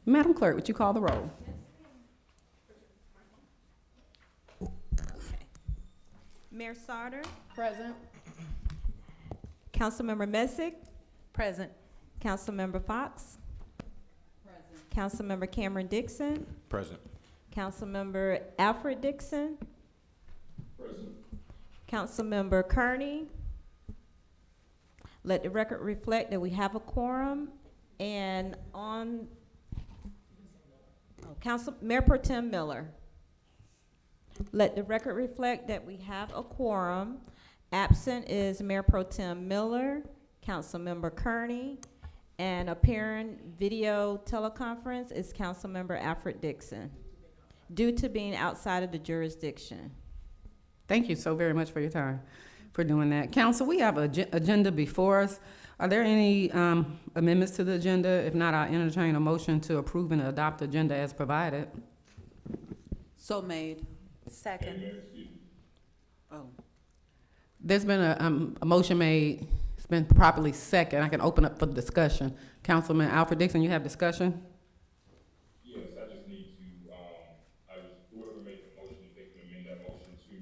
Madam Clerk, would you call the roll? Mayor Sarter, Present. Councilmember Messick, Present. Councilmember Fox, Councilmember Cameron Dixon, Present. Councilmember Alfred Dixon, Present. Councilmember Kearney. Let the record reflect that we have a quorum, and on Mayor Pro Tem Miller. Let the record reflect that we have a quorum. Absent is Mayor Pro Tem Miller, Councilmember Kearney, and appearing video teleconference is Councilmember Alfred Dixon, due to being outside of the jurisdiction. Thank you so very much for your time, for doing that. Council, we have an agenda before us. Are there any amendments to the agenda? If not, I'll entertain a motion to approve and adopt the agenda as provided. So made. Second. Oh. There's been a motion made, it's been properly second. I can open up for discussion. Councilman Alfred Dixon, you have discussion? Yes, I just need to, whoever made the motion, if they can amend that motion to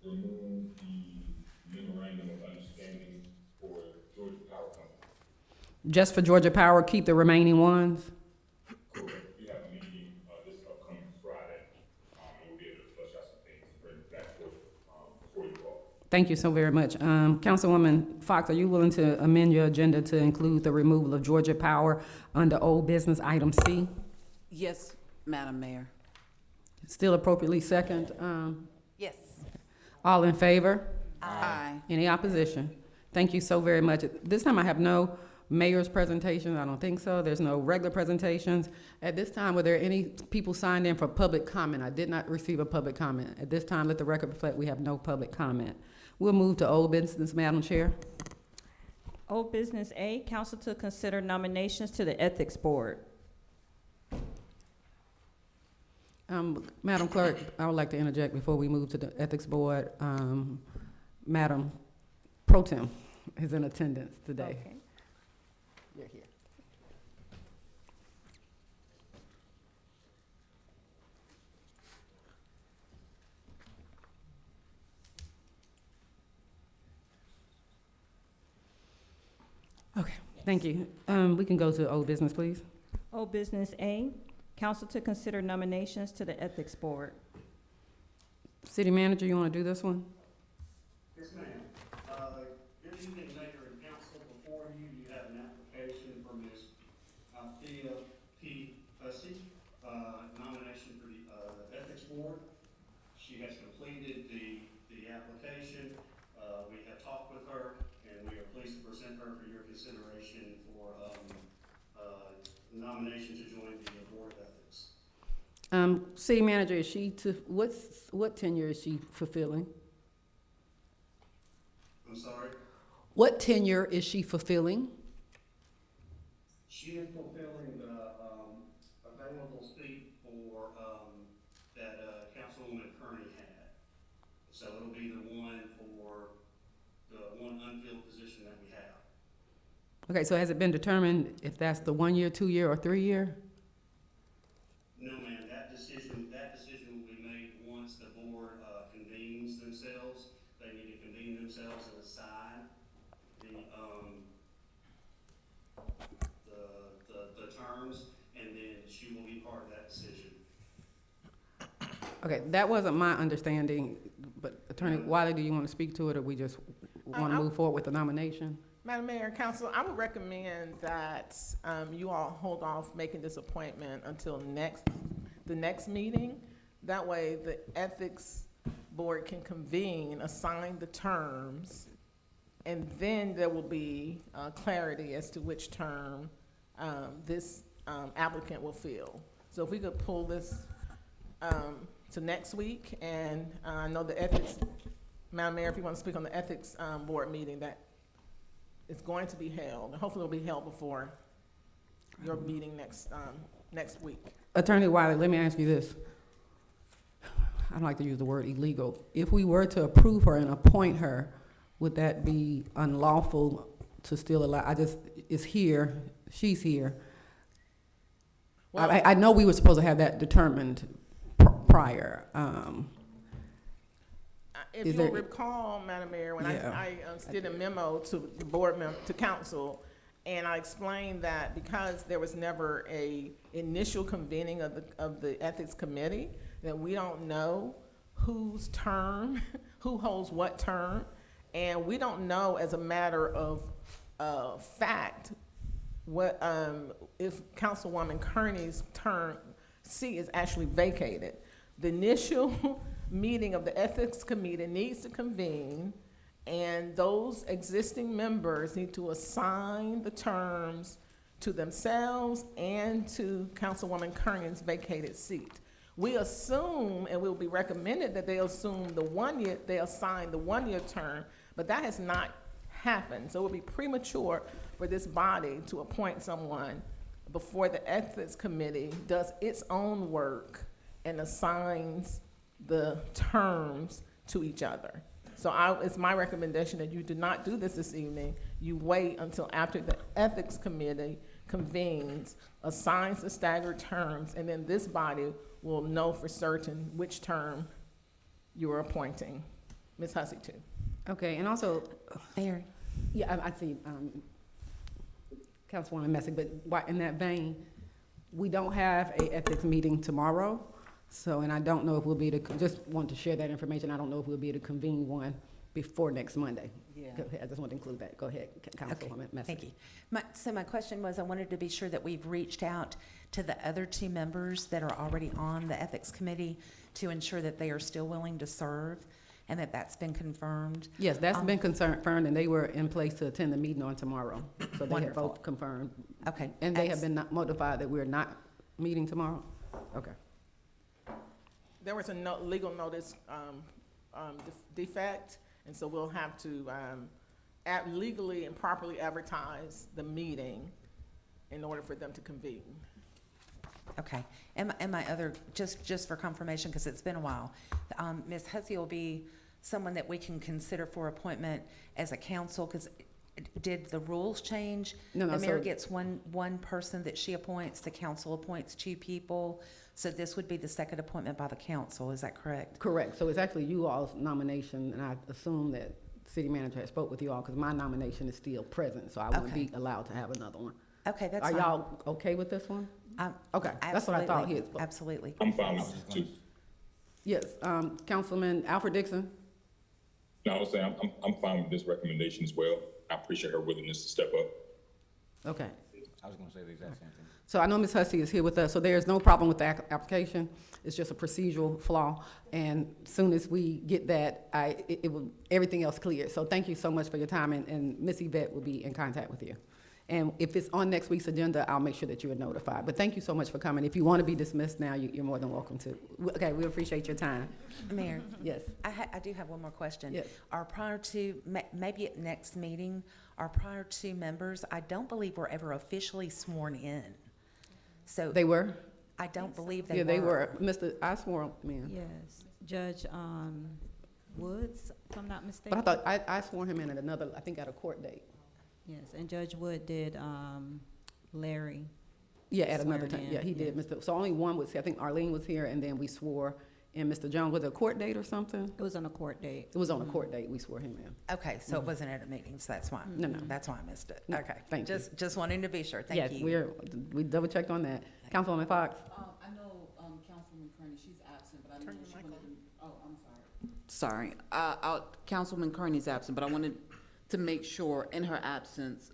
remove the memorandum of understanding for Georgia Power Company. Just for Georgia Power, keep the remaining ones? Correct. We have a meeting, this upcoming Friday, and we'll be able to flush out some things and bring it back before you all. Thank you so very much. Councilwoman Fox, are you willing to amend your agenda to include the removal of Georgia Power under old business item C? Yes, Madam Mayor. Still appropriately second. Yes. All in favor? Aye. Any opposition? Thank you so very much. This time I have no mayor's presentation. I don't think so. There's no regular presentations. At this time, were there any people signed in for public comment? I did not receive a public comment. At this time, let the record reflect we have no public comment. We'll move to old business, Madam Chair. Old business A, council to consider nominations to the Ethics Board. Madam Clerk, I would like to interject before we move to the Ethics Board. Madam Pro Tem is in attendance today. Okay. You're here. Okay, thank you. We can go to old business, please. Old business A, council to consider nominations to the Ethics Board. City Manager, you want to do this one? Yes, ma'am. Good evening, Mayor and Council. Before you, you have an application for Ms. Althea P. Hussey, nomination for the Ethics Board. She has completed the application. We have talked with her, and we are pleased to present her for your consideration for nomination to join the Board of Ethics. City Manager, is she what tenure is she fulfilling? I'm sorry? What tenure is she fulfilling? She is fulfilling the available seat for that Councilwoman Kearney had. So it'll be the one for the one unfilled position that we have. Okay, so has it been determined if that's the 1 year, 2 year, or 3 year? No, ma'am, that decision will be made once the board convenes themselves. They need to convene themselves and assign the terms, and then she will be part of that decision. Okay, that wasn't my understanding, but Attorney Wiley, do you want to speak to it, or we just want to move forward with the nomination? Madam Mayor and Council, I would recommend that you all hold off making this appointment until the next meeting. That way, the Ethics Board can convene, assign the terms, and then there will be clarity as to which term this applicant will fill. So if we could pull this to next week, and I know the Ethics, Madam Mayor, if you want to speak on the Ethics Board meeting that it's going to be held, and hopefully it'll be held before your meeting next week. Attorney Wiley, let me ask you this. I don't like to use the word illegal. If we were to approve her and appoint her, would that be unlawful to still allow, it's here, she's here. Well, I know we were supposed to have that determined prior. If Is you'll there- recall, Madam Mayor, when Yeah. I did a memo to the board to council, and I explained that because there was never a initial convening of the ethics committee, that we don't know whose term, who holds what term, and we don't know as a matter of fact what if Councilwoman Kearney's term seat is actually vacated. The initial meeting of the ethics committee needs to convene, and those existing members need to assign the terms to themselves and to Councilwoman Kearney's vacated seat. We assume, and will be recommended that they assume they assign the 1-year term, but that has not happened. So it would be premature for this body to appoint someone before the ethics committee does its own work and assigns the terms to each other. So it's my recommendation that you do not do this evening. You wait until after the ethics committee convenes, assigns the staggered terms, and then this body will know for certain which term you are appointing. Ms. Hussey, too. Okay, and also, Mayor, yeah, I see, Councilwoman Messick, but in that vein, we don't have a ethics meeting tomorrow, so, and I don't know if we'll be able to, just want to share that information, I don't know if we'll be able to convene one before next Monday. Yeah. Go ahead, I just want to include that, go ahead, Councilwoman Messick. thank you. My question was, I wanted to be sure that we've reached out to the other 2 members that are already on the Ethics Committee to ensure that they are still willing to serve and that that's been confirmed. Yes, that's been confirmed, and they were in place to attend the meeting on tomorrow, so they have Wonderful. both confirmed. Okay. And they have been notified that we're not meeting tomorrow? Okay. There was a legal notice defect, and so we'll have to legally and properly advertise the meeting in order for them to convene. Okay. And my other, just for confirmation, because it's been a while, Ms. Hussey will be someone that we can consider for appointment as a council, because did the rules change? No, The mayor so- gets one person that she appoints, the council appoints 2 people, so this would be the second appointment by the council, is that correct? Correct. So it's actually you all's nomination, and I assume that city manager has spoke with you all, because my nomination is still present, so I wouldn't Okay. be allowed to have another one. Okay, that's Are fine. y'all okay with this one? Um, Okay, that's what I thought he absolutely, had spoke. Absolutely. I'm fine with it too. Yes, Councilman Alfred Dixon? No, I was saying, I'm fine with this recommendation as well. I appreciate her willingness to step up. Okay. I was gonna say the exact same thing. So I know Ms. Hussey is here with us, so there is no problem with the application. It's just a procedural flaw, and soon as we get that, it will, everything else cleared. So thank you so much for your time, and Ms. Yvette will be in contact with you. And if it's on next week's agenda, I'll make sure that you are notified. But thank you so much for coming. If you want to be dismissed now, you're more than welcome to. Okay, we appreciate your time. Mayor, Yes. I do have one more question. Yes. Our prior to, maybe at next meeting, our prior 2 members, I don't believe were ever officially sworn in. So They were? I don't believe they were. Yeah, they were. Mr., I swore him in. Yes, Judge Woods, if I'm not But mistaken. I thought, I swore him in at another, I think at a court date. Yes, and Judge Wood did Larry. Yeah, at another Swearing time. in, Yeah, he did. yes. So only one was, I think Arlene was here, and then we swore in Mr. Jones. Was it a court date or something? It was on a court date. It was on a court date. We swore him in. Okay, so it wasn't at a meeting, so that's why. Mm-hmm. No, no. That's why I missed it. No, Okay. thank you. Just wanting to be sure. Thank you. Yes, we double checked on that. Councilwoman Fox? I know, Councilwoman Kearney, she's absent, but I know she wanted to, oh, I'm sorry. Sorry, Councilwoman Kearney's absent, but I wanted to make sure in her absence,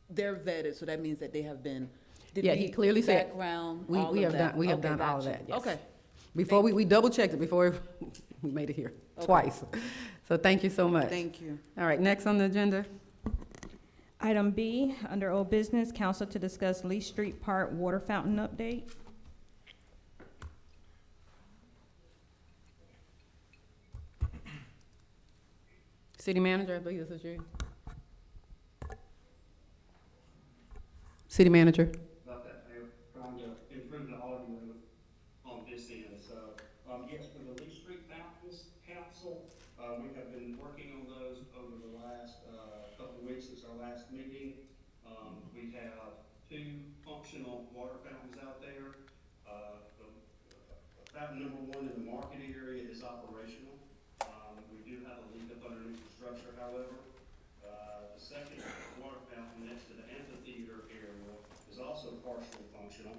they're vetted, so that means that they have been, Yeah, he clearly said- background, We all of have that. done, we have Okay, done all of gotcha. that, yes. Okay, Before we double checked it before we made it here, twice. So thank you so much. thank you. All right, next on the agenda? Item B, under old business, council to discuss Lee Street Park water fountain update. City manager, I believe this is you. City manager? About that, Mayor, trying to improve the audio on this end. So, yes, for the Lee Street Fountains Council, we have been working on those over the last, couple of weeks since our last meeting. We have 2 functional water fountains out fountain number one in the market area is operational. We do have a leak up underneath the structure, however. The second water fountain next to the amphitheater area is also partially functional.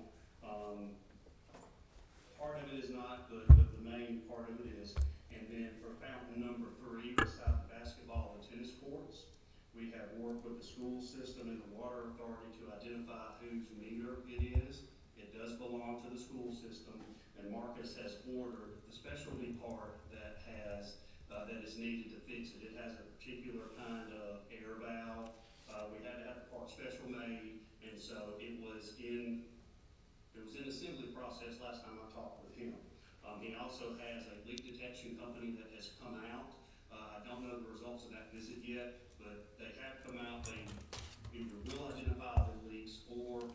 Part of it is not, but the main part of it is. And then for fountain number three, beside the basketball and tennis courts, we have worked with the school system and the water authority to identify whose meter it is. It does belong to the school system, and Marcus has ordered the specialty part that is needed to fix it. It has a particular kind of air valve. We had to have the part special made, and so it was in assembly process last time I talked with him. He also has a leak detection company that has come out. I don't know the results of that visit yet, but they have come out. They either will identify the leaks or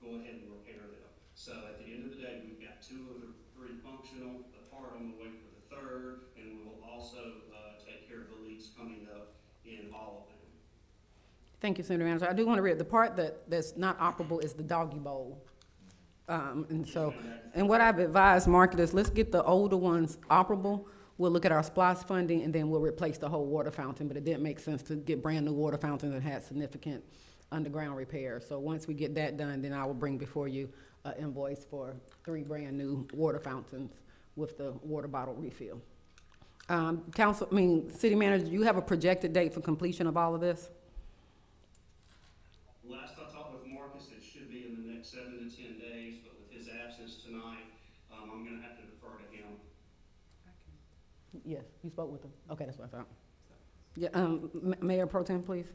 go ahead and repair them. So at the end of the day, we've got 2 of the 3 functional, the part on the way for the 3rd, and we will also take care of the leaks coming up in all of them. Thank you, Senator Manager. I do want to read, the part that's not operable is the doggy bowl. And what I've advised Market is, let's get the older ones operable. We'll look at our SPOS funding, and then we'll replace the whole water fountain, but it didn't make sense to get brand-new water fountains that had significant underground repairs. So once we get that done, then I will bring before you an invoice for 3 brand-new water fountains with the water bottle refill. City Manager, do you have a projected date for completion of all of this? Last I talked with Marcus, it should be in the next 7 to 10 days, but with his absence tonight, I'm gonna have to defer to him. Yes, you spoke with them. Okay, that's what I thought. Yeah, Mayor Pro Tem, please.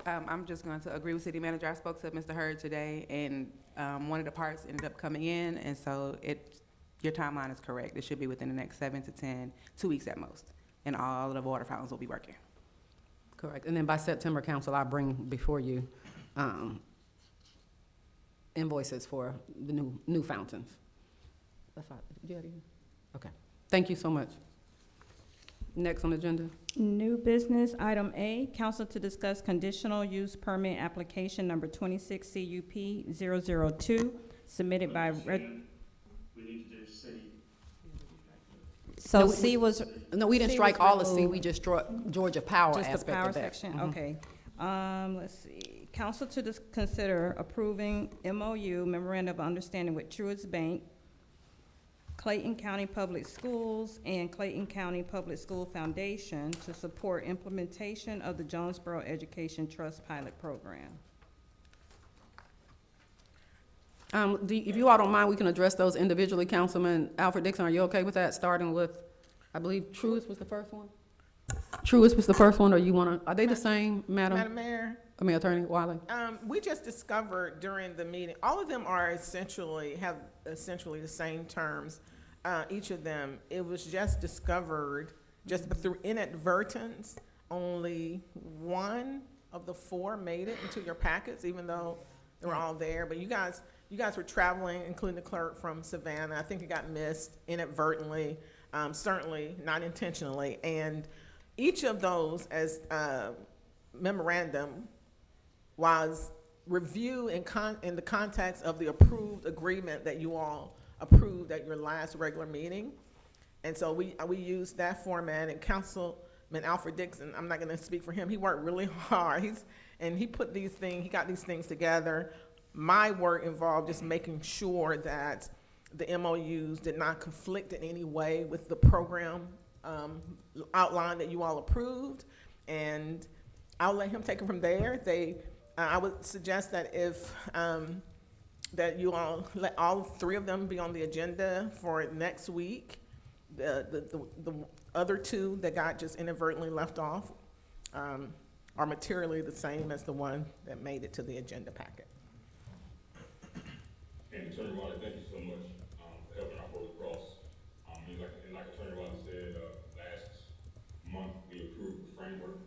I'm just going to agree with City Manager. I spoke to Mr. Hurd today, and one of the parts ended up coming in, and so your timeline is correct. It should be within the next 7 to 10, 2 weeks at most, and all of the water fountains will be working. Correct. And then by September, Council, I'll bring before you invoices for the new fountains. That's all. Did you have anything? Okay. Thank you so much. Next on the agenda. New business, item A, council to discuss conditional use permit application number 26 CUP 002, submitted by, We need to do city. so No, C was No, we didn't C strike was all of C, removed. we just struck Georgia Power just the aspect power of that. section, Mhm. okay. Let's see, council to consider approving MOU, memorandum of understanding with Truist Bank, Clayton County Public Schools, and Clayton County Public School Foundation to support implementation of the Jonesboro Education Trust Pilot Program. If you all don't mind, we can address those individually. Councilman Alfred Dixon, are you okay with that? Starting with, I believe Truist was the first one? Truist was the first one, or you want to, are they the same, Madam Mayor, I mean, Attorney Wiley? we just discovered during the meeting, all of them have essentially the same terms, each of them. It was just discovered, just through inadvertence, only 1 of the 4 made it into your packets, even though they were all there. But you guys were traveling, including the clerk from Savannah. I think it got missed inadvertently, certainly not intentionally. And each of those, as memorandum, was reviewed in the context of the approved agreement that you all approved at your last regular meeting. And so we used that format, and Councilman Alfred Dixon, I'm not gonna speak for him, he worked really hard. He got these things together. My work involved just making sure that the MOUs did not conflict in any way with the program outline that you all approved, and I'll let him take it from there. I would suggest that that you all let all 3 of them be on the agenda for next week. The other 2 that got just inadvertently left off are materially the same as the one that made it to the agenda packet. And Attorney Wiley, thank you so much for helping out for the cross. And like Attorney Wiley said, last month we approved the framework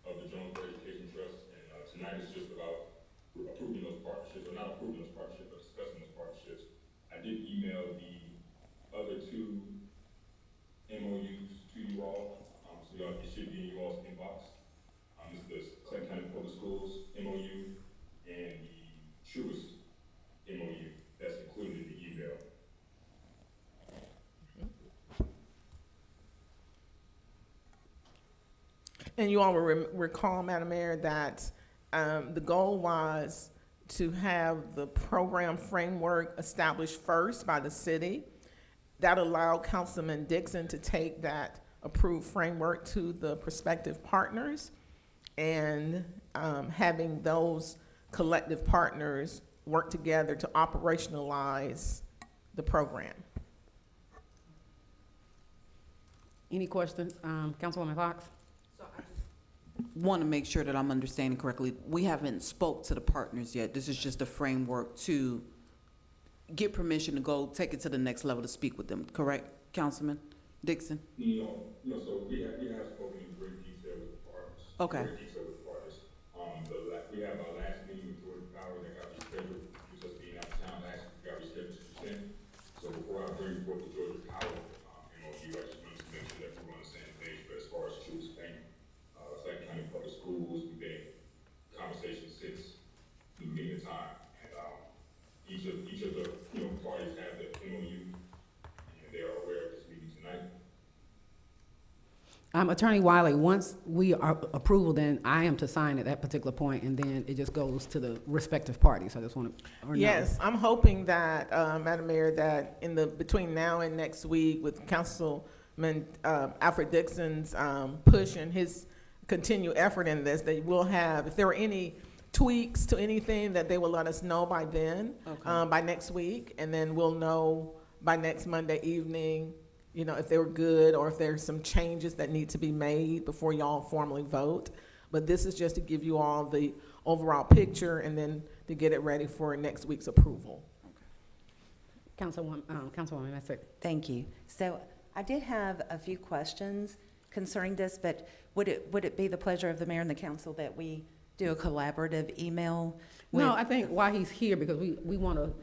of the Jonesboro Education Trust, and tonight is just about approving those partnerships, or not approving those partnerships, but discussing those partnerships. I did email the other 2 MOUs to you all, so y'all, it should be in you all's inbox. It's the Clayton County Public Schools MOU and the Truist MOU that's included in the email. And you all will recall, Madam Mayor, that the goal was to have the program framework established first by the city. That allowed Councilman Dixon to take that approved framework to the prospective partners, and having those collective partners work together to operationalize the program. Any questions? Councilwoman Fox? Want to make sure that I'm understanding correctly. We haven't spoke to the partners yet. This is just a framework to get permission to go take it to the next level to speak with them, correct, Councilman Dixon? No, so we have spoken in great detail with the partners. Okay. Great detail with the partners. We have our last meeting with Georgia Power that got rescheduled, due to us being out of town last week, got rescheduled to December. So before I bring forth the Georgia Power, MOU, I just wanted to make sure that we're on the same page, but as far as Truist Bank, Lafayette County Public Schools, we've been in conversation since the beginning of time. And, each of the, parties have the MOU, and they are aware of this meeting tonight. Attorney Wiley, once we are approval, then I am to sign at that particular point, and then it just goes to the respective parties. I just want to, or no? Yes, I'm hoping that, Madam Mayor, that between now and next week, with Councilman Alfred Dixon's push and his continued effort in this, that we'll have, if there are any tweaks to anything, that they will let us know by then, Okay. by next week, and then we'll know by next Monday evening, if they were good, or if there's some changes that need to be made before y'all formally vote. But this is just to give you all the overall picture, and then to get it ready for next week's approval. Councilwoman Messick. Thank you. So I did have a few questions concerning this, but would it be the pleasure of the mayor and the council that we do a collaborative email? No, I think while he's here, because we want to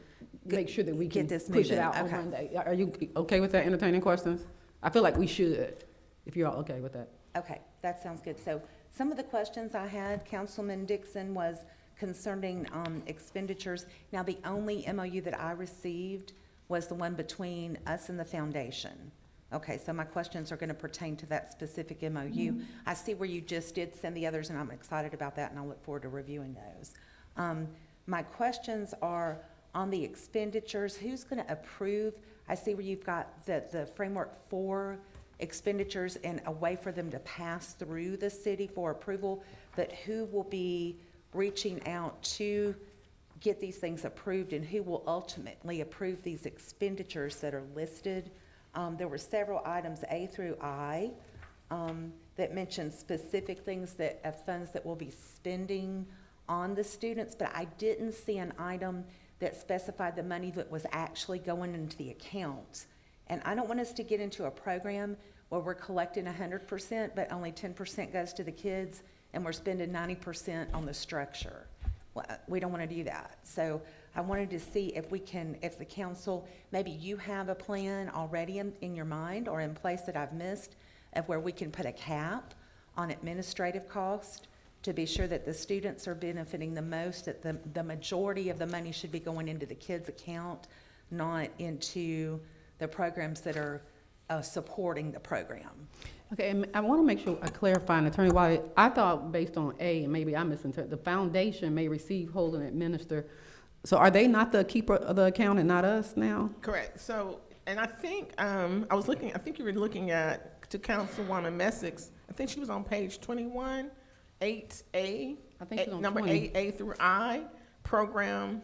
make sure that we can Get this push it moving. out on Okay. Monday. Are you okay with that, entertaining questions? I feel like we should, if you're all okay with that. Okay, that sounds good. So some of the questions I had, Councilman Dixon, was concerning expenditures. Now, the only MOU that I received was the one between us and the foundation. Okay, so my questions are going to pertain to that specific MOU. I see where you just did send the others, and I'm excited about that, and I look forward to reviewing those. My questions are on the expenditures. Who's going to approve? I see where you've got the framework for expenditures and a way for them to pass through the city for approval, but who will be reaching out to get these things approved, and who will ultimately approve these expenditures that are listed? There were several items, A through I, that mentioned specific things funds that will be spending on the students, but I didn't see an item that specified the money that was actually going into the accounts. And I don't want us to get into a program where we're collecting 100%, but only 10% goes to the kids, and we're spending 90% on the structure. Well, we don't want to do that. So I wanted to see if if the council, maybe you have a plan already in your mind or in place that I've missed, of where we can put a cap on administrative cost to be sure that the students are benefiting the most, that the majority of the money should be going into the kids' account, not into the programs that are supporting the program. Okay, and I want to make sure I clarify, and Attorney Wiley, I thought based on A, and maybe I misinterpreted, the foundation may receive, hold, and administer. So are they not the keeper of the account and not us now? Correct. So, and I think, I think you were looking to Councilwoman Messick's, I think she was on page 21, 8A. I think she's on Number 20. 8A through I, program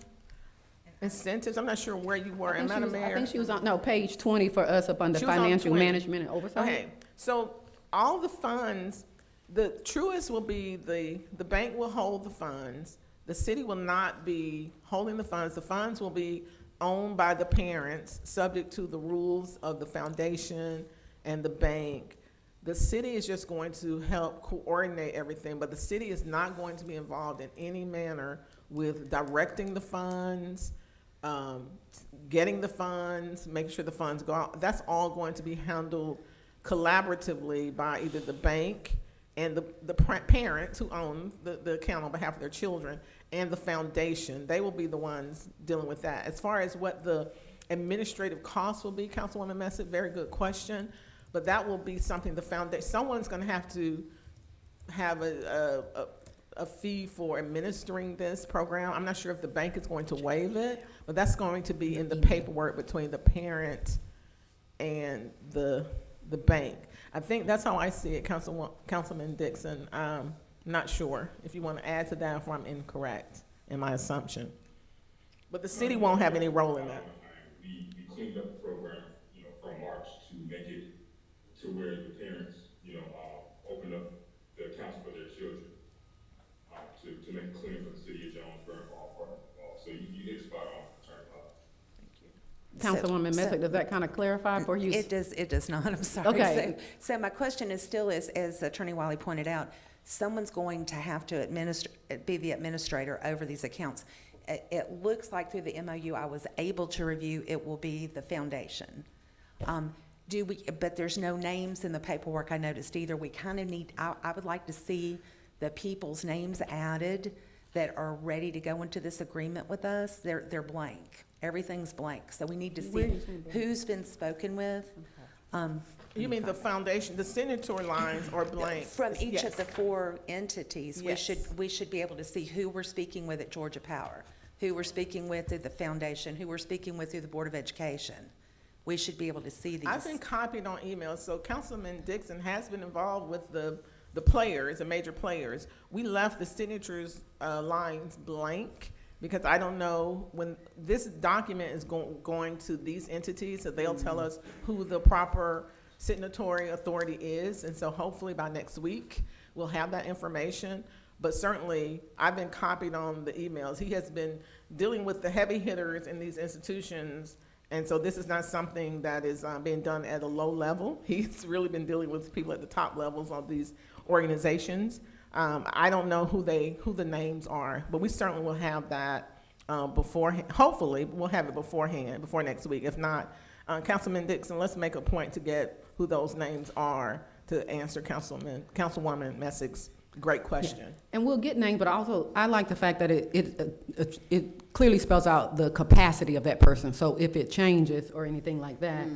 incentives. I'm not sure where you were, and Madam Mayor. I think she was on, no, page 20 for us up under She was on financial 20. management and oversight. Okay, so all the funds, the Truist will be, the bank will hold the funds. The city will not be holding the funds. The funds will be owned by the parents, subject to the rules of the foundation and the bank. The city is just going to help coordinate everything, but the city is not going to be involved in any manner with directing the funds, getting the funds, making sure the funds go out. That's all going to be handled collaboratively by either the bank and the parents who own the account on behalf of their children, and the foundation. They will be the ones dealing with that. As far as what the administrative costs will be, Councilwoman Messick, very good question, but that will be something the foundation, someone's gonna have to have a fee for administering this program. I'm not sure if the bank is going to waive it, but that's going to be in the paperwork between the parent and the bank. I think that's how I see it, Councilman Dixon. Not sure if you want to add to that, if I'm incorrect in my assumption. But the city won't have any role in that. We cleaned up the program, from March to make it to where the parents, open up the accounts for their children, to make it clear for the city of Jonesboro for all partners involved. So you hit spot on, Attorney Pop. Councilwoman Messick, does that kind of clarify for you? It does not, I'm sorry. Okay. So my question is still, as Attorney Wiley pointed out, someone's going to have to be the administrator over these accounts. It looks like through the MOU I was able to review, it will be the foundation. But there's no names in the paperwork I noticed either. We kind of need, I would like to see the people's names added that are ready to go into this agreement with us. They're blank. Everything's blank. So we need to see who's been spoken with. You mean the foundation, the signature lines are blank? From each Yes. of the four entities, Yes. we should be able to see who we're speaking with at Georgia Power, who we're speaking with through the foundation, who we're speaking with through the Board of Education. We should be able to see these. I've been copied on emails, so Councilman Dixon has been involved with the players, the major players. We left the signatures lines blank because I don't know when this document is going to these entities, so they'll tell us who the proper signatory authority is, and so hopefully by next week we'll have that information. But certainly, I've been copied on the emails. He has been dealing with the heavy hitters in these institutions, and so this is not something that is being done at a low level. He's really been dealing with people at the top levels of these organizations. I don't know who the names are, but we certainly will have that beforehand. Hopefully, we'll have it beforehand, before next week. If not, Councilman Dixon, let's make a point to get who those names are to answer Councilwoman Messick's great question. And we'll get names, but also I like the fact that it clearly spells out the capacity of that person. So if it changes or anything like that,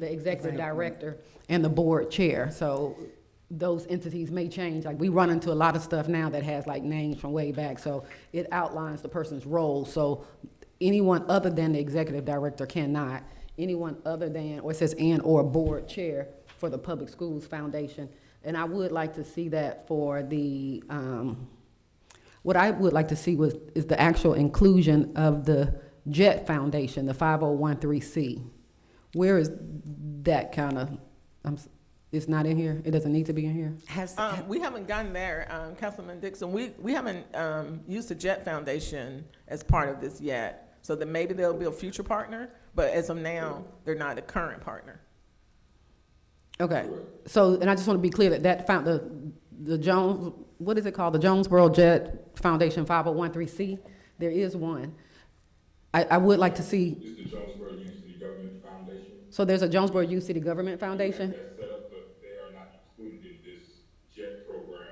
the executive director and the board chair. So those entities may change. Like we run into a lot of stuff now that has like names from way back. So it outlines the person's role. So anyone other than the executive director cannot. Anyone other than, or it says and or board chair for the Public Schools Foundation. And I would like to see that for the, what I would like to see is the actual inclusion of the JET Foundation, the 5013C. Where is that kind of, it's not in here? It doesn't need to be in here? We haven't gotten there, Councilman Dixon. We haven't used the JET Foundation as part of this yet. So that maybe they'll be a future partner, but as of now, they're not a current partner. Okay, so, and I just want to be clear that found the Jones, what is it called? The Jonesboro Jet Foundation 5013C, there is one. I would like to see. It's the Jonesboro Youth City Government Foundation. So there's a Jonesboro Youth City Government Foundation? That's set up, but they are not included in this JET program,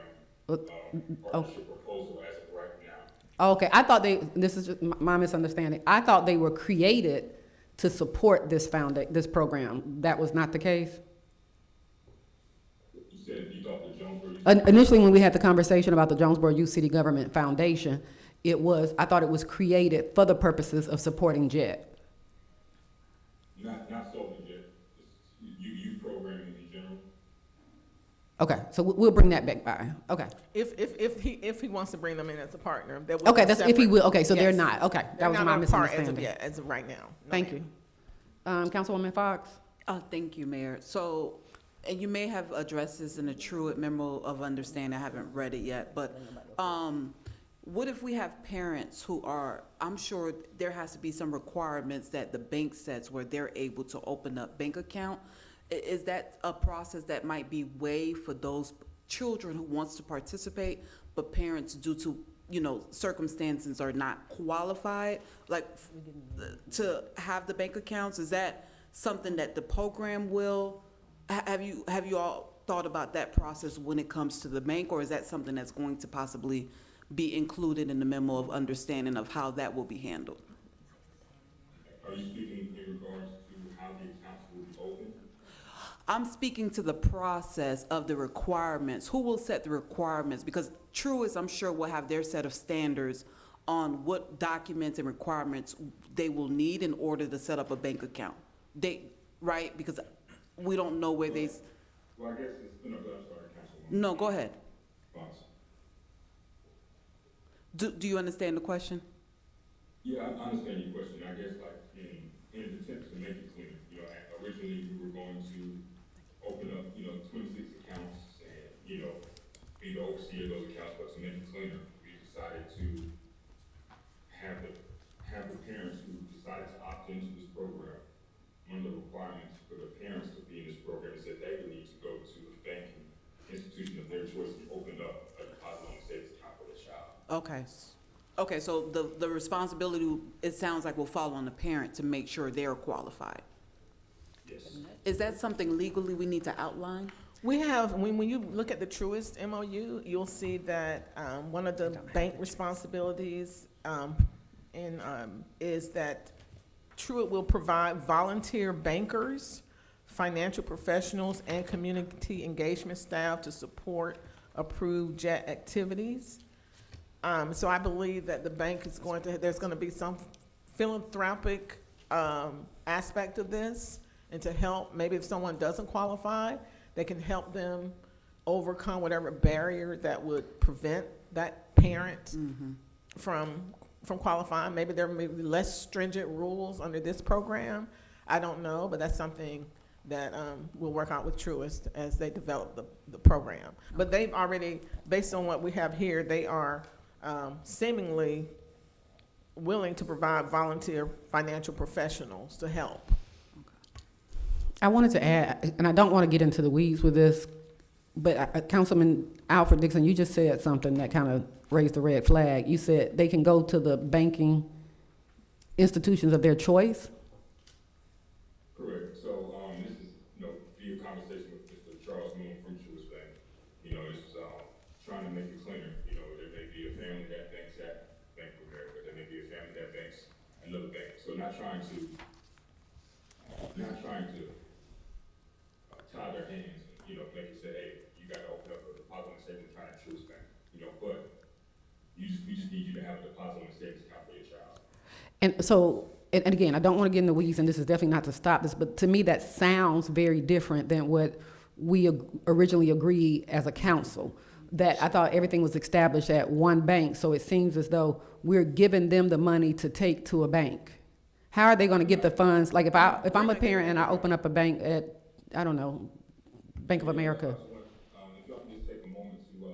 Oh. partnership proposal as of right now. Okay, I thought this is just my misunderstanding. I thought they were created to support this program. That was not the case? You said you thought the Jonesboro Youth Initially, when we had the conversation about the Jonesboro Youth City Government Foundation, I thought it was created for the purposes of supporting JET. Not solely JET, it's youth programming in general. Okay, so we'll bring that back by, okay. If he wants to bring them in as a partner, that would Okay, be that's if he separate. will, okay, so they're Yes. not, okay, that They're was not my a part misunderstanding. as of right now. No, Thank ma'am. you. Councilwoman Fox? Thank you, Mayor. So, and you may have addressed this in a Truett memo of understanding. I haven't read it yet, but what if we have parents who are, I'm sure there has to be some requirements that the bank sets where they're able to open up bank account. Is that a process that might be waived for those children who wants to participate, but parents due to, circumstances are not qualified, like to have the bank accounts? Is that something that the program will, have you all thought about that process when it comes to the bank, or is that something that's going to possibly be included in the memo of understanding of how that will be handled? Are you speaking in regards to how the accounts will be opened? I'm speaking to the process of the requirements. Who will set the requirements? Because Truist, I'm sure, will have their set of standards on what documents and requirements they will need in order to set up a bank account. Right? Because we don't know where they, Well, I guess it's, no, I'm sorry, Councilwoman. no, go ahead. Fox. Do you understand the question? Yeah, I understand your question. I guess like in an attempt to make it clear, originally we were going to open up, 26 accounts and, be the overseer of those accounts, but to make it cleaner, we decided to have the parents who decided to opt into this program, one of the requirements for the parents to be in this program is that they would need to go to a banking institution of their choice and open up a deposit on savings account for their child. Okay, so the responsibility, it sounds like, will fall on the parent to make sure they're qualified. Yes. Is that something legally we need to outline? We have, when you look at the Truist MOU, you'll see that one of the bank responsibilities is that Truist will provide volunteer bankers, financial professionals, and community engagement staff to support approved JET activities. So I believe that the bank is there's going to be some philanthropic aspect of this, and to help, maybe if someone doesn't qualify, they can help them overcome whatever barrier that would prevent that parent from qualifying. Maybe there may be less stringent rules under this program. I don't know, but that's something that we'll work out with Truist as they develop the program. But they've already, based on what we have here, they are seemingly willing to provide volunteer financial professionals to help. I wanted to add, and I don't want to get into the weeds with this, but Councilman Alfred Dixon, you just said something that kind of raised the red flag. You said they can go to the banking institutions of their choice. Correct. So, this is, via conversation with Mr. Charles Moon from Truist Bank. It's, trying to make it cleaner. There may be a family that banks at Bank of America. There may be a family that banks another bank. So not trying to tie their hands, make it say, hey, you got to open up a deposit and savings account at Truist Bank, but we just need you to have a deposit and savings account for your child. And so, and again, I don't want to get in the weeds, and this is definitely not to stop this, but to me, that sounds very different than what we originally agreed as a council. That I thought everything was established at one bank, so it seems as though we're giving them the money to take to a bank. How are they going to get the funds? Like if I'm a parent and I open up a bank at, I don't know, Bank of America. If y'all can just take a moment to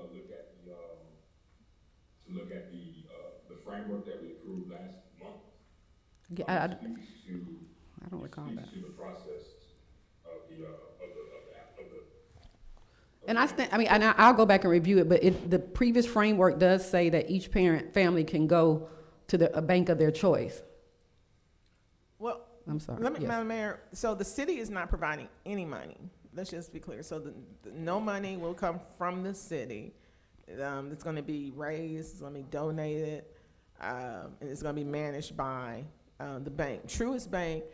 look at the framework that we approved last month. Yeah, I don't recall that. To the process of the And I'll go back and review it, but the previous framework does say that each family can go to a bank of their choice. Well, I'm sorry. let me, yes. Madam Mayor, so the city is not providing any money. Let's just be clear. So no money will come from the city. It's going to be raised, it's going to be donated, and it's going to be managed by the bank. Truist Bank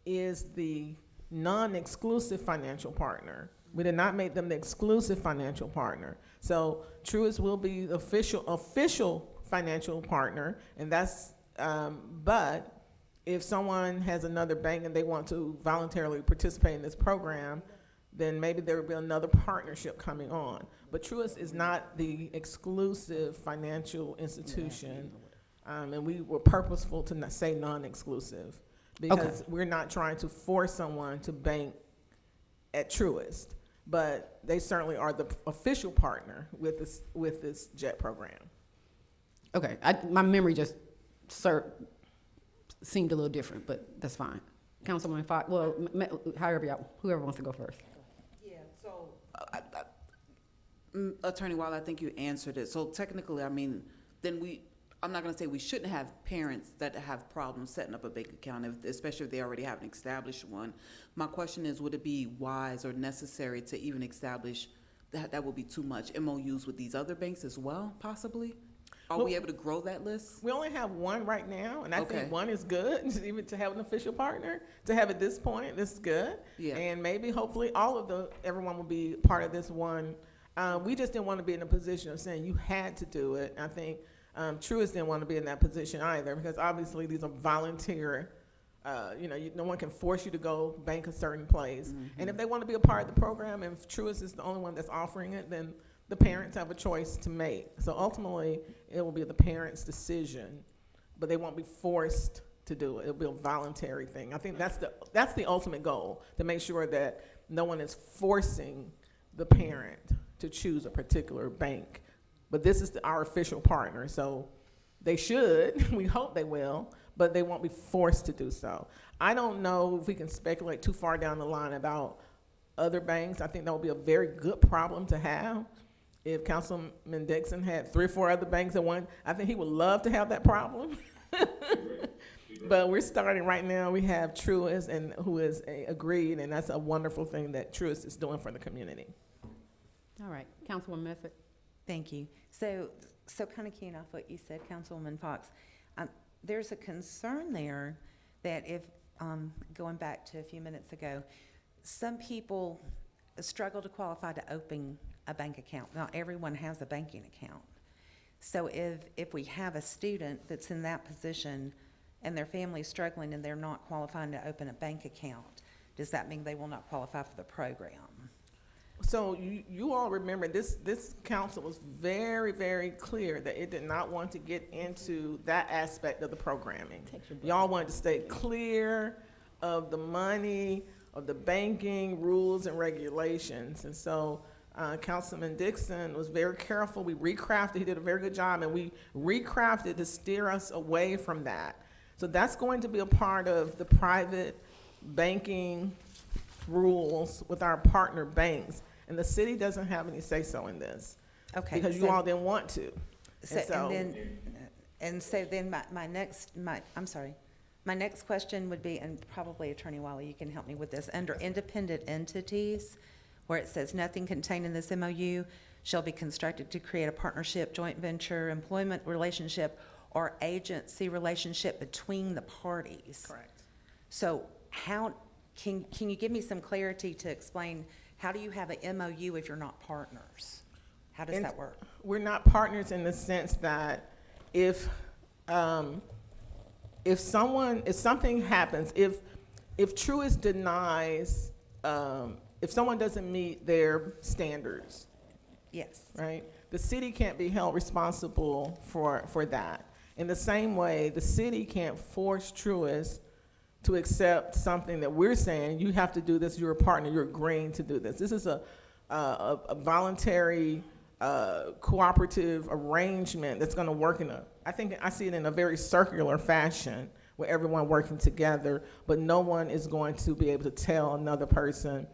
is the non-exclusive financial partner. We did not make them the exclusive financial partner. So Truist will be the official financial partner, and that's, but if someone has another bank and they want to voluntarily participate in this program, then maybe there will be another partnership coming on. But Truist is not the exclusive financial institution, and we were purposeful to not say non-exclusive, because we're not trying to force someone to bank at Truist, but they certainly are the official partner with this JET program. Okay, my memory just seemed a little different, but that's fine. Councilman Fox, well, whoever wants to go first. Yeah, so, Attorney Wilder, I think you answered it. So technically, then I'm not gonna say we shouldn't have parents that have problems setting up a bank account, especially if they already have an established one. My question is, would it be wise or necessary to even establish, that would be too much, MOUs with these other banks as well, possibly? Are we able to grow that list? We only have one right now, and I Okay. think one is good, even to have an official partner. To have at this point, this is good. Yeah. And maybe, hopefully, everyone will be part of this one. We just didn't want to be in a position of saying you had to do it. I think Truist didn't want to be in that position either, because obviously these are volunteer. No one can force you to go bank a certain place. And if they want to be a part of the program, and if Truist is the only one that's offering it, then the parents have a choice to make. So ultimately, it will be the parents' decision, but they won't be forced to do it. It'll be a voluntary thing. I think that's the ultimate goal, to make sure that no one is forcing the parent to choose a particular bank. But this is our official partner, so they should, we hope they will, but they won't be forced to do so. I don't know if we can speculate too far down the line about other banks. I think that would be a very good problem to have. If Councilman Dixon had 3 or 4 other banks at one, I think he would love to have that problem. But we're starting right now. We have Truist, and who is agreed, and that's a wonderful thing that Truist is doing for the community. All right, Councilwoman Messick. Thank you. So kind of keying off what you said, Councilwoman Fox, there's a concern there that if, going back to a few minutes ago, some people struggle to qualify to open a bank account. Not everyone has a banking account. So if we have a student that's in that position and their family's struggling and they're not qualifying to open a bank account, does that mean they will not qualify for the program? So you all remember this council was very, very clear that it did not want to get into that aspect of the programming. Y'all wanted to stay clear of the money, of the banking rules and regulations. And so Councilman Dixon was very careful. We recrafted, he did a very good job, and we recrafted to steer us away from that. So that's going to be a part of the private banking rules with our partner banks. And the city doesn't have any say-so in this. Okay. Because you all didn't want to. So then my next question would be, and probably Attorney Wiley, you can help me with this, under independent entities, where it says nothing contained in this MOU shall be constructed to create a partnership, joint venture, employment relationship, or agency relationship between the parties. Correct. So how, can you give me some clarity to explain, how do you have an MOU if you're not partners? How does that work? We're not partners in the sense that if something happens, if Truist denies, if someone doesn't meet their standards, Yes. right? The city can't be held responsible for that. In the same way, the city can't force Truist to accept something that we're saying, you have to do this, you're a partner, you're agreeing to do this. This is a voluntary, cooperative arrangement that's gonna work I see it in a very circular fashion, with everyone working together, but no one is going to be able to tell another person,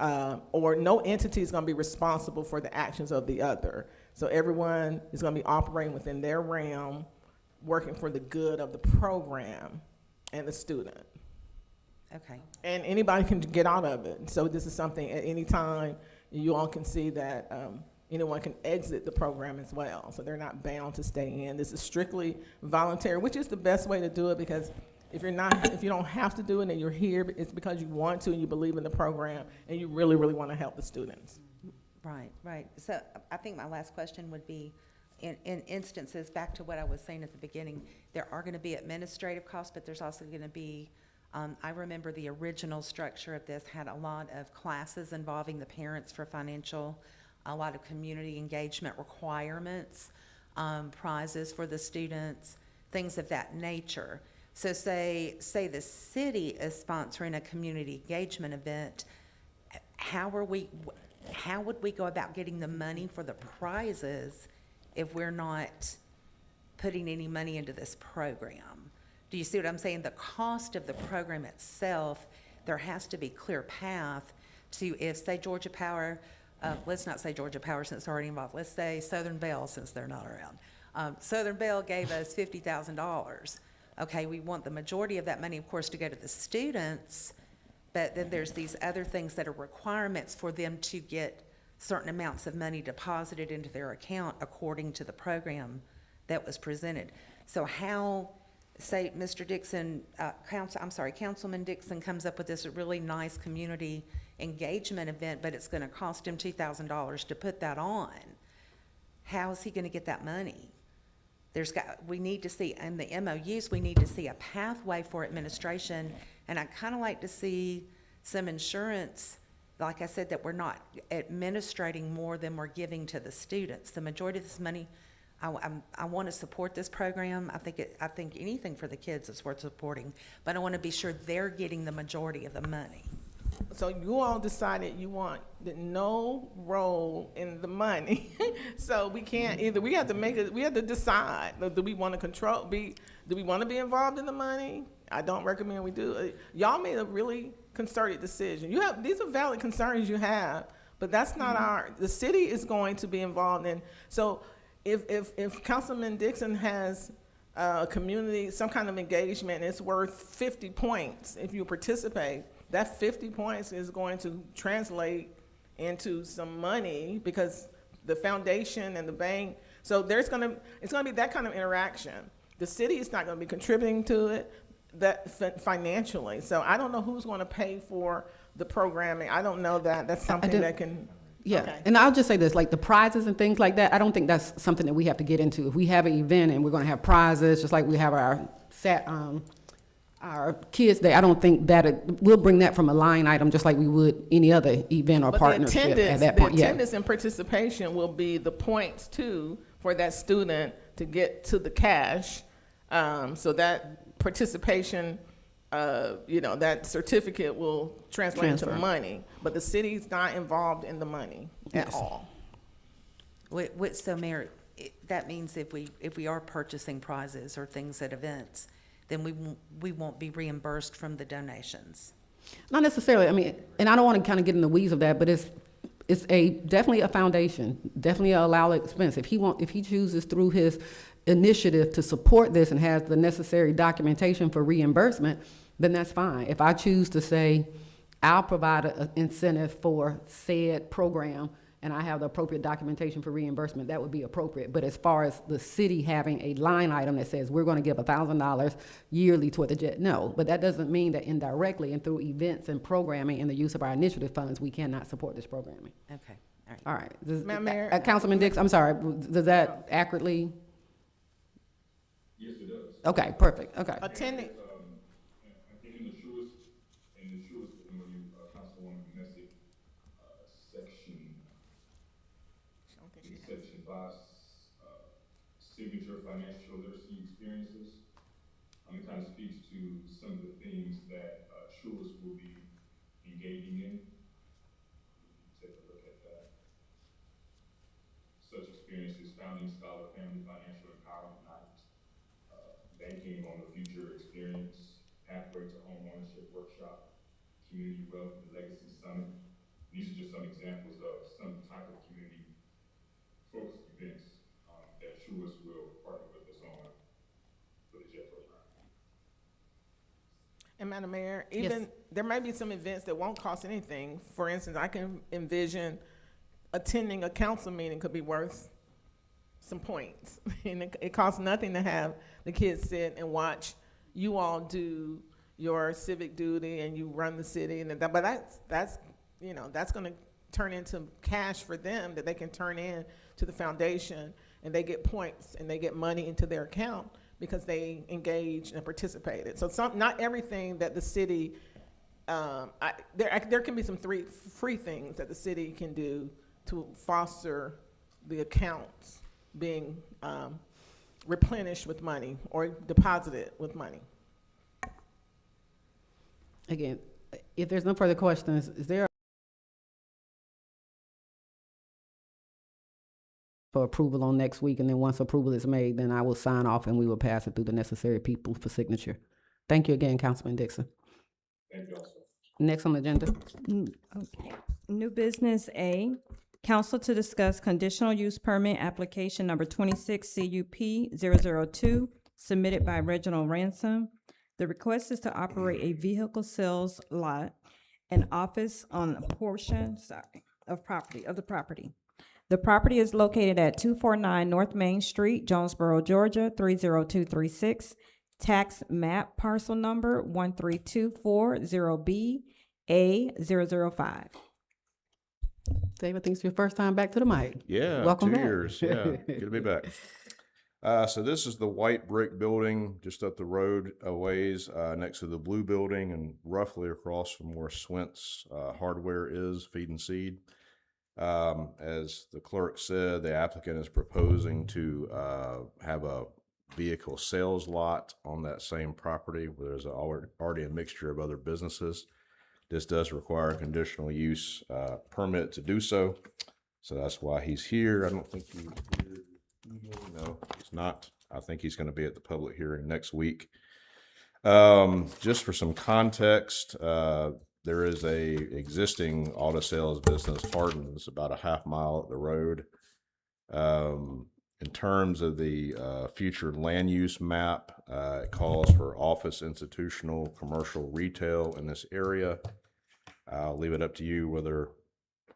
or no entity is gonna be responsible for the actions of the other. So everyone is gonna be operating within their realm, working for the good of the program and the student. Okay. And anybody can get out of it. So this is something at any time, you all can see that anyone can exit the program as well. So they're not bound to stay in. This is strictly voluntary, which is the best way to do it, because if you don't have to do it and you're here, it's because you want to and you believe in the program and you really, really want to help the students. Right. So I think my last question would be, in instances, back to what I was saying at the beginning, there are going to be administrative costs, but there's also going to be, I remember the original structure of this had a lot of classes involving the parents for financial, a lot of community engagement requirements, prizes for the students, things of that nature. So say the city is sponsoring a community engagement event, how would we go about getting the money for the prizes if we're not putting any money into this program? Do you see what I'm saying? The cost of the program itself, there has to be clear path to, if, say, Georgia Power, let's not say Georgia Power since it's already involved, let's say Southern Bell since they're not around. Southern Bell gave us $50,000. Okay, we want the majority of that money, of course, to go to the students, but then there's these other things that are requirements for them to get certain amounts of money deposited into their account according to the program that was presented. So how, say, Mr. Dixon, Councilman Dixon comes up with this really nice community engagement event, but it's gonna cost him $2,000 to put that on. How is he gonna get that money? We need to see, in the MOUs, we need to see a pathway for administration, and I'd kinda like to see some insurance, like I said, that we're not administrating more than we're giving to the students. The majority of this money, I want to support this program. I think anything for the kids is worth supporting, but I want to be sure they're getting the majority of the money. So you all decided you want no role in the money. So we can't either, we have to decide, do we want to do we want to be involved in the money? I don't recommend we do. Y'all made a really concerted decision. These are valid concerns you have, but that's not the city is going to be involved in. So if Councilman Dixon has a community, some kind of engagement, it's worth 50 points if you participate. That 50 points is going to translate into some money because the foundation and the bank, so it's gonna be that kind of interaction. The city is not gonna be contributing to it financially. So I don't know who's gonna pay for the programming. I don't know that. That's something that can. Yeah, Okay. and I'll just say this, like the prizes and things like that, I don't think that's something that we have to get into. If we have an event and we're gonna have prizes, just like we have our kids day, I don't think that we'll bring that from a line item, just like we would any other event or But partnership at that point, the yeah. attendance and participation will be the points too for that student to get to the cash. So that participation, that certificate will translate into Transfer. money, but the city's not involved in the money at Yes. all. So Mayor, that means if we are purchasing prizes or things at events, then we won't be reimbursed from the donations. Not necessarily, I mean, and I don't want to kind of get in the weeds of that, but it's definitely a foundation, definitely a allowed expense. If he chooses through his initiative to support this and has the necessary documentation for reimbursement, then that's fine. If I choose to say, I'll provide an incentive for said program, and I have the appropriate documentation for reimbursement, that would be appropriate. But as far as the city having a line item that says, we're gonna give $1,000 yearly toward the jet, no. But that doesn't mean that indirectly and through events and programming and the use of our initiative funds, we cannot support this programming. Okay, all right. All right. Madam Mayor? Councilman Dix, I'm sorry, does that accurately? Yes, it does. Okay, perfect, okay. Attending, I think in the truest, MOU, Councilwoman Messick, section 5, signature financial literacy experiences. It kind of speaks to some of the things that Truist will be engaging in. Take a look at that. Such experiences: founding scholar, family financial empowerment night, banking on the future experience, pathway to home ownership workshop, community wealth and legacy summit. These are just some examples of some type of community focused events that Truist will partner with us on for the JET program. and Madam Mayor, even, there might be some events that won't cost anything. For instance, I can envision attending a council meeting could be worth some points. And it costs nothing to have the kids sit and watch you all do your civic duty and you run the city, and that, but that's gonna turn into cash for them that they can turn in to the foundation, and they get points and they get money into their account because they engaged and participated. So not everything that the city, there can be some free things that the city can do to foster the accounts being replenished with money or deposited with money. Again, if there's no further questions, is there for approval on next week, and then once approval is made, then I will sign off and we will pass it through the necessary people for signature. Thank you again, Councilman Dixon. Thank you also. Next on the agenda. New business A, council to discuss conditional use permit application number 26 CUP 002, submitted by Reginald Ransom. The request is to operate a vehicle sales lot and office on a portion, of the property. The property is located at 249 North Main Street, Jonesboro, Georgia, 30236. Tax map parcel number 13240B A005. David, thinks it's your first time back to the mic. Yeah, Welcome 2 back. years. Yeah, good to be back. So this is the white brick building just up the road a ways, next to the blue building and roughly across from where Swint's Hardware is, Feed and Seed. As the clerk said, the applicant is proposing to have a vehicle sales lot on that same property where there's already a mixture of other businesses. This does require a conditional use permit to do so. So that's why he's here. I don't think he's here. No, he's not. I think he's going to be at the public hearing next week. Just for some context, there is a existing auto sales business, Hardin's, about a half mile up the road. In terms of the future land use map, it calls for office, institutional, commercial, retail in this area. I'll leave it up to you whether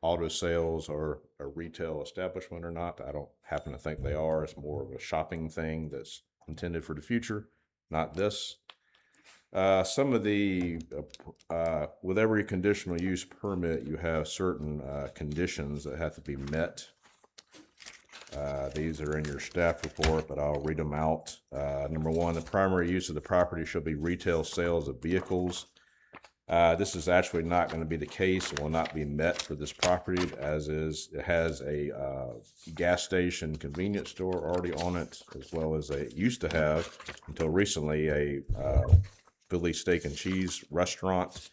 auto sales are a retail establishment or not. I don't happen to think they are. It's more of a shopping thing that's intended for the future, not this. Some of the, with every conditional use permit, you have certain conditions that have to be met. These are in your staff report, but I'll read them out. Number one, the primary use of the property shall be retail sales of vehicles. This is actually not going to be the case. It will not be met for this property, as is, it has a gas station convenience store already on it, as well as it used to have, until recently, a Philly steak and cheese restaurant.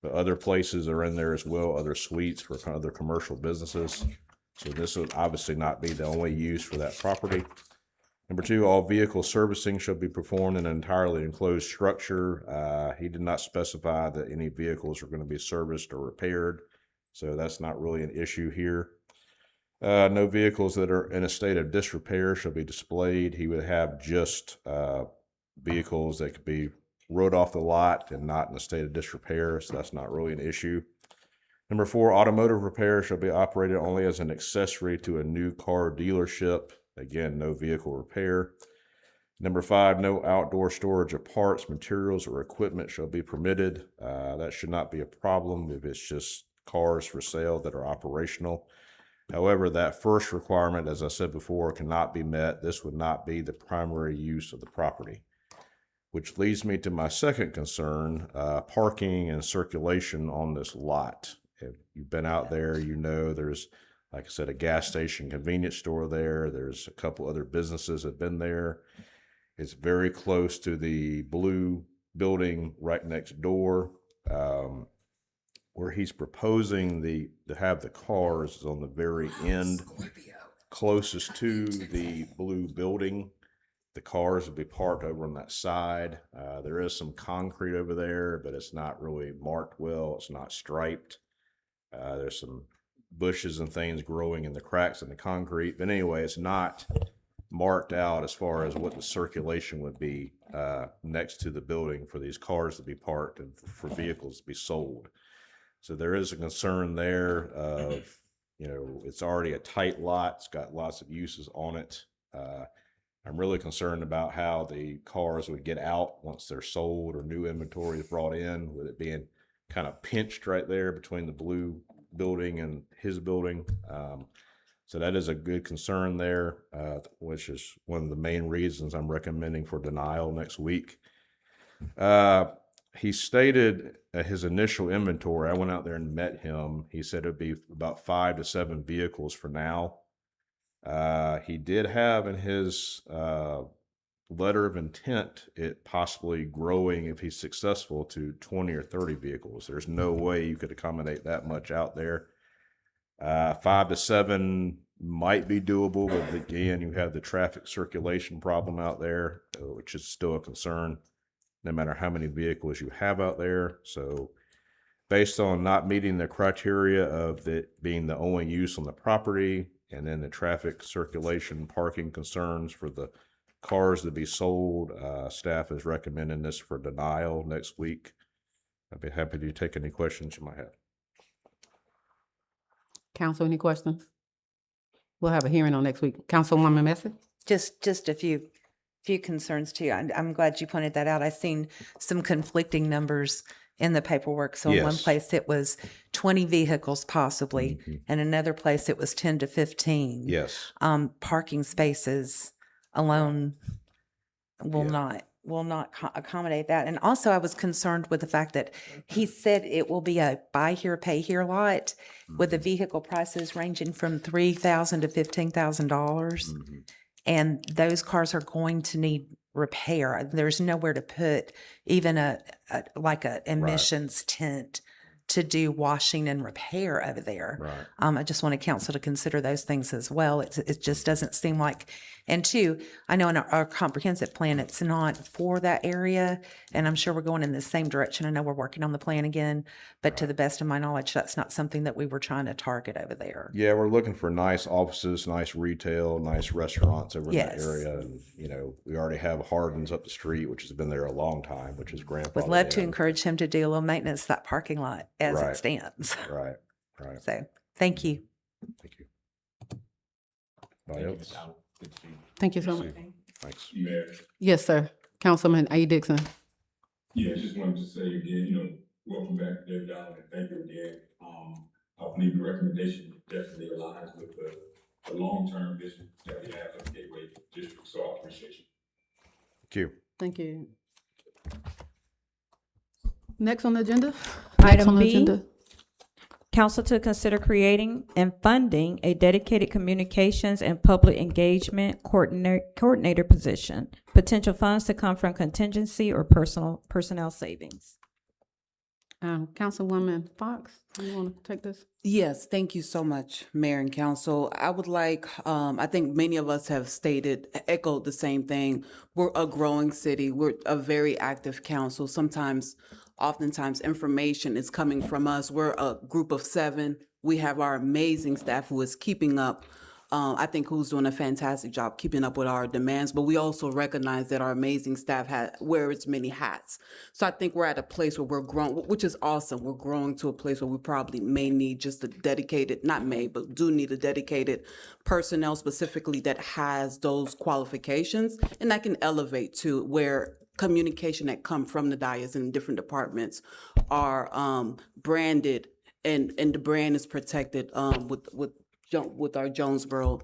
But other places are in there as well, other suites for other commercial businesses. So this would obviously not be the only use for that property. Number two, all vehicle servicing shall be performed in an entirely enclosed structure. He did not specify that any vehicles are going to be serviced or repaired, so that's not really an issue here. No vehicles that are in a state of disrepair shall be displayed. He would have just vehicles that could be rode off the lot and not in a state of disrepair, so that's not really an issue. Number four, automotive repair shall be operated only as an accessory to a new car dealership. Again, no vehicle repair. Number five, no outdoor storage of parts, materials, or equipment shall be permitted. That should not be a problem if it's just cars for sale that are operational. However, that first requirement, as I said before, cannot be met. This would not be the primary use of the property. Which leads me to my second concern, parking and circulation on this lot. If you've been out there, you know there's, like I said, a gas station convenience store there. There's a couple other businesses that have been there. It's very close to the blue building right next door. Where he's proposing to have the cars is on the very end, closest to the blue building. The cars will be parked over on that side. There is some concrete over there, but it's not really marked well. It's not striped. There's some bushes and things growing in the cracks in the concrete. But anyway, it's not marked out as far as what the circulation would be next to the building for these cars to be parked and for vehicles to be sold. So there is a concern there of, it's already a tight lot. It's got lots of uses on it. I'm really concerned about how the cars would get out once they're sold or new inventory is brought in, with it being kind of pinched right there between the blue building and his building. So that is a good concern there, which is one of the main reasons I'm recommending for denial next week. He stated his initial inventory, I went out there and met him. He said it'd be about 5 to 7 vehicles for now. He did have in his letter of intent it possibly growing, if he's successful, to 20 or 30 vehicles. There's no way you could accommodate that much out there. 5 to 7 might be doable, but again, you have the traffic circulation problem out there, which is still a concern, no matter how many vehicles you have out there. So based on not meeting the criteria of it being the only use on the property, and then the traffic circulation parking concerns for the cars to be sold, staff is recommending this for denial next week. I'd be happy to take any questions you might have. Council, any questions? We'll have a hearing on next week. Councilwoman Messi? Just a few concerns too. I'm glad you pointed that out. I've seen some conflicting numbers in the paperwork. So in one Yes. place it was 20 vehicles possibly, and another place it was 10 to 15. Yes. Parking spaces alone will Yeah. not accommodate that. And also I was concerned with the fact that he said it will be a buy here, pay here lot with the vehicle prices ranging from $3,000 to $15,000. And those cars are going to need repair. There's nowhere to put even a emissions tent to do washing and repair over there. Right. I just wanted council to consider those things as well. It just doesn't seem like, and two, I know in our comprehensive plan, it's not for that area, and I'm sure we're going in the same direction. I know we're working on the plan again, but to the best of my knowledge, that's not something that we were trying to target over there. Yeah, we're looking for nice offices, nice retail, nice restaurants over in that Yes. area. And, we already have Hardin's up the street, which has been there a long time, which is grandfathered Would love to in. encourage him to do a little maintenance to that parking lot as Right. it stands. Right, right. So, thank you. Thank you. Anybody else? Good to see you. Thank you so much. Thanks. Mayor, Yes, sir. Councilman A. Dixon. yeah, I just wanted to say again, welcome back, David Allen, and thank you again. I believe the recommendation definitely aligns with the long-term vision that we have of the Gateway District, so I appreciate you. Thank you. Thank you. Next on the agenda? Next Item on the B. agenda? Council to consider creating and funding a dedicated communications and public engagement coordinator position. Potential funds to come from contingency or personnel savings. Councilwoman Fox, do you want to take this? Yes, thank you so much, Mayor and Council. I would like, I think many of us have echoed the same thing. We're a growing city. We're a very active council. Oftentimes, information is coming from us. We're a group of 7. We have our amazing staff who is keeping up. I think who's doing a fantastic job keeping up with our demands, but we also recognize that our amazing staff wears many hats. So I think we're at a place where we're growing, which is awesome. We're growing to a place where we probably may need just a dedicated, not may, but do need a dedicated personnel specifically that has those qualifications, and that can elevate to where communication that come from the dais in different departments are branded and the brand is protected with our Jonesboro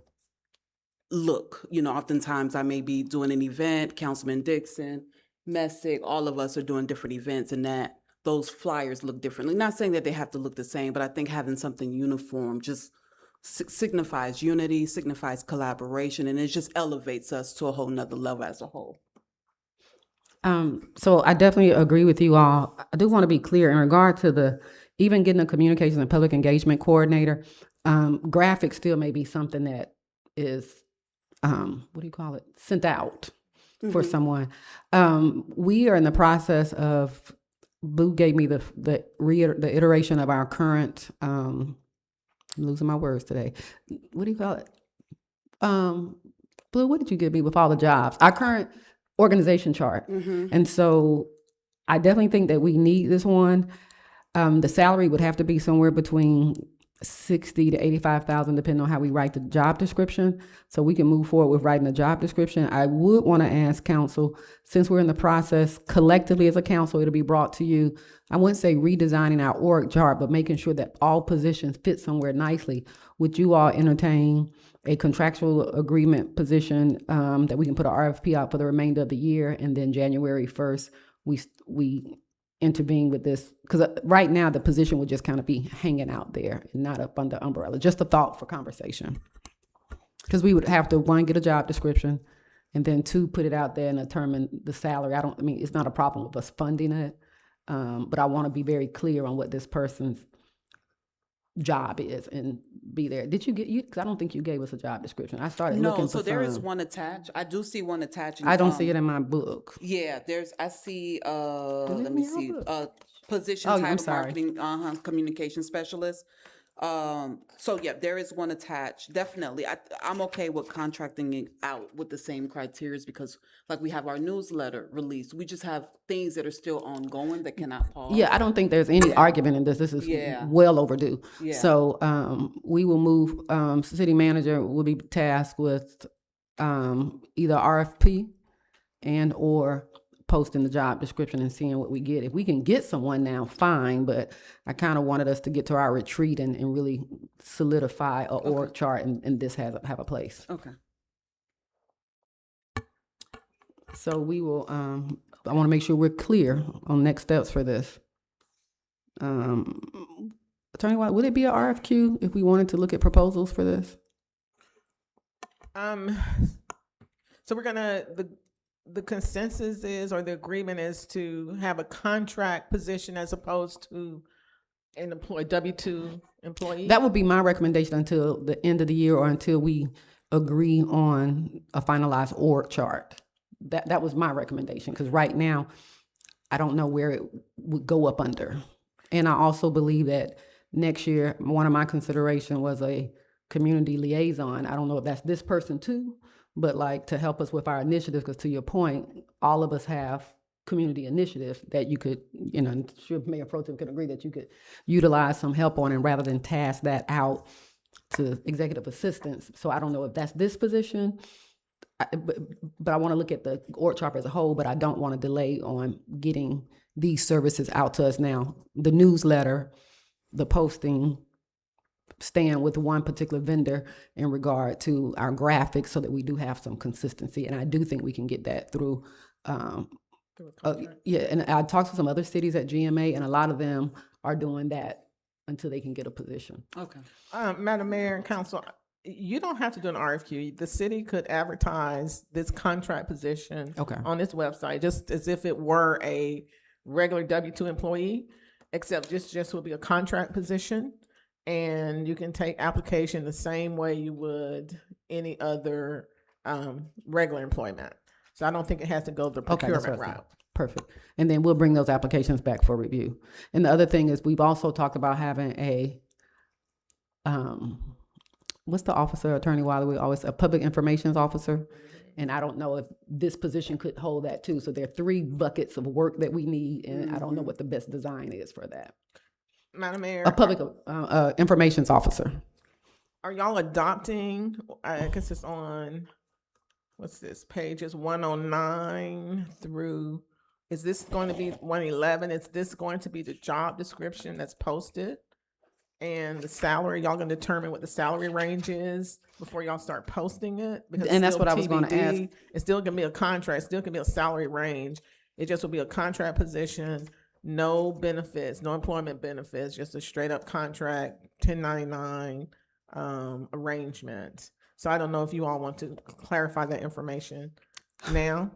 look. Oftentimes I may be doing an event, Councilman Dixon, Messick, all of us are doing different events, and that those flyers look differently. Not saying that they have to look the same, but I think having something uniform just signifies unity, signifies collaboration, and it just elevates us to a whole nother level as a whole. So I definitely agree with you all. I do want to be clear in regard to even getting a communications and public engagement coordinator. Graphics still may be something that is, sent out for someone. We are in the process of, Boo gave me the iteration of our current, I'm losing my words today. What do you call it? Blue, what did you give me with all the jobs? Our current organization chart. And so I definitely think that we need this one. The salary would have to be somewhere between 60 to 85,000, depending on how we write the job description. So we can move forward with writing the job description. I would want to ask council, since we're in the process collectively as a council, it'll be brought to you. I wouldn't say redesigning our org chart, but making sure that all positions fit somewhere nicely. Would you all entertain a contractual agreement position that we can put an RFP out for the remainder of the year, and then January 1st, we intervene with this? Because right now the position would just kind of be hanging out there and not up under umbrella. Just a thought for conversation. Because we would have to, 1, get a job description, and then 2, put it out there and determine the salary. It's not a problem with us funding it, but I want to be very clear on what this person's job is and be there. Did you get you? Because I don't think you gave us a job description. I started looking No, for so there is some. one attached. I do see one attached. I don't see it in my book. Yeah, I see, it let in me your see, book? position Oh, I'm title sorry. marketing, communication specialist. So yeah, there is one attached, definitely. I'm okay with contracting it out with the same criteria because like we have our newsletter released. We just have things that are still ongoing that cannot pause. Yeah, I don't think there's any argument in this. This is Yeah. well overdue. Yeah. So we will move, city manager will be tasked with either RFP and or posting the job description and seeing what we get. If we can get someone now, fine, but I kind of wanted us to get to our retreat and really solidify a org chart and this have a place. Okay. So we will, I want to make sure we're clear on next steps for this. Attorney White, would it be a RFQ if we wanted to look at proposals for this? So we're gonna, the consensus is, or the agreement is to have a contract position as opposed to an W-2 employee? That would be my recommendation until the end of the year or until we agree on a finalized org chart. That was my recommendation, because right now, I don't know where it would go up under. And I also believe that next year, one of my consideration was a community liaison. I don't know if that's this person too, but like to help us with our initiatives, because to your point, all of us have community initiatives that you could, I'm sure Mayor Pro Tem could agree that you could utilize some help on, and rather than task that out to executive assistants. So I don't know if that's this position, but I want to look at the org chart as a whole, but I don't want to delay on getting these services out to us now. The newsletter, the posting, staying with one particular vendor in regard to our graphics so that we do have some consistency. And I do think we can get that through, yeah, and I talked to some other cities at GMA, and a lot of them are doing that until they can get a position. Okay. Madam Mayor and Council, you don't have to do an RFQ. The city could advertise this contract position on its website, just as if it were a regular W-2 employee, except just will be a contract position. And you can take application the same way you would any other regular employment. So I don't think it has to go the procurement route. Perfect. And then we'll bring those applications back for review. And the other thing is, we've also talked about having a, what's the officer, Attorney Wiley, we always, a public information officer. And I don't know if this position could hold that too. So there are 3 buckets of work that we need, and I don't know what the best design is for that. Madam Mayor. A public informations officer. Are y'all adopting, I guess it's on, what's this, pages 109 through, is this going to be 111? Is this going to be the job description that's posted? And the salary, y'all gonna determine what the salary range is before y'all start posting it? Because And it's that's still what I was gonna TBD. ask. It's still gonna be a contract, still gonna be a salary range. It just will be a contract position, no benefits, no employment benefits, just a straight up contract, 1099 arrangement. So I don't know if you all want to clarify that information now.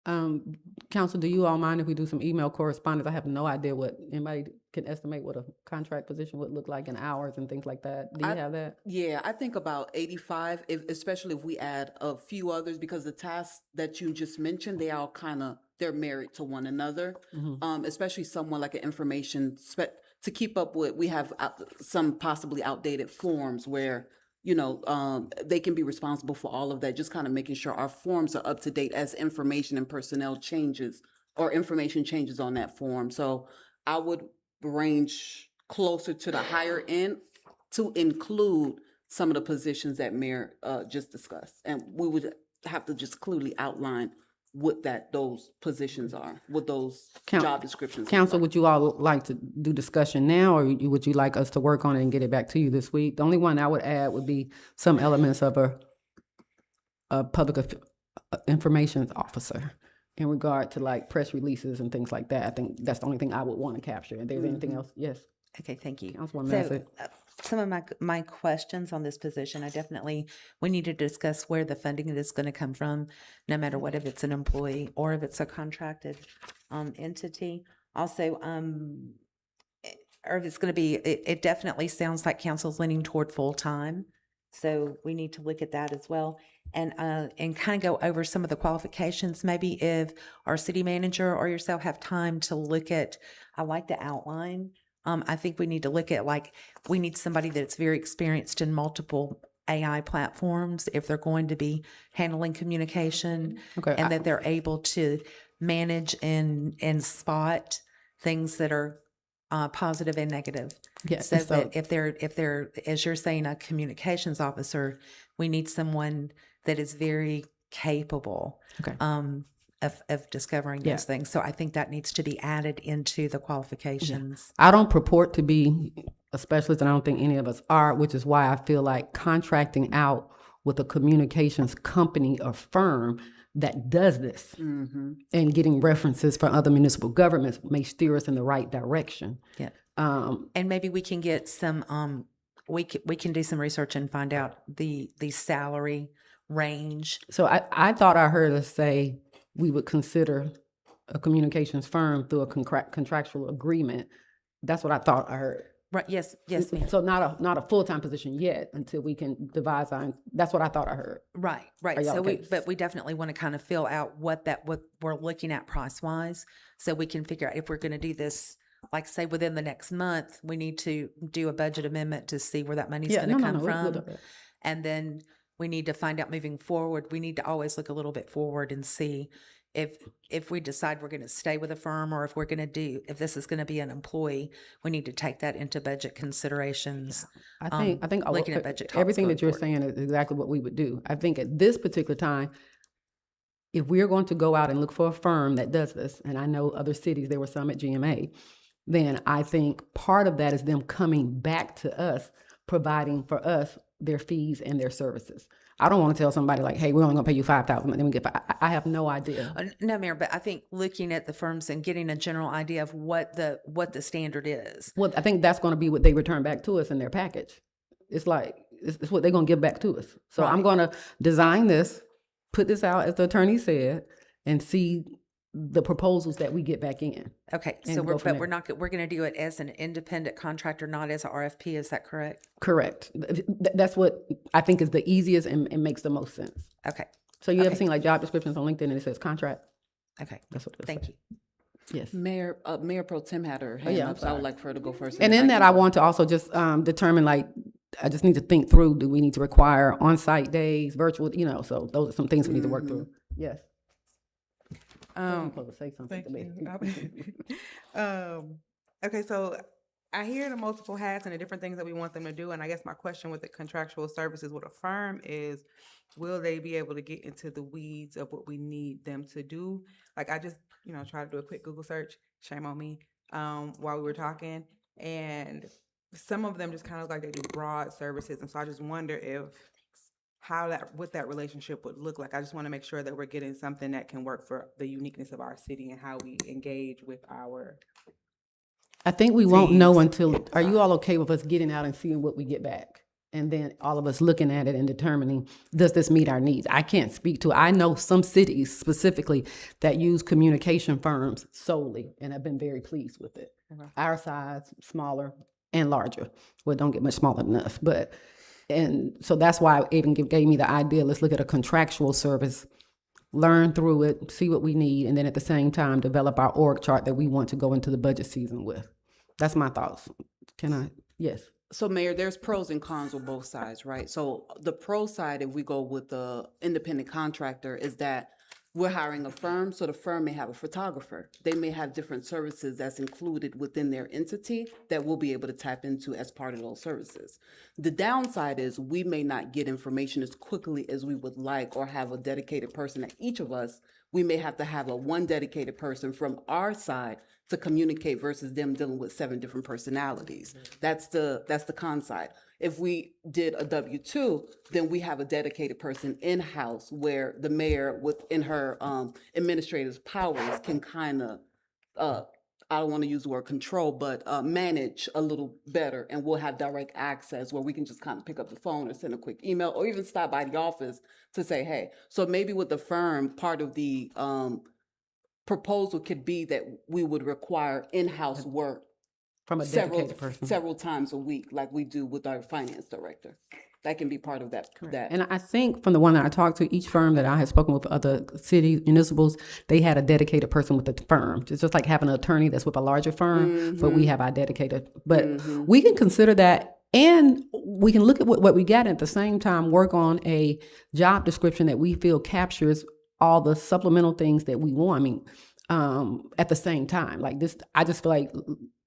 Council, do you all mind if we do some email correspondence? I have no idea what, anybody can estimate what a contract position would look like in hours and things like that. Do you have that? Yeah, I think about 85, especially if we add a few others, because the tasks that you just mentioned, they all they're married to one another. Especially someone like an information to keep up with. We have some possibly outdated forms where they can be responsible for all of that, just kind of making sure our forms are up to date as information and personnel changes or information changes on that form. So I would range closer to the higher end to include some of the positions that Mayor just discussed. And we would have to just clearly outline what those positions are, what those job descriptions are. Council, would you all like to do discussion now, or would you like us to work on it and get it back to you this week? The only one I would add would be some elements of a public information officer in regard to like press releases and things like that. I think that's the only thing I would want to capture. If there's anything else, yes. Okay, thank you. Councilwoman So, Massey. some of my questions on this position, we need to discuss where the funding is going to come from, no matter what, if it's an employee or if it's a contracted entity. Also, or if it's going to be, it definitely sounds like council's leaning toward full-time. So we need to look at that as well, and kind of go over some of the qualifications. Maybe if our city manager or yourself have time to look at, I like the outline I think we need to look at, like, we need somebody that's very experienced in multiple AI platforms if they're going to be handling communication, Okay, and that they're able to manage and spot things that are positive and negative. Yeah, So so- that if they're, as you're saying, a communications officer, we need someone that is very capable Okay. of discovering Yeah. those things. So I think that needs to be added into the qualifications. I don't purport to be a specialist, and I don't think any of us are, which is why I feel like contracting out with a communications company or firm that does this and getting references from other municipal governments may steer us in the right direction. Yeah. Um, And maybe we can get some, we can do some research and find out the salary range. so I thought I heard us say we would consider a communications firm through a contractual agreement. That's what I thought I heard. Right, yes, ma'am. So not a full-time position yet until we can devise our, that's what I thought I heard. Right, Are right. y'all So okay? but we definitely want to kind of fill out what we're looking at price-wise, so we can figure out if we're going to do this, like, say, within the next month, we need to do a budget amendment to see where that money's Yeah, going to no, come we'll from. do that. And then we need to find out moving forward, we need to always look a little bit forward and see if we decide we're going to stay with a firm, or if we're going to if this is going to be an employee, we need to take that into budget considerations. I think all looking of- at budget talks everything going that you're forward. saying is exactly what we would do. I think at this particular time, if we're going to go out and look for a firm that does this, and I know other cities, there were some at GMA, then I think part of that is them coming back to us, providing for us their fees and their services. I don't want to tell somebody like, hey, we're only gonna pay you $5,000, and then we get, I have no idea. No, Mayor, but I think looking at the firms and getting a general idea of what the standard is. Well, I think that's gonna be what they return back to us in their package. It's like, it's what they're gonna give back to us. So I'm Right. gonna design this, put this out, as the attorney said, and see the proposals that we get back in. Okay, And so go from we're there. not, we're going to do it as an independent contractor, not as a RFP, is that correct? Correct. That's what I think is the easiest and makes the most sense. Okay, So you ever Okay. seen like job descriptions on LinkedIn and it says contract? okay, That's what it thank you. Yes. Mayor Pro Tem had her Oh, hand yeah, I'm up, so I would sorry. like for her to go first. And then in that, I can- want to also just determine, like, I just need to think through, do we need to require on-site days, virtual, so those are some things we need to work through. Yes. I'm supposed to say something Thank to me. you. Okay, so I hear the multiple hats and the different things that we want them to do, and I guess my question with the contractual services with a firm is, will they be able to get into the weeds of what we need them to do? Like, I just, tried to do a quick Google search, shame on me, while we were talking, and some of them just kind of like they do broad services, and so I just wonder what that relationship would look like. I just want to make sure that we're getting something that can work for the uniqueness of our city and how we engage with our. I think we won't know Fees. until, are you all okay with us getting out and seeing what we get back? And then all of us looking at it and determining, does this meet our needs? I can't speak to, I know some cities specifically that use communication firms solely and have been very pleased with it. Okay. Our size, smaller and larger. Well, don't get much smaller than us, and so that's why it even gave me the idea, let's look at a contractual service, learn through it, see what we need, and then at the same time, develop our org chart that we want to go into the budget season with. That's my thoughts. Can I? Yes. So Mayor, there's pros and cons on both sides, right? So the pro side, if we go with the independent contractor, is that we're hiring a firm, so the firm may have a photographer. They may have different services that's included within their entity that we'll be able to tap into as part of those services. The downside is we may not get information as quickly as we would like or have a dedicated person that each of us, we may have to have one dedicated person from our side to communicate versus them dealing with 7 different personalities. That's the con side. If we did a W-2, then we have a dedicated person in-house where the mayor within her administrative powers can kind of, I don't want to use the word control, but manage a little better, and we'll have direct access where we can just kind of pick up the phone or send a quick email or even stop by the office to say, hey. So maybe with the firm, part of the proposal could be that we would require in-house work From a dedicated person. several times a week, like we do with our finance director. that can be part of that. And I think from the one that I talked to, each firm that I had spoken with, other city municipals, they had a dedicated person with the firm. It's just like having an attorney that's with a larger firm, but we have our dedicated. But we can consider that, and we can look at what we got, and at the same time work on a job description that we feel captures all the supplemental things that we want. I mean, at the same time, like this, I just feel like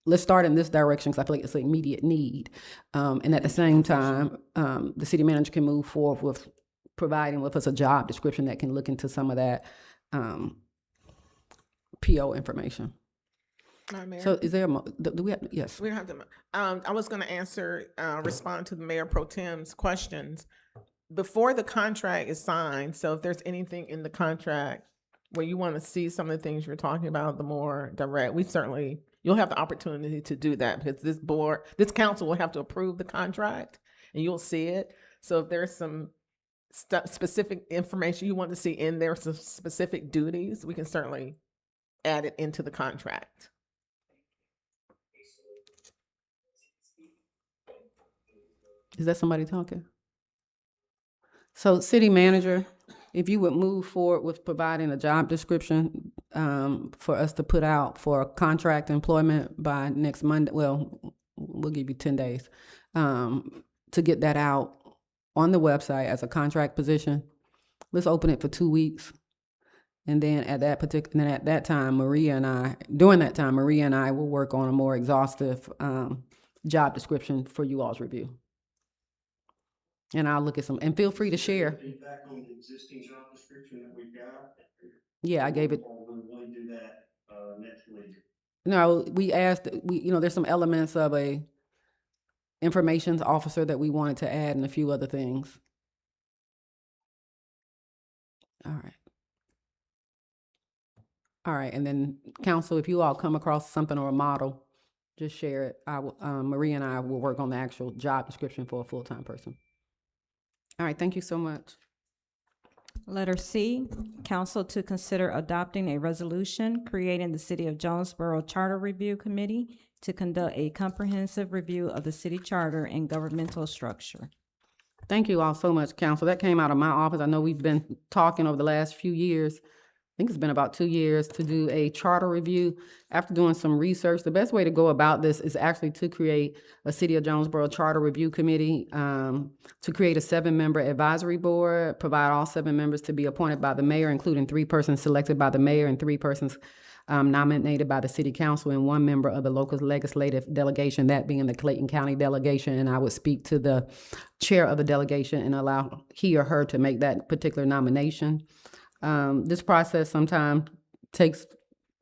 let's start in this direction because I feel like it's an immediate need. And at the same time, the city manager can move forward with providing with us a job description that can look into some of that PO information. Madam Mayor? So is there do we have, yes. We don't have to, I was gonna respond to the Mayor Pro Tem's questions. Before the contract is signed, so if there's anything in the contract where you want to see some of the things you're talking about, the more direct, you'll have the opportunity to do that because this council will have to approve the contract and you'll see it. So if there's some specific information you want to see in there, some specific duties, we can certainly add it into the contract. Is that somebody talking? So city manager, if you would move forward with providing a job description for us to put out for contract employment by next Monday, well, we'll give you 10 days to get that out on the website as a contract position. Let's open it for 2 weeks. And then at that time, Maria and I will work on a more exhaustive job description for you all's review. And I'll look at some, and feel free to share. Feedback on the existing job description that we've got? Yeah, I gave it. Or we'll really do that next week? No, we asked, there's some elements of a information officer that we wanted to add and a few other things. All right, and then council, if you all come across something or a model, just share it. Maria and I will work on the actual job description for a full-time person. All right, thank you so much. Letter C, council to consider adopting a resolution creating the City of Jonesboro Charter Review Committee to conduct a comprehensive review of the city charter and governmental structure. Thank you all so much, council. That came out of my office. I know we've been talking over the last few years. I think it's been about 2 years to do a charter review. After doing some research, the best way to go about this is actually to create a City of Jonesboro Charter Review Committee, to create a 7-member advisory board, provide all 7 members to be appointed by the mayor, including 3 persons selected by the mayor and 3 persons nominated by the city council, and 1 member of the local legislative delegation, that being the Clayton County delegation. And I would speak to the chair of the delegation and allow he or her to make that particular nomination. This process sometimes takes,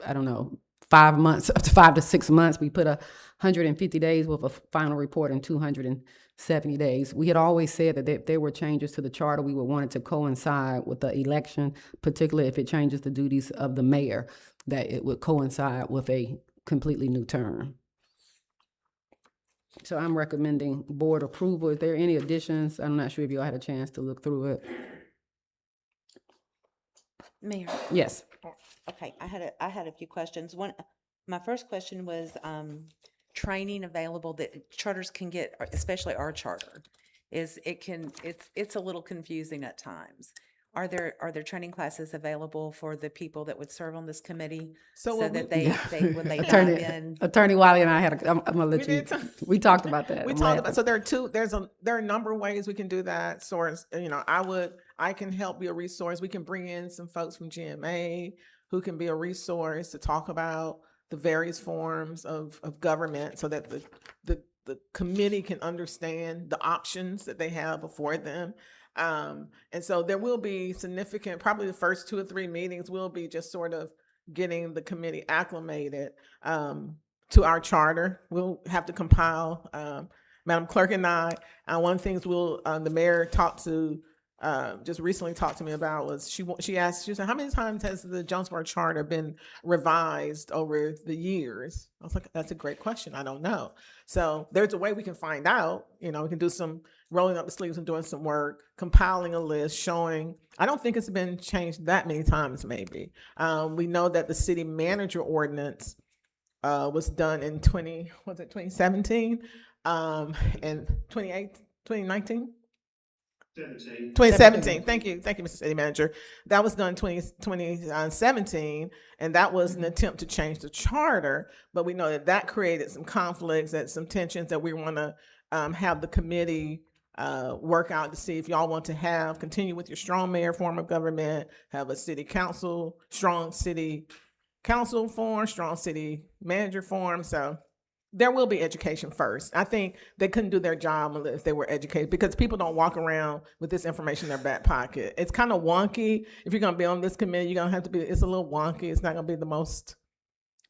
5 months, up to 5 to 6 months. We put 150 days with a final report in 270 days. We had always said that if there were changes to the charter, we would want it to coincide with the election, particularly if it changes the duties of the mayor, that it would coincide with a completely new term. So I'm recommending board approval. Is there any additions? I'm not sure if you all had a chance to look through it. Mayor, Yes. okay, I had a few questions. My first question was, training available that charters can get, especially our charter, it's a little confusing at times. Are there training classes available for the people that would serve on this committee so that they when they dive in? Attorney Wiley and I I'm gonna let you. We talked about that. So there are a number of ways we can do that. Source, I can help be a resource. We can bring in some folks from GMA who can be a resource to talk about the various forms of government so that the committee can understand the options that they have before them. And so there will be significant, probably the first 2 or 3 meetings will be just sort of getting the committee acclimated to our charter. We'll have to compile, Madam Clerk and I, one of the things the mayor just recently talked to me about was she said, how many times has the Jonesboro Charter been revised over the years? I was like, that's a great question. I don't know. So there's a way we can find out. We can do some rolling up the sleeves and doing some work, compiling a list showing. I don't think it's been changed that many times. Maybe we know that the city manager ordinance was done in 2017 and 2019. 17. 2017. Thank you, Mr. City Manager. That was done 2017, and that was an attempt to change the charter. But we know that that created some conflicts, and some tensions that we want to have the committee work out to see if y'all want to continue with your strong mayor form of government, have a city council, strong city council form, strong city manager form. So there will be education first. I think they couldn't do their job if they were educated, because people don't walk around with this information in their back pocket. It's kind of wonky. If you're going to be on this committee, you're going to have to be, it's a little wonky. It's not going to be the most,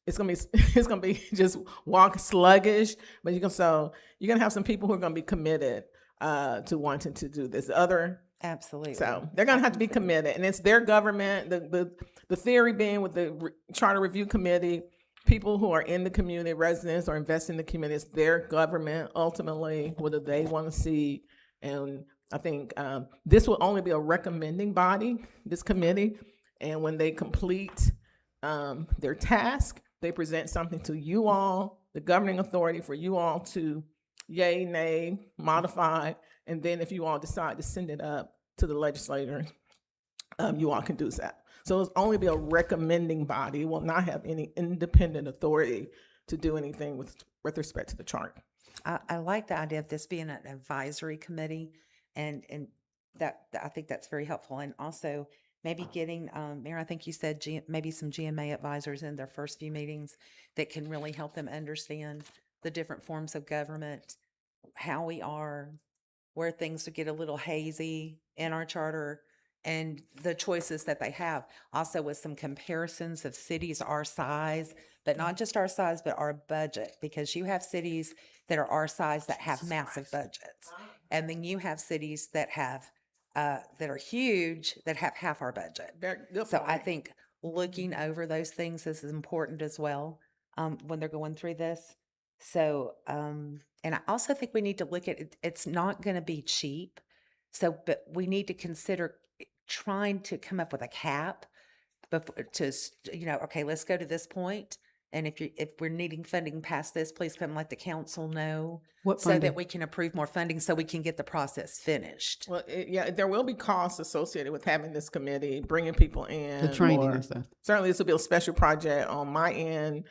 it's going to be just walk sluggish, but you're going to have some people who are going to be committed to wanting to do this. Absolutely. So they're going to have to be committed, and it's their government. The theory being with the Charter Review Committee, people who are in the community, residents or invest in the community, it's their government ultimately, whether they want to see. And I think this will only be a recommending body, this committee, and when they complete their task, they present something to you all, the governing authority, for you all to yay, nay, modify, and then if you all decide to send it up to the legislators, you all can do that. So it'll only be a recommending body. It will not have any independent authority to do anything with respect to the chart. I like the idea of this being an advisory committee, and that I think that's very helpful. And also maybe getting, Mayor, I think you said maybe some GMA advisors in their first few meetings that can really help them understand the different forms of government, how we are, where things would get a little hazy in our charter, and the choices that they have. Also with some comparisons of cities our size, but not just our size, but our budget, because you have cities that are our size that have massive budgets. And then you have cities that have, that are huge, that have half our budget. Very good So point. I think looking over those things is important as well, when they're going through this. So, and I also think we need to look at it. It's not going to be cheap. So, but we need to consider trying to come up with a cap before okay, let's go to this point. And if we're needing funding past this, please come let the council know What so that funding? we can approve more funding so we can get the process finished. Well, there will be costs associated with having this committee, bringing people in. The training or- and stuff. Certainly, this will be a special project on my end.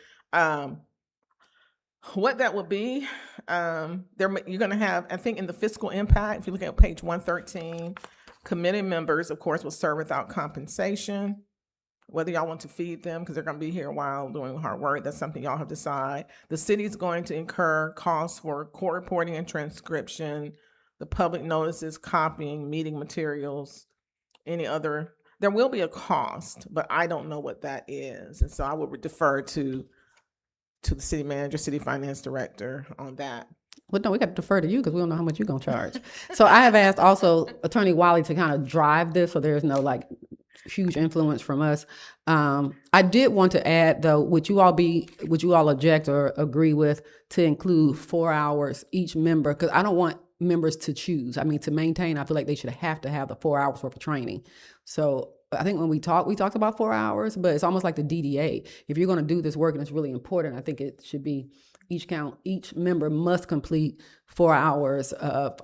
What that will be, you're going to have, I think in the fiscal impact, if you look at page 113, committee members, of course, will serve without compensation. Whether y'all want to feed them, because they're going to be here a while doing hard work, that's something y'all have to decide. The city's going to incur costs for court reporting and transcription, the public notices, copying, meeting materials, any other. There will be a cost, but I don't know what that is. And so I would defer to the city manager, city finance director on that. Well, no, we got to defer to you because we don't know how much you're going to charge. So I have asked also Attorney Wiley to kind of drive this so there's no like huge influence from us. I did want to add though, would you all object or agree with to include 4 hours each member? Because I don't want members to choose. I mean, to maintain, I feel like they should have to have the 4 hours worth of training. So I think when we talked about 4 hours, but it's almost like the DDA. If you're going to do this work and it's really important, I think it should be each member must complete 4 hours of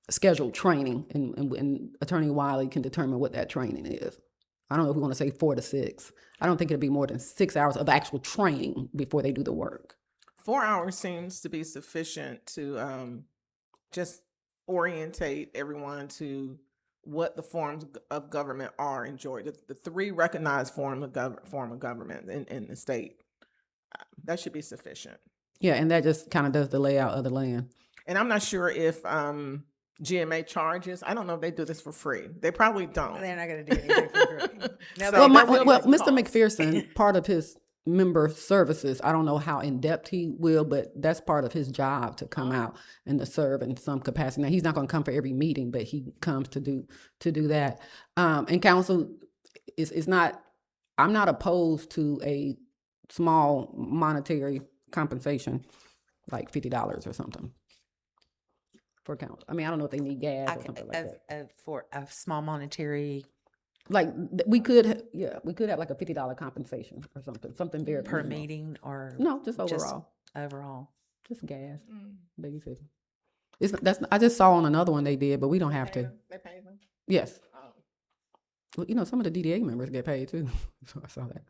scheduled training, and Attorney Wiley can determine what that training is. I don't know if we want to say 4 to 6. I don't think it'll be more than 6 hours of actual training before they do the work. 4 hours seems to be sufficient to just orientate everyone to what the forms of government are in Georgia. The 3 recognized form of government in the state. That should be sufficient. Yeah, and that just kind of does the layout of the land. And I'm not sure if GMA charges. I don't know if they do this for free. They probably don't. They're not going to do anything for free. No, So Well, there will be Mr. cost. McPherson, part of his member services, I don't know how in depth he will, but that's part of his job to come out and to serve in some capacity. Now he's not going to come for every meeting, but he comes to do that. And council is not. I'm not opposed to a small monetary compensation, like $50 or something for council. I mean, I don't know if they need gas or something like that. For a small monetary Like we could have like a $50 compensation or something very per minimal. meeting or No, just overall, overall. just gas, babysitting. I just saw on another one they did, but we don't have to. They pay them? Yes. Oh. Well, you know, some of the DDA members get paid too. So I saw that.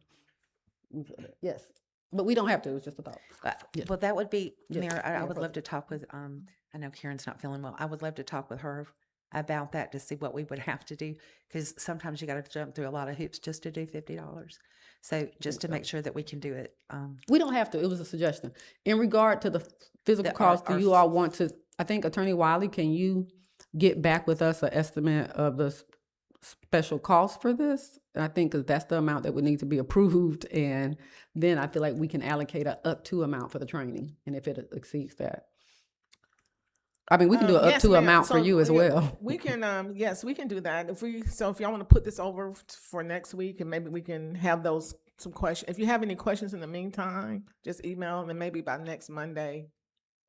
Yes. But we don't have to. It's just a thought. Yeah. Well, that would be, Yes, Mayor, I Mayor would Pro love to talk with, I know Karen's not feeling well. I would love to talk with her about that to see what we would have to do. Because sometimes you got to jump through a lot of hoops just to do $50. So just to make sure that we can do it. We don't have to. It was a suggestion. In regard to the physical cost, do you all want to, I think Attorney Wiley, can you get back with us an estimate of the special cost for this? And I think 'cause that's the amount that would need to be approved. And then I feel like we can allocate a up to amount for the training. And if it exceeds that. I mean, we can do an up Yes, to ma'am. amount for So, you as yeah, well. We can, yes, we can do that. If y'all want to put this over for next week, and maybe we can have some questions. If you have any questions in the meantime, just email them, and maybe by next Monday,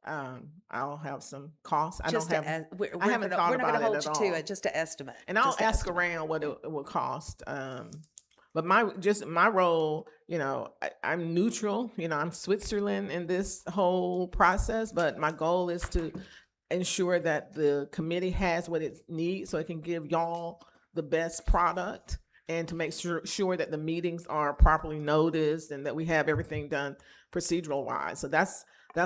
I'll have some costs. I Just don't to, have, we're I haven't thought we're not about gonna it hold at you to all. it, just to estimate. And I'll just to ask estimate. around what it will cost. But my role, I'm neutral. I'm Switzerland in this whole process. But my goal is to ensure that the committee has what it needs so it can give y'all the best product, and to make sure that the meetings are properly noticed and that we have everything done procedural wise. So that's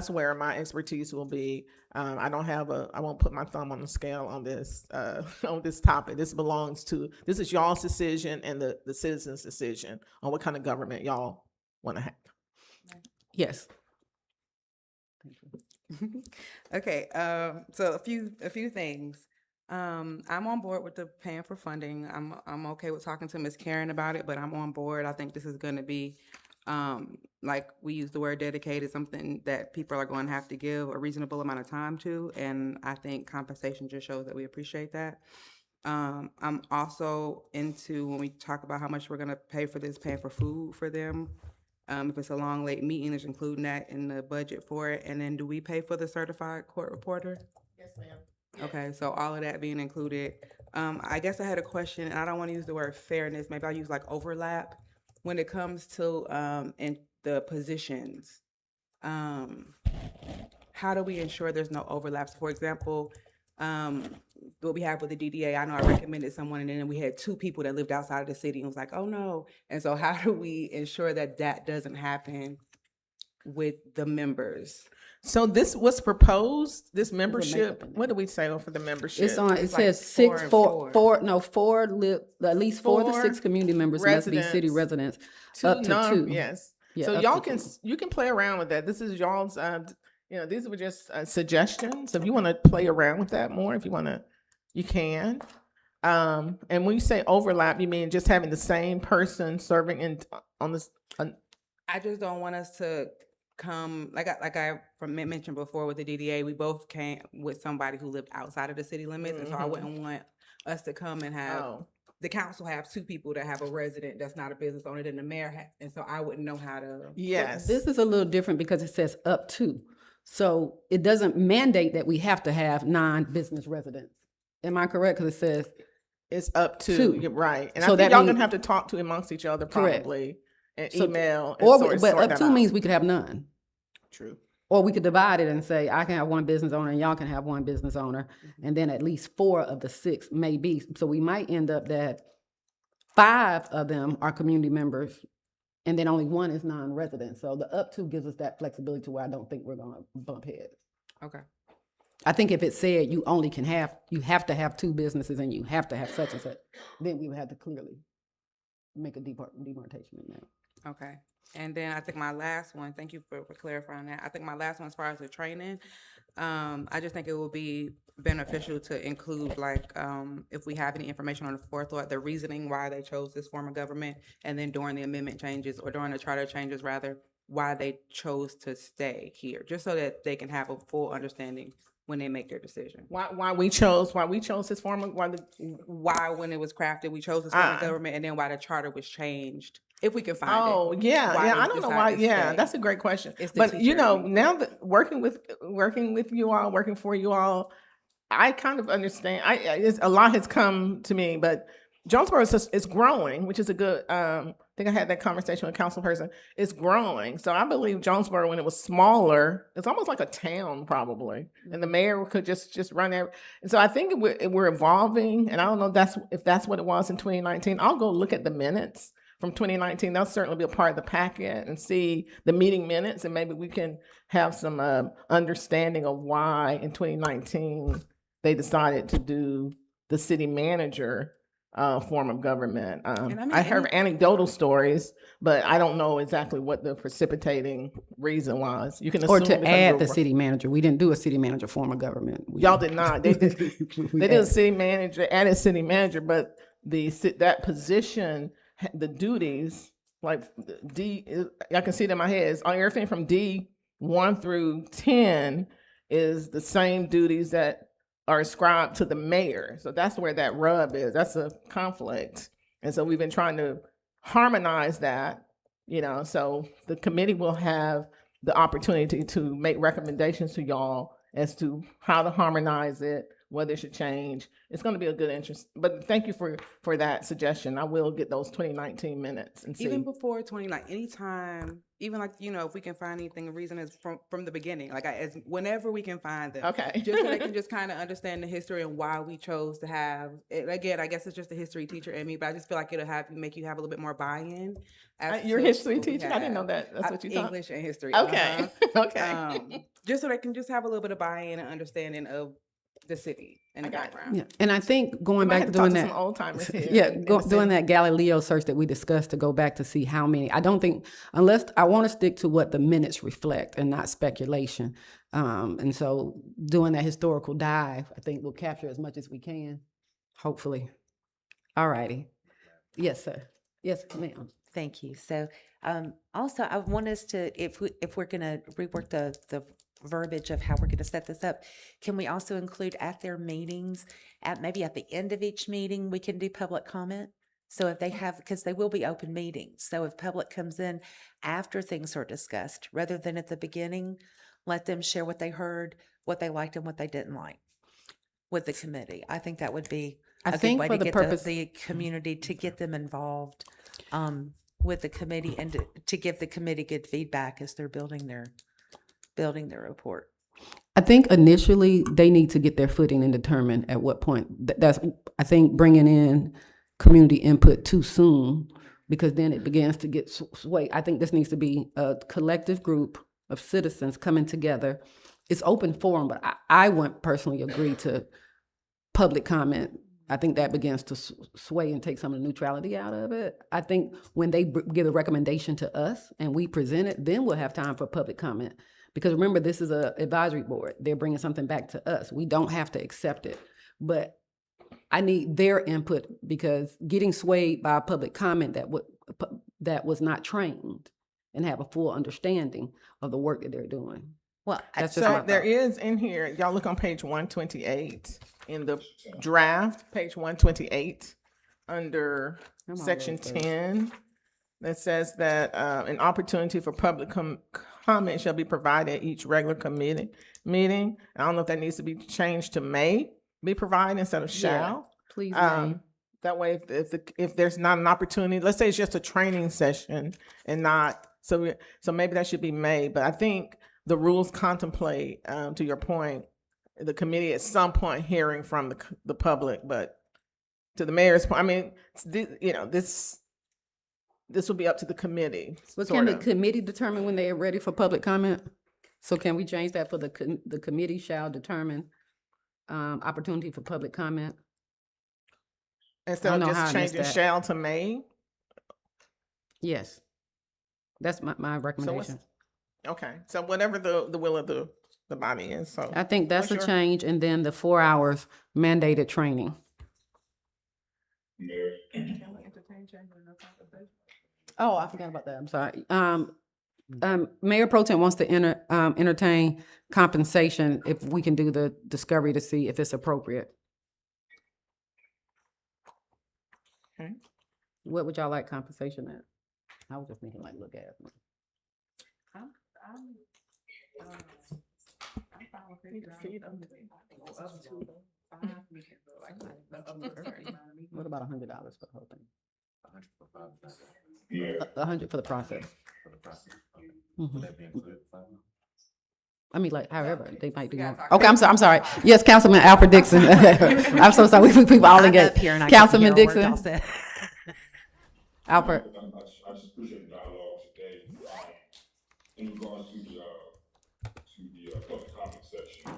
where my expertise will be. I won't put my thumb on the scale on this on this topic. This is y'all's decision and the citizens' decision on what kind of government y'all want to have. Yes. Okay, so a few things. I'm on board with the paying for funding. I'm okay with talking to Ms. Karen about it, but I'm on board. I think this is gonna be, like we use the word dedicated, something that people are going to have to give a reasonable amount of time to, and I think compensation just shows that we appreciate that. I'm also into, when we talk about how much we're gonna pay for this, paying for food for them. If it's a long, late meeting, is including that in the budget for it. And then do we pay for the certified court reporter? Yes, ma'am. Okay, so all of that being included. I guess I had a question, and I don't want to use the word fairness, maybe I'll use like overlap. When it comes to in the positions, how do we ensure there's no overlaps? For example, what we have with the DDA, I know I recommended someone, and then we had 2 people that lived outside of the city and was like, oh no. And so how do we ensure that that doesn't happen with the members? So this was proposed, this membership, in there. what do we say for the membership? It's on, it It's like says 4 and 4. at least 4 of the 6 4 community members must be city residents, up to 2. Yes. Yeah, So up y'all to can, 2. you can play around with that. This is y'all's, these were just suggestions. If you want to play around with that more, if you want to, you can. And when you say overlap, you mean just having the same person serving on this, I just don't want us to come, like I mentioned before with the DDA, we both came with somebody who lived outside of the city limits. And so I wouldn't want us to come and have, the council have 2 people that have a resident that's not a business owner, then the mayor and so I wouldn't know how to. yes. This is a little different because it says up to. So it doesn't mandate that we have to have non-business residents. Am I correct? Because it says, It's up to, 2. you're right. And So I think that y'all means- gonna have to talk to amongst each other Correct. probably, and So- email. And or, sort but up that to out. means we could have none. True. Or we could divide it and say, I can have 1 business owner and y'all can have 1 business owner. And then at least 4 of the 6 may be. So we might end up that 5 of them are community members and then only 1 is non-resident. So the up to gives us that flexibility to where I don't think we're gonna bump heads. Okay. I think if it said you have to have 2 businesses and you have to have such and such, then we would have to clearly make a demarcation in that. Okay. And then I think my last one, thank you for clarifying that. I think my last one as far as the training, I just think it will be beneficial to include like, if we have any information on the forethought, the reasoning why they chose this form of government, and then during the amendment changes or during the charter changes rather, why they chose to stay here, just so that they can have a full understanding when they make their decision. Why we chose this form of, Why, when it was crafted, we chose this form of government, and then why the charter was changed, if we can find it. oh, yeah, Why yeah, they I don't know why, decided to yeah, stay. that's a great question. It's the But teacher. now that working with you all, working for you all, I kind of understand, a lot has come to me, but Jonesboro is growing, which is a good, I think I had that conversation with a council person. It's growing. So I believe Jonesboro, when it was smaller, it's almost like a town probably. And the mayor could just run there. And so I think we're evolving, and I don't know if that's what it was in 2019. I'll go look at the minutes from 2019. That'll certainly be a part of the packet and see the meeting minutes, and maybe we can have some understanding of why in 2019 they decided to do the city manager form of government. And I mean, I heard anecdotal stories, but I don't know exactly what the precipitating reason was. You can assume Or to because add we're- the city manager. We didn't do a city manager form of government. Y'all did not. They did. We They did a added- city manager, added city manager, but that position, the duties, like I can see it in my head. It's on everything from D1 through 10 is the same duties that are ascribed to the mayor. So that's where that rub is. That's a conflict. And so we've been trying to harmonize that, so the committee will have the opportunity to make recommendations to y'all as to how to harmonize it, whether it should change. It's going to be a good interest. But thank you for that suggestion. I will get those 2019 minutes and see. Even before 29, anytime, even like, if we can find anything, the reason is from the beginning, like whenever we can find them. Okay. Just so they can just kind of understand the history and why we chose to have it. Again, I guess it's just a history teacher in me, but I just feel like it'll make you have a little bit more buy-in. You're a to history what we teacher? I didn't know have. that. That's what you taught? English and history. Okay. Okay. Just so they can just have a little bit of buy-in and understanding of the city and the I got it. background. Yeah, and I think going Might back have to to talk doing to that. some old timers here. Yeah, in the doing city. that Galileo search that we discussed to go back to see how many. I don't think, unless I want to stick to what the minutes reflect and not speculation. And so doing that historical dive, I think we'll capture as much as we can, hopefully. All righty. Yes, sir. Yes, ma'am. Thank you. So, also, I want us to, if we're going to rework the verbiage of how we're going to set this up, can we also include at their meetings, maybe at the end of each meeting, we can do public comment? So if they have, because they will be open meetings. So if public comes in after things are discussed, rather than at the beginning, let them share what they heard, what they liked and what they didn't like with the committee. I think that would be I a good think way for to the get purpose, the community to get them involved with the committee and to give the committee good feedback as they're building their report. I think initially they need to get their footing and determine at what point. I think bringing in community input too soon, because then it begins to get sway. I think this needs to be a collective group of citizens coming together. It's open forum, but I wouldn't personally agree to public comment. I think that begins to sway and take some of the neutrality out of it. I think when they give a recommendation to us and we present it, then we'll have time for public comment. Because remember, this is an advisory board. They're bringing something back to us. We don't have to accept it. But I need their input, because getting swayed by public comment that was not trained and have a full understanding of the work that they're doing. Well, That's just my So there thought. is in here, y'all look on page 128 in the draft, page 128, under I'm section almost there. 10, that says that an opportunity for public comment shall be provided at each regular committee meeting. I don't know if that needs to be changed to may be provided instead of shall. Please, That way, if there's not an opportunity, let's say it's just a training session and not, so maybe that should be may, but I think the rules contemplate, to your point, the committee at some point hearing from the public, but to the mayor's point, I mean, this will be up to the committee. But can the sorta. committee determine when they are ready for public comment? So can we change that for the committee shall determine opportunity for public comment? Instead I of don't know how just I missed changing that. shall to may? Yes. That's my So recommendation. okay, so whatever the will of the body is, so. I think that's a What's your- change, and then the 4 hours mandated training. Mayor, Oh, I forgot about that. I'm sorry. Mayor Pro Tem wants to entertain compensation if we can do the discovery to see if it's appropriate. Okay. What would y'all like compensation at? I was just thinking like, look at it. What about $100 for the whole thing? Yeah. $100 for the process. Mhm. Would that be included? I mean, like, however, they might be more. Okay, I'm sorry. Yes, Councilman Alfred Dixon. I'm so sorry, we all I'm engaged. up here and I can Councilman hear a word Dixon, y'all said. Alfred. I just appreciate the dialogue today. In regards to the public comment section,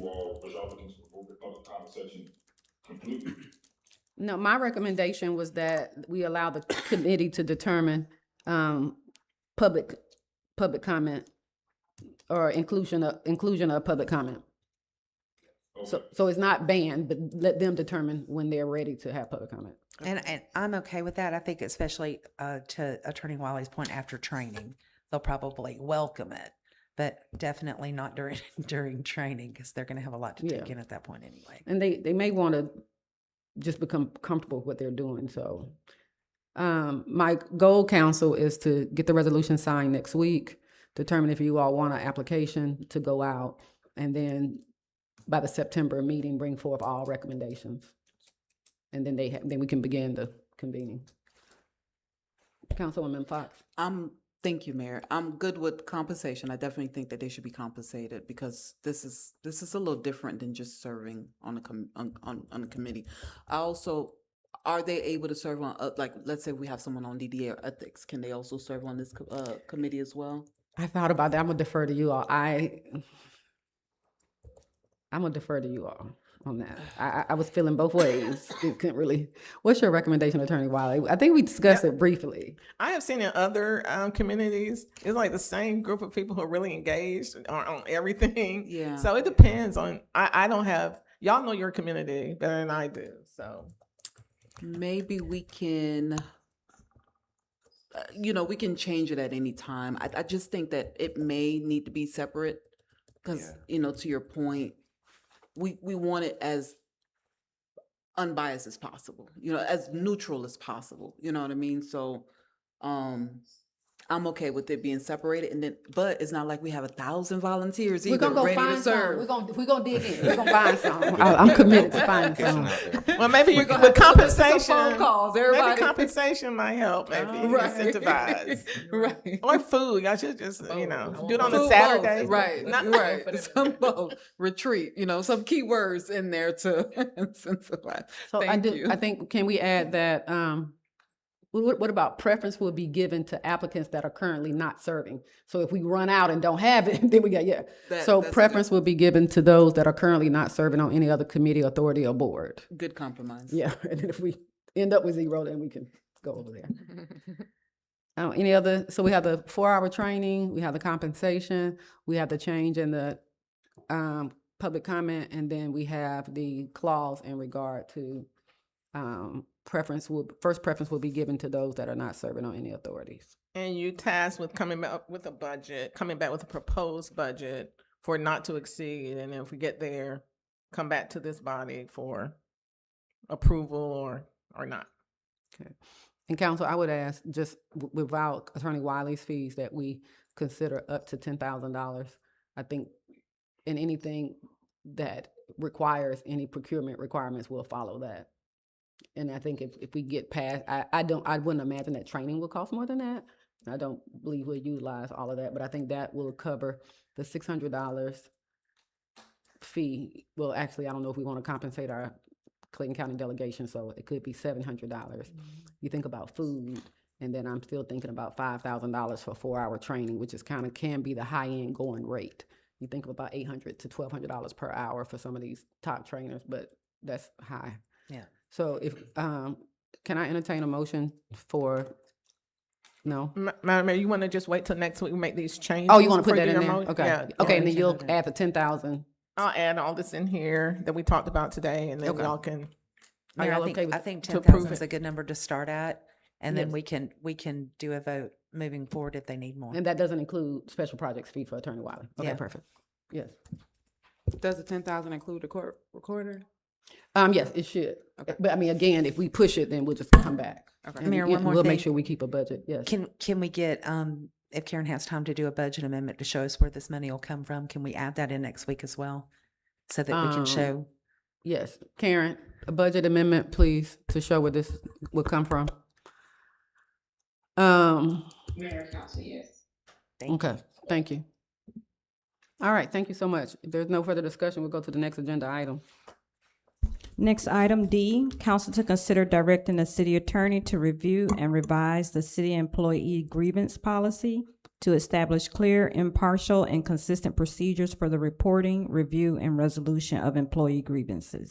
was y'all looking to remove the public comment section completely? No, my recommendation was that we allow the committee to determine, public comment or inclusion of public comment. Okay. So it's not banned, but let them determine when they're ready to have public comment. And I'm okay with that. I think especially to Attorney Wiley's point, after training, they'll probably welcome it, but definitely not during training because they're going to have a lot to take Yeah. in at that point anyway. And they may want to just become comfortable with what they're doing, so. My goal, council, is to get the resolution signed next week, determine if you all want an application to go out, and then by the September meeting, bring forth all recommendations. And then then we can begin the convening. Councilwoman Fox? Thank you, Mayor. I'm good with compensation. I definitely think that they should be compensated because this is a little different than just serving on a committee. I also, are they able to serve on, like, let's say we have someone on DDA or ethics, can they also serve on this committee as well? I thought about that. I'm gonna defer to you all. I'm gonna defer to you all on that. I was feeling both ways. It couldn't really. What's your recommendation, Attorney Wiley? I think we discussed it briefly. I have seen in other communities, it's like the same group of people who are really engaged on everything. Yeah. So it depends on, I don't have, y'all know your community better than I do, so. Maybe we can, we can change it at any time. I just think that it may need to be separate because, to your point, we want it as unbiased as possible, as neutral as possible. You know what I mean? So, I'm okay with it being separated, but it's not like we have 1,000 volunteers We're either gonna go ready to find some. serve. We're gonna dig in. We're gonna find some. I'm committed to finding some. Well, maybe We're gonna with have some compensation, phone calls. maybe Everybody, compensation might help, maybe Right. incentivize. right? Or food, y'all should just, do it on Food a both, Saturday. right? Not- Right. Some both retreat. Some keywords in there to incentivize. So Thank you. I think, can we add that, what about preference will be given to applicants that are currently not serving? So if we run out and don't have it, then we got, So That's a preference will be given to those that are currently not serving on any other committee, authority, or board. Good compromise. Yeah, and then if we end up with 0, then we can go over there. Any other, so we have the 4-hour training, we have the compensation, we have the change in the public comment, and then we have the clause in regard to first preference will be given to those that are not serving on any authorities. And you tasked with coming back with a proposed budget for not to exceed, and if we get there, come back to this body for approval or not. Okay. And council, I would ask, just without Attorney Wiley's fees, that we consider up to $10,000. I think in anything that requires any procurement requirements, we'll follow that. And I think if we get past, I wouldn't imagine that training will cost more than that. I don't believe we'll utilize all of that, but I think that will cover the $600 fee. Well, actually, I don't know if we want to compensate our Clayton County delegation, so it could be $700. You think about food, and then I'm still thinking about $5,000 for 4-hour training, which is can be the high-end going rate. You think of about $800 to $1,200 per hour for some of these top trainers, but that's high. Yeah. So if, can I entertain a motion for, no? Madam Mayor, you want to just wait till next week, we make these changes? Oh, you want to put before that you in do there? your mo- Okay. Yeah. Okay, and then you'll 1,800. add the 10,000. I'll add all this in here that we talked about today, and then Okay. y'all can, Are Mayor, y'all I think, okay with- I think to approve 10,000 is it? a good number to start at, and then Yes. we can do a vote moving forward if they need more. And that doesn't include special projects fee for Attorney Wiley? Okay, Yeah. perfect. Yes. Does the 10,000 include the court recorder? Yes, it should. Okay. But I mean, again, if we push it, then we'll just come back. Okay. And Mayor, yeah, one more we'll make thing. sure we keep a budget, yes. Can we get, if Karen has time to do a budget amendment to show us where this money will come from, can we add that in next week as well? So that we can show Yes, Karen, a budget amendment, please, to show where this would come from. Mayor, council, yes. Okay, thank you. All right, thank you so much. If there's no further discussion, we'll go to the next agenda item. Next item D, council to consider directing the city attorney to review and revise the city employee grievance policy to establish clear, impartial, and consistent procedures for the reporting, review, and resolution of employee grievances.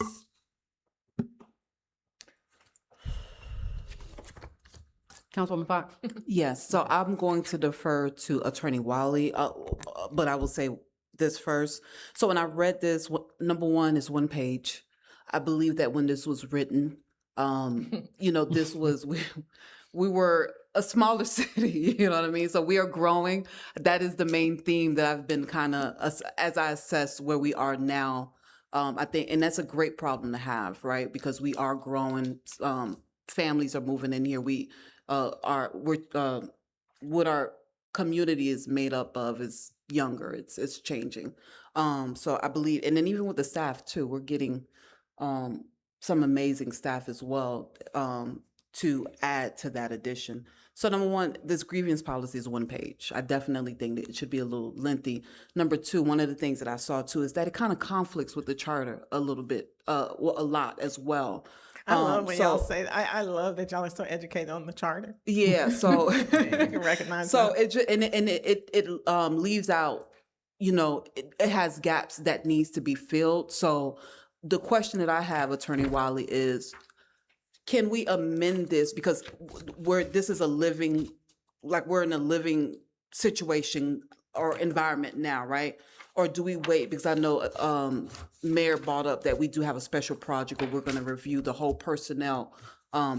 Councilwoman Fox? Yes, so I'm going to defer to Attorney Wiley, but I will say this first. So when I read this, number one is one page. I believe that when this was written, this was, we were a smaller city, you know what I mean? So we are growing. That is the main theme that I've been kind of, as I assess where we are now, I think, and that's a great problem to have, right? Because we are growing, families are moving in here. What our community is made up of is younger. It's changing. So I believe, and then even with the staff too, we're getting some amazing staff as well to add to that addition. So number one, this grievance policy is one page. I definitely think that it should be a little lengthy. Number two, one of the things that I saw too is that it kind of conflicts with the charter a little bit, a lot as well. I love when y'all say that. I love that y'all are so educated on the charter. Yeah, so You can recognize so that. it leaves out, it has gaps that needs to be filled. So the question that I have, Attorney Wiley, is can we amend this because we're in a living situation or environment now, right? Or do we wait? Because I know Mayor brought up that we do have a special project where we're going to review the whole personnel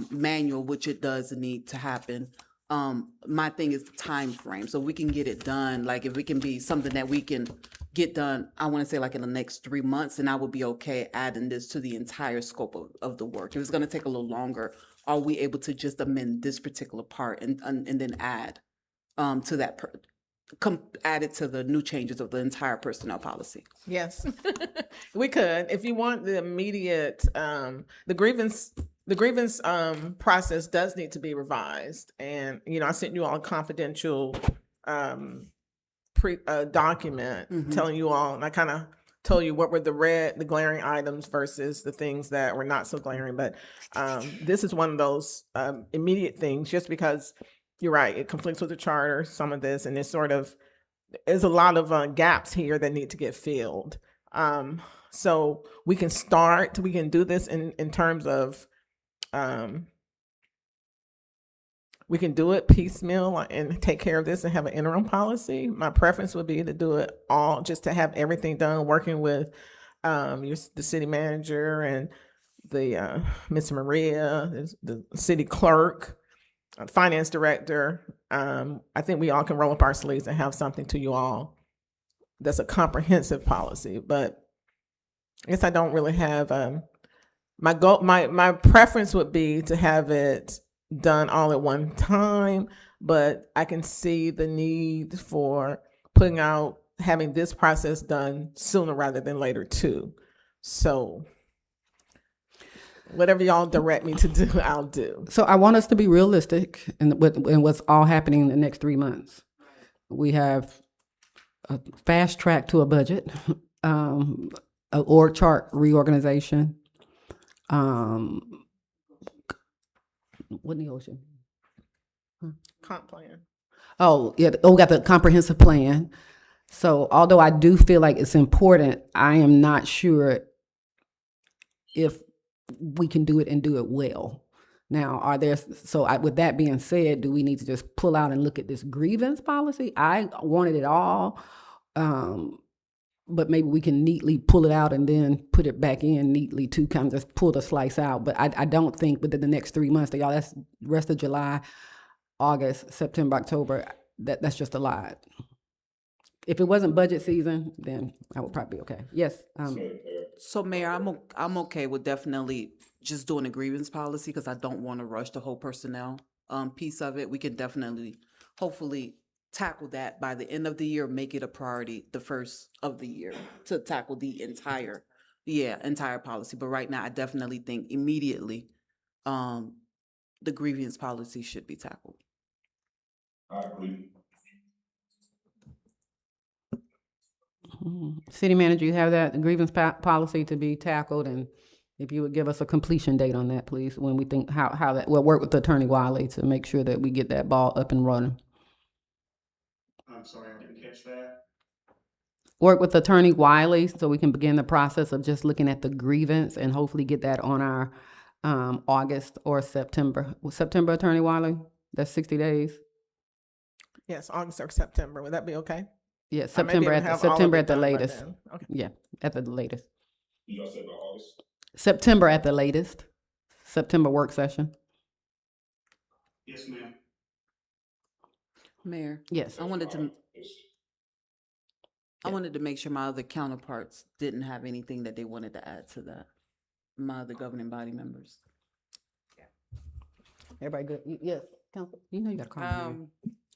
manual, which it does need to happen. My thing is the time frame, so we can get it done. Like if it can be something that we can get done, I want to say like in the next 3 months, and I would be okay adding this to the entire scope of the work. If it's going to take a little longer, are we able to just amend this particular part and then add to that? Add it to the new changes of the entire personnel policy. Yes, we could. If you want the immediate, the grievance process does need to be revised. And, I sent you all a confidential document telling you all, and I kind of told you what were the glaring items versus the things that were not so glaring. But this is one of those immediate things, just because you're right, it conflicts with the charter, some of this, and there's a lot of gaps here that need to get filled. So we can do this in terms of, we can do it piecemeal and take care of this and have an interim policy. My preference would be to do it all, just to have everything done, working with the city manager and the Miss Maria, the city clerk, finance director. I think we all can roll up our sleeves and have something to you all that's a comprehensive policy. But I guess I don't really have my preference would be to have it done all at one time, but I can see the need for having this process done sooner rather than later too. So whatever y'all direct me to do, I'll do. So I want us to be realistic in what's all happening in the next 3 months. We have a fast track to a budget, an org chart reorganization. What in the ocean? Comp plan. Oh, yeah. Oh, we got the comprehensive plan. So although I do feel like it's important, I am not sure if we can do it and do it well. Now, with that being said, do we need to just pull out and look at this grievance policy? I wanted it all, but maybe we can neatly pull it out and then put it back in neatly to kind of just pull the slice out. But I don't think within the next 3 months, that's rest of July, August, September, October, that's just a lot. If it wasn't budget season, then I would probably be okay. Yes. So Mayor, I'm okay with definitely just doing a grievance policy because I don't want to rush the whole personnel piece of it. We can definitely, hopefully, tackle that by the end of the year, make it a priority the first of the year to tackle the entire entire policy. But right now, I definitely think immediately, the grievance policy should be tackled. I agree. City manager, you have that grievance policy to be tackled, and if you would give us a completion date on that, please, when we think how that, we'll work with Attorney Wiley to make sure that we get that ball up and running. I'm sorry, I didn't catch that. Work with Attorney Wiley so we can begin the process of just looking at the grievance and hopefully get that on our August or September. September, Attorney Wiley? That's 60 days? Yes, August or September. Would that be okay? Yeah, I may be September able to at have all of September it at the done by latest. then. Okay. Yeah, at the latest. You all said by August? September at the latest. September work session. Yes, ma'am. Mayor, Yes. I wanted to make sure my other counterparts didn't have anything that they wanted to add to that. My other governing body members. Everybody good? Yes, Council? You know you got to call me.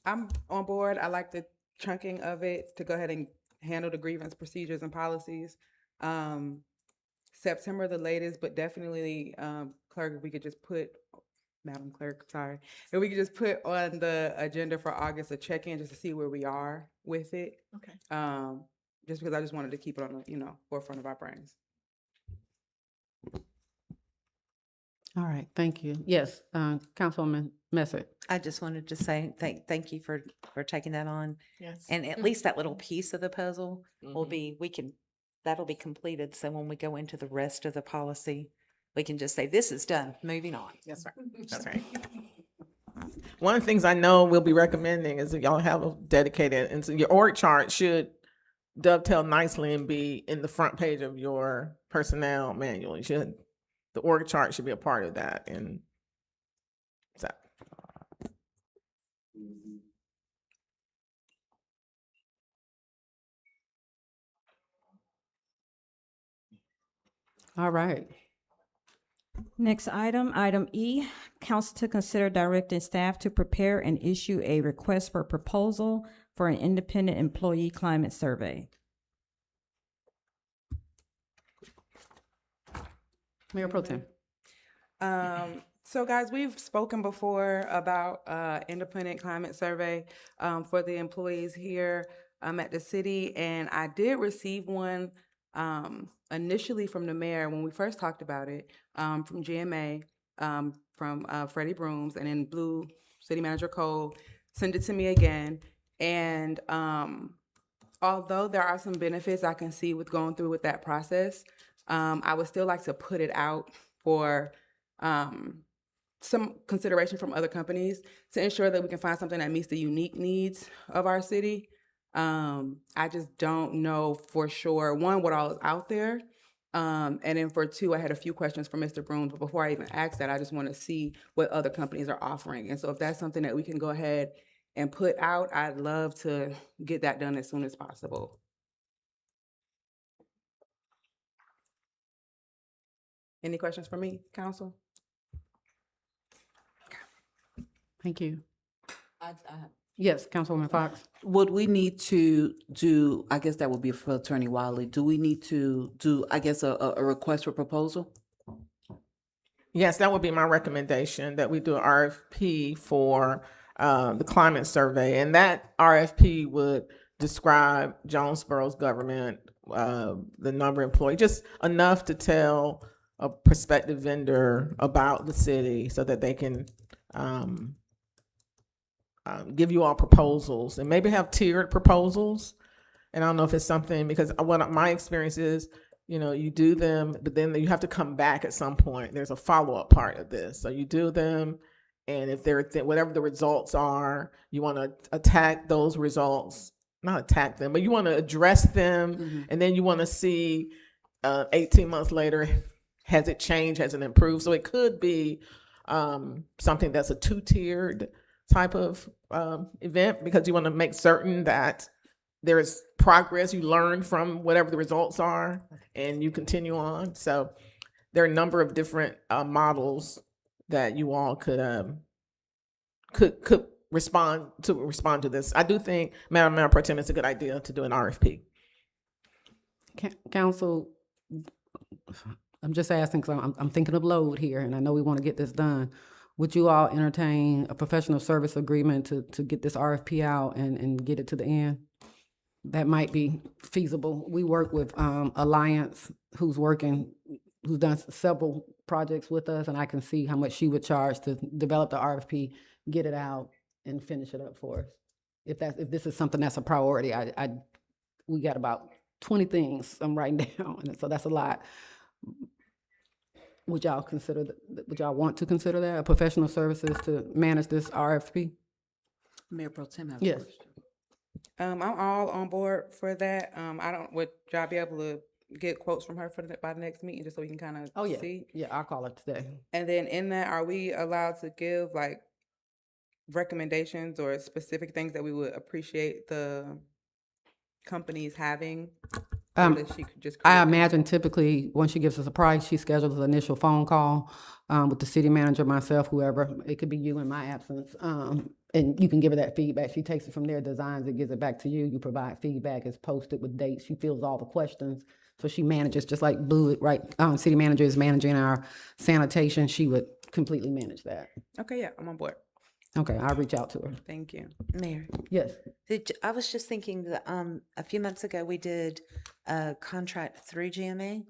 I'm on board. I like the chunking of it to go ahead and handle the grievance procedures and policies. September the latest, but definitely, clerk, if we could just put, Madam Clerk, sorry, if we could just put on the agenda for August a check-in just to see where we are with it. Okay. Just because I just wanted to keep it on the, forefront of our brains. All right, thank you. Yes, Councilwoman Messert. I just wanted to say thank you for taking that on. Yes. And at least that little piece of the puzzle will Mhm. be, that'll be completed. So when we go into the rest of the policy, we can just say, this is done, moving on. That's right. That's right. One of the things I know we'll be recommending is that y'all have a dedicated, and so your org chart should dovetail nicely and be in the front page of your personnel manual. The org chart should be a part of that. And so. All right. Next item, item E, council to consider directing staff to prepare and issue a request for proposal for an independent employee climate survey. Mayor Pro Tem. So guys, we've spoken before about independent climate survey for the employees here at the city, and I did receive one initially from the mayor when we first talked about it, from GMA, from Freddie Brooms, and then Blue City Manager Cole sent it to me again. And although there are some benefits I can see with going through with that process, I would still like to put it out for some consideration from other companies to ensure that we can find something that meets the unique needs of our city. I just don't know for sure, one, what all is out there. And then for two, I had a few questions for Mr. Broom, but before I even ask that, I just want to see what other companies are offering. And so if that's something that we can go ahead and put out, I'd love to get that done as soon as possible. Any questions for me, council? Thank you. I Yes, Councilwoman Fox. Would we need to do, I guess that would be for Attorney Wiley, do we need to do, I guess, a request for proposal? Yes, that would be my recommendation, that we do an RFP for the climate survey. And that RFP would describe Jonesboro's government, the number of employees, just enough to tell a prospective vendor about the city so that they can give you all proposals and maybe have tiered proposals. And I don't know if it's something, because what my experience is, you do them, but then you have to come back at some point. There's a follow-up part of this. So you do them, and if they're whatever the results are, you want to attack those results, not attack them, but you want to address them, and then you want to see 18 months later, has it changed, has it improved? So it could be something that's a two-tiered type of event, because you want to make certain that there is progress, you learn from whatever the results are, and you continue on. So there are a number of different models that you all could respond to this. I do think, Madam Mayor Pro Tem, it's a good idea to do an RFP. Council, I'm just asking, because I'm thinking of load here, and I know we want to get this done. Would you all entertain a professional service agreement to get this RFP out and get it to the end? That might be feasible. We work with Alliance, who's done several projects with us, and I can see how much she would charge to develop the RFP, get it out, and finish it up for us. If this is something that's a priority, we got about 20 things I'm writing down, and so that's a lot. Would y'all want to consider that, professional services to manage this RFP? Mayor Pro Tem has a Yes. question. I'm all on board for that. Would y'all be able to get quotes from her by the next meeting, just so we can kind of Oh, yeah. see? Yeah, I'll call it today. And then in that, are we allowed to give like recommendations or specific things that we would appreciate the companies having? Or that she could just I create them? imagine typically, when she gives us a price, she schedules an initial phone call with the city manager, myself, whoever. It could be you in my absence. And you can give her that feedback. She takes it from there, designs it, gives it back to you. You provide feedback, it's posted with dates. She fills all the questions. So she manages, just like Blue, right? City manager is managing our sanitation. She would completely manage that. Okay, yeah, I'm on board. Okay, I'll reach out to her. Thank you. Mayor, Yes. I was just thinking that, a few months ago, we did a contract through GMA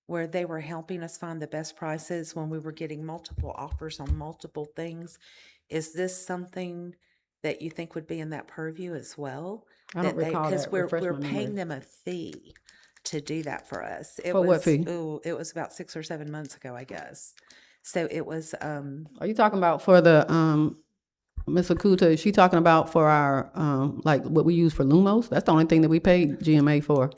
where they were helping us find the best prices when we were getting multiple offers on multiple things. Is this something that you think would be in that purview as well? I don't recall Because that. we're Refresh my paying memory. them a fee to do that for us. For what fee? It was about 6 or 7 months ago, I guess. So it was, Are you talking about for the, Ms. Akuta, is she talking about for our, like what we use for Lumos? That's the only thing that we paid GMA for.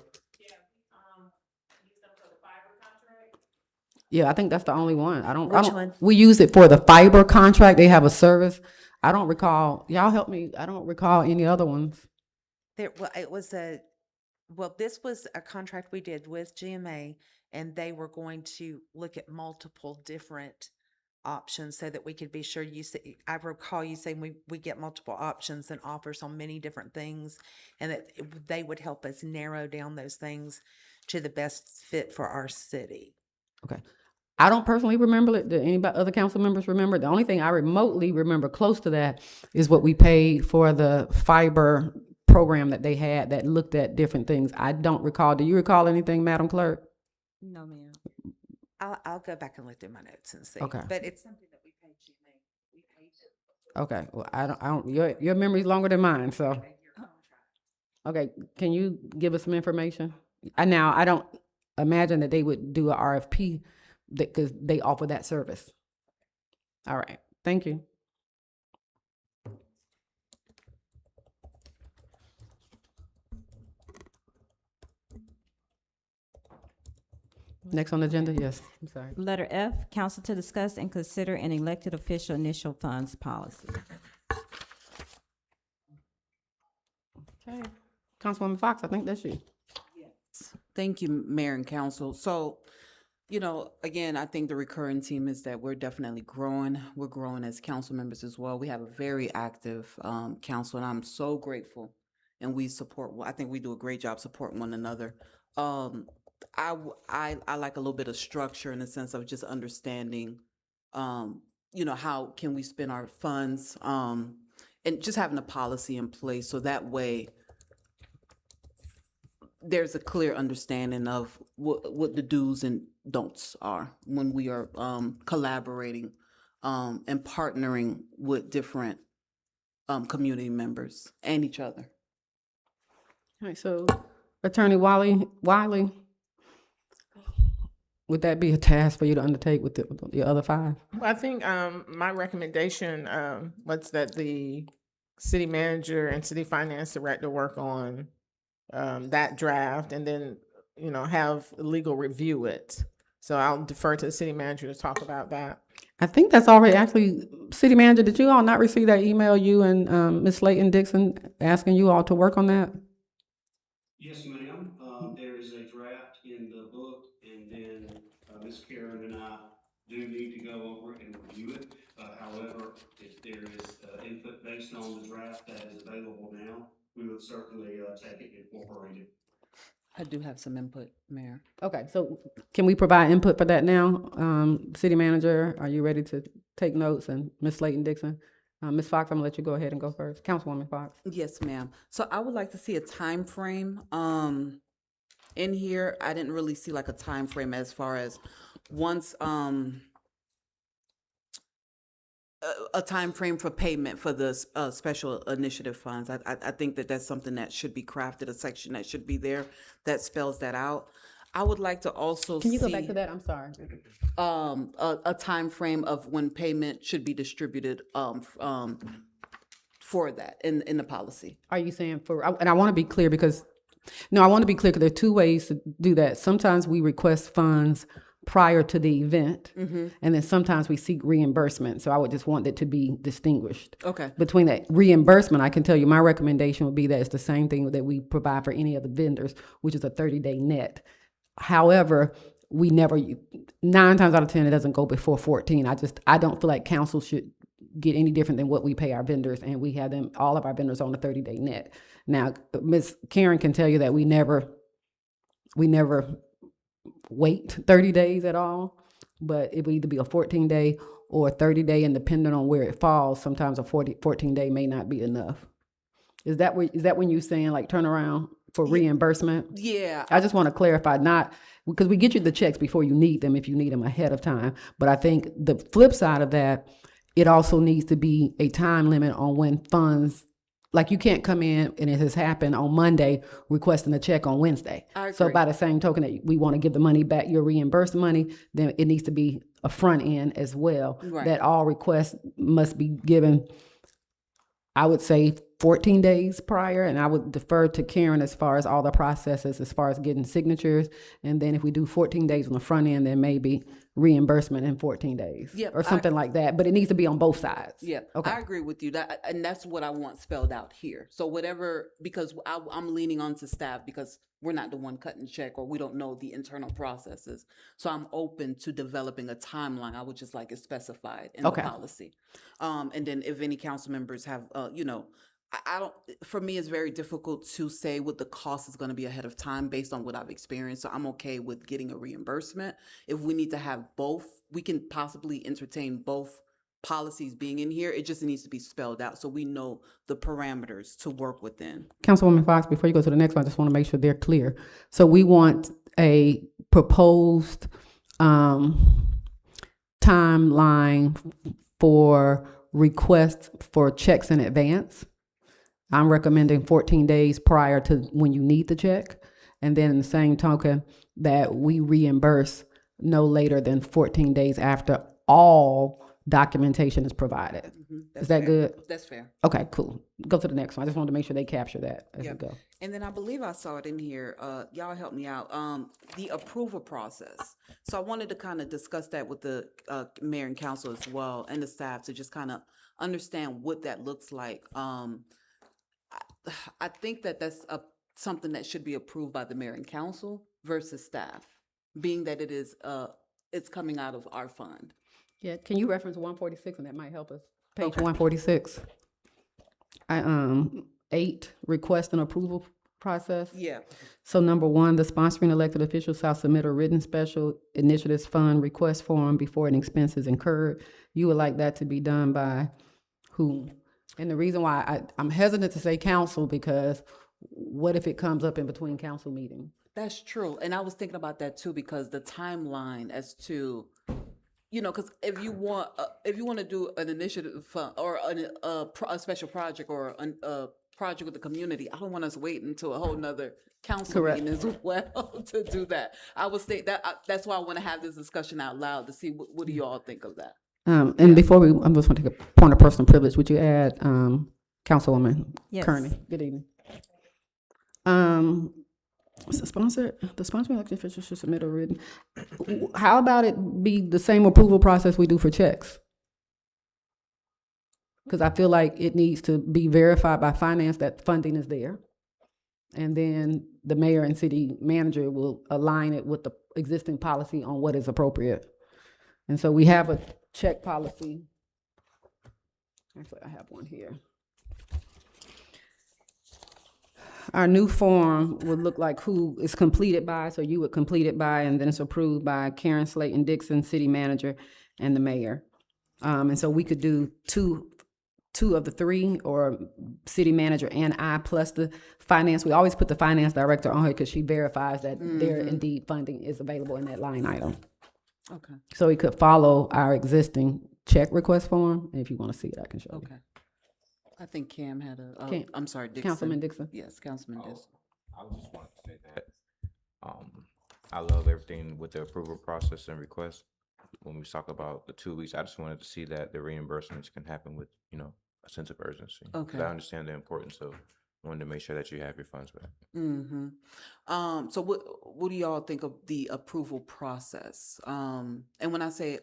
Yeah, I think that's the only one. Which one? We use it for the fiber contract. They have a service. I don't recall, y'all help me, I don't recall any other ones. this was a contract we did with GMA, and they were going to look at multiple different options so that we could be sure I recall you saying we get multiple options and offers on many different things, and that they would help us narrow down those things to the best fit for our city. Okay. I don't personally remember it. Do anybody, other council members remember? The only thing I remotely remember close to that is what we paid for the fiber program that they had that looked at different things. I don't recall. Do you recall anything, Madam Clerk? No, ma'am. I'll go back and look through my notes and see. Okay. But it's something that we paid GMA. We paid it. Okay. Well, I don't, your memory's longer than mine, so. Okay, your contract. Okay, can you give us some information? Now, I don't imagine that they would do a RFP because they offer that service. All right, thank you. Next on the agenda, yes, I'm sorry. Letter F, council to discuss and consider an elected official initial funds policy. Okay, Councilwoman Fox, I think that's you. Thank you, Mayor and Council. So, again, I think the recurring theme is that we're definitely growing. We're growing as council members as well. We have a very active council, and I'm so grateful. And I think we do a great job supporting one another. I like a little bit of structure in the sense of just understanding, how can we spend our funds, and just having a policy in place so that way there's a clear understanding of what the do's and don'ts are when we are collaborating and partnering with different community members and each other. All right, so Attorney Wiley, would that be a task for you to undertake with the other five? Well, I think my recommendation was that the city manager and city finance director work on that draft, and then have legal review it. So I'll defer to the city manager to talk about that. I think that's already actually, City Manager, did you all not receive that email, you and Ms. Slayton Dixon, asking you all to work on that? Yes, ma'am. There is a draft in the book, and then Ms. Karen and I do need to go over it and review it. However, if there is input based on the draft that is available now, we would certainly take it and incorporate it. I do have some input, Mayor. Okay, so can we provide input for that now? City Manager, are you ready to take notes? And Ms. Slayton Dixon? Ms. Fox, I'm gonna let you go ahead and go first. Councilwoman Fox. Yes, ma'am. So I would like to see a time frame. In here, I didn't really see like a time frame as far as once, a time frame for payment for the special initiative funds. I think that that's something that should be crafted, a section that should be there that spells that out. I would like to also Can you go back see, to that? I'm sorry. a time frame of when payment should be distributed, for that in the policy. Are you saying and I want to be clear because, no, I want to be clear because there are two ways to do that. Sometimes we request funds prior to the event, and then sometimes we seek reimbursement. So I would just want that to be distinguished. Okay. Between that reimbursement, I can tell you my recommendation would be that it's the same thing that we provide for any of the vendors, which is a 30-day net. However, we never, 9 times out of 10, it doesn't go before 14. I don't feel like council should get any different than what we pay our vendors, and we have them, all of our vendors on a 30-day net. Now, Ms. Karen can tell you that we never wait 30 days at all, but it will either be a 14-day or a 30-day, and depending on where it falls, sometimes a 14-day may not be enough. Is that when you're saying like turn around for reimbursement? Yeah. I just want to clarify, not because we get you the checks before you need them if you need them ahead of time. But I think the flip side of that, it also needs to be a time limit on when funds, like you can't come in and it has happened on Monday requesting a check on Wednesday. I So agree. by the same token that we want to give the money back, your reimbursed money, then it needs to be a front end as well. Right. That all requests must be given, I would say 14 days prior, and I would defer to Karen as far as all the processes, as far as getting signatures. And then if we do 14 days on the front end, then maybe reimbursement in 14 days. Yep, Or something like that, but it needs to be on both sides. Yeah, Okay. I agree with you. And that's what I want spelled out here. So whatever, because I'm leaning on to staff because we're not the one cutting the check or we don't know the internal processes. So I'm open to developing a timeline. I would just like it specified in the Okay. policy. And then if any council members have, I don't, for me, it's very difficult to say what the cost is going to be ahead of time based on what I've experienced. So I'm okay with getting a reimbursement. If we need to have both, we can possibly entertain both policies being in here. It just needs to be spelled out so we know the parameters to work within. Councilwoman Fox, before you go to the next one, I just want to make sure they're clear. So we want a proposed timeline for requests for checks in advance. I'm recommending 14 days prior to when you need the check. And then in the same token, that we reimburse no later than 14 days after all documentation is provided. That's Is that fair. good? That's fair. Okay, cool. Go to the next one. I just wanted to make sure they capture that as we Yep. go. And then I believe I saw it in here, y'all help me out, the approval process. So I wanted to kind of discuss that with the mayor and council as well and the staff to just kind of understand what that looks like. I think that that's something that should be approved by the mayor and council versus staff, being that it is, it's coming out of our fund. Yeah, can you reference 146 and that might help us? Page 146. 8, request and approval process. Yeah. So number 1, the sponsoring elected officials shall submit a written special initiatives fund request form before an expense is incurred. You would like that to be done by whom? And the reason why I'm hesitant to say council, because what if it comes up in between council meetings? That's true. And I was thinking about that too, because the timeline as to, because if you want to do an initiative fund or a special project or a project with the community, I don't want us waiting until a whole nother council Correct. meeting as well to do that. I would say that's why I want to have this discussion out loud to see what do you all think of that. And before I just want to take a point of personal privilege. Would you add, Councilwoman Yes. Kearney? Good evening. The sponsoring elected officials should submit a written. How about it be the same approval process we do for checks? Because I feel like it needs to be verified by finance that funding is there. And then the mayor and city manager will align it with the existing policy on what is appropriate. And so we have a check policy. Actually, I have one here. our new form would look like who is completed by, so you would complete it by, and then it's approved by Karen Slayton Dixon, city manager, and the mayor. And so we could do two of the three, or city manager and I, plus the finance. We always put the finance director on her because she verifies that there indeed funding is available in that line item. Okay, So it could follow our existing check request form. And if you want to see it, I can show you. okay. I think Cam had a, Cam- I'm sorry, Dixon. Councilman Dixon. Yes, Councilman Dixon. I just wanted to say that, I love everything with the approval process and request. When we talk about the 2 weeks, I just wanted to see that the reimbursements can happen with, a sense of urgency. 'Cause Okay. I understand the importance of wanting to make sure that you have your funds back. Mm-hmm. So what do y'all think of the approval process? And when I say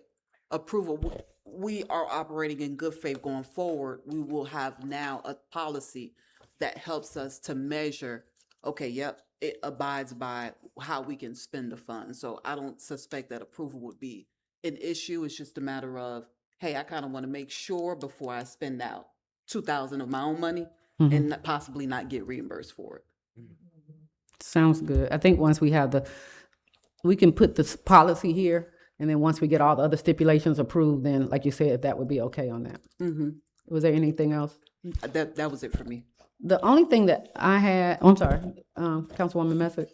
approval, we are operating in good faith going forward. We will have now a policy that helps us to measure, okay, yep, it abides by how we can spend the funds. So I don't suspect that approval would be an issue. It's just a matter of, hey, I kind of want to make sure before I spend out 2,000 of my own money and possibly not get reimbursed for it. Sounds good. I think once we have we can put this policy here, and then once we get all the other stipulations approved, then, like you said, if that would be okay on that. Mm-hmm. Was there anything else? That was it for me. The only thing that I had, I'm sorry, Councilwoman Messick.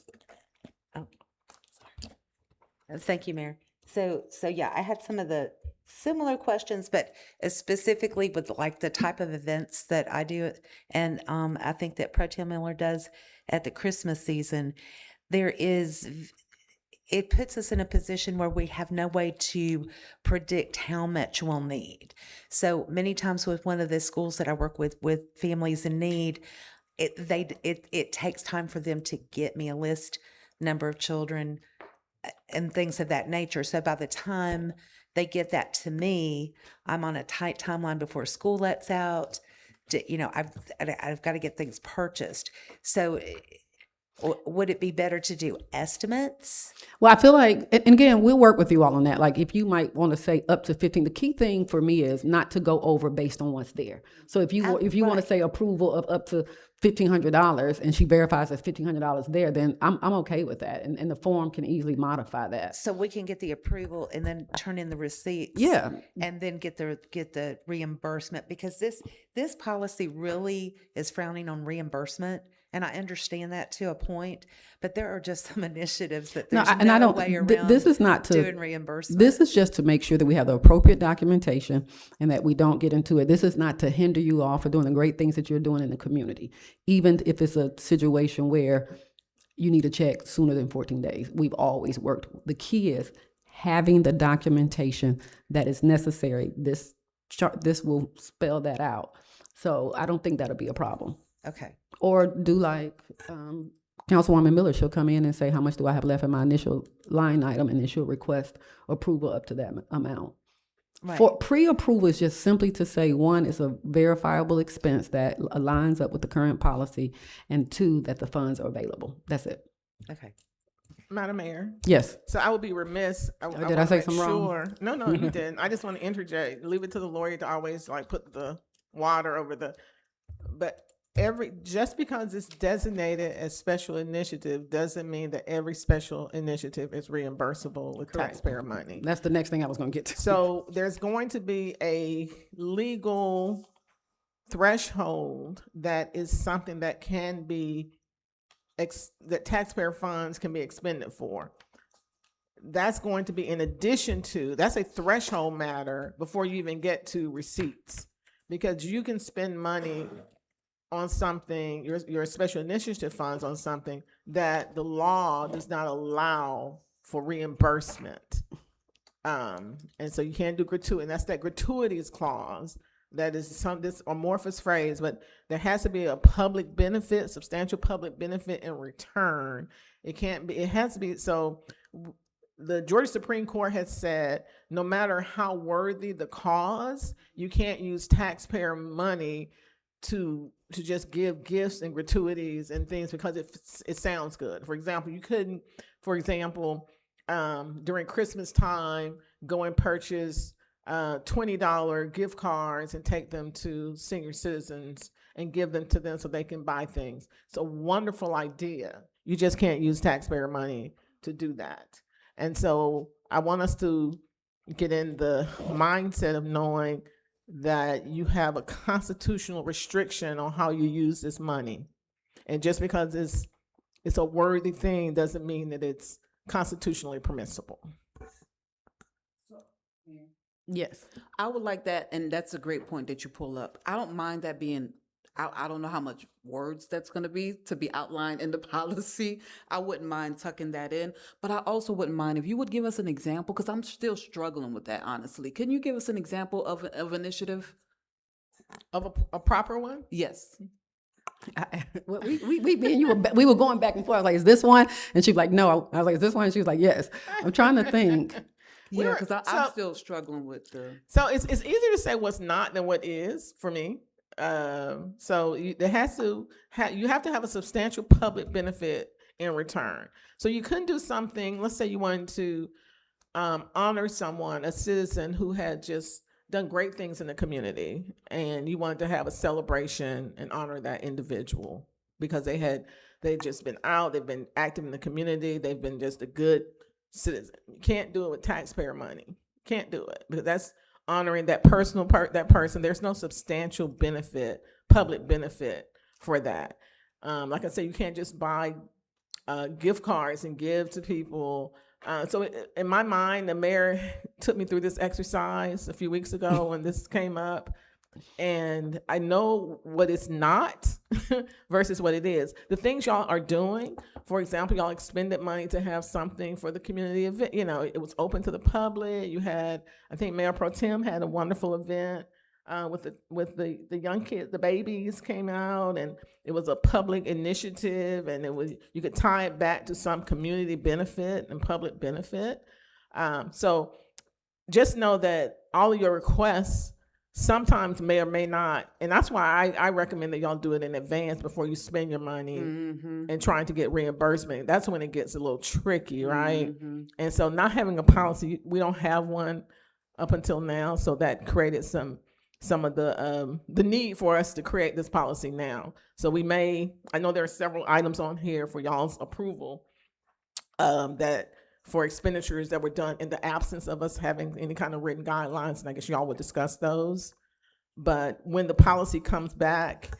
Thank you, Mayor. So yeah, I had some of the similar questions, but specifically with like the type of events that I do, and I think that Pro Tem Miller does at the Christmas season. It puts us in a position where we have no way to predict how much we'll need. So many times with one of the schools that I work with families in need, it takes time for them to get me a list, number of children, and things of that nature. So by the time they get that to me, I'm on a tight timeline before school lets out. I've got to get things purchased. So would it be better to do estimates? Well, I feel like, and again, we'll work with you all on that. Like, if you might want to say up to 15, the key thing for me is not to go over based on what's there. So if you want to right. say approval of up to $1,500, and she verifies there's $1,500 there, then I'm okay with that, and the form can easily modify that. So we can get the approval and then turn in the receipts. Yeah. And then get the reimbursement, because this policy really is frowning on reimbursement. And I understand that to a point, but there are just some initiatives that there's no way around this is not to doing reimbursement. This is just to make sure that we have the appropriate documentation and that we don't get into it. This is not to hinder you all for doing the great things that you're doing in the community, even if it's a situation where you need a check sooner than 14 days. We've always worked. The key is having the documentation that is necessary. This will spell that out. So I don't think that'll be a problem. Okay. Or do like Councilwoman Miller, she'll come in and say, how much do I have left in my initial line item, and then she'll request approval up to that amount. Right. For pre-approval is just simply to say, one, it's a verifiable expense that aligns up with the current policy, and two, that the funds are available. That's it. Okay. Madam Mayor, Yes. so I would be remiss. Did I wanna say make something wrong? sure- No, you didn't. I just want to interject. Leave it to the lawyer to always like put the water over but just because it's designated as special initiative doesn't mean that every special initiative is reimbursable with Correct. taxpayer money. That's the next thing I was going to get to. So there's going to be a legal threshold that is something that can be, that taxpayer funds can be expended for. That's going to be in addition to, that's a threshold matter before you even get to receipts. Because you can spend money on something, your special initiative funds on something that the law does not allow for reimbursement. And so you can't do gratuity, and that's that gratuities clause. That is this amorphous phrase, but there has to be a public benefit, substantial public benefit in return. It has to be, so the Georgia Supreme Court has said, no matter how worthy the cause, you can't use taxpayer money to just give gifts and gratuities and things because it sounds good. For example, you couldn't, during Christmas time, go and purchase $20 gift cards and take them to senior citizens and give them to them so they can buy things. It's a wonderful idea. You just can't use taxpayer money to do that. And so I want us to get in the mindset of knowing that you have a constitutional restriction on how you use this money. And just because it's a worthy thing doesn't mean that it's constitutionally permissible. Yes. I would like that, and that's a great point that you pull up. I don't mind that being, I don't know how much words that's gonna be to be outlined in the policy. I wouldn't mind tucking that in, but I also wouldn't mind if you would give us an example, because I'm still struggling with that, honestly. Can you give us an example of initiative? Of a proper one? Yes. We were going back and forth. I was like, is this one? And she was like, no. I was like, is this one? And she was like, yes. I'm trying to think. Yeah, because I'm so- still struggling with the. So it's easier to say what's not than what is for me. So you have to have a substantial public benefit in return. So you couldn't do something. Let's say you wanted to honor someone, a citizen who had just done great things in the community, and you wanted to have a celebration and honor that individual because they've just been out, they've been active in the community, they've been just a good citizen. You can't do it with taxpayer money. Can't do it because that's honoring that that person. There's no substantial benefit, public benefit for that. Like I said, you can't just buy gift cards and give to people. So in my mind, the mayor took me through this exercise a few weeks ago when this came up, and I know what it's not versus what it is. The things y'all are doing, for example, y'all expended money to have something for the community event. You know, it was open to the public. You had, I think Mayor Pro Tem had a wonderful event with the young kids, the babies came out, and it was a public initiative, and you could tie it back to some community benefit and public benefit. So just know that all of your requests sometimes may or may not, and that's why I recommend that y'all do it in advance before you spend your money and trying to get reimbursement. That's when it gets a little tricky, right? And so not having a policy, we don't have one up until now, so that created some of the need for us to create this policy now. So I know there are several items on here for y'all's approval that for expenditures that were done in the absence of us having any kind of written guidelines, and I guess y'all would discuss those. But when the policy comes back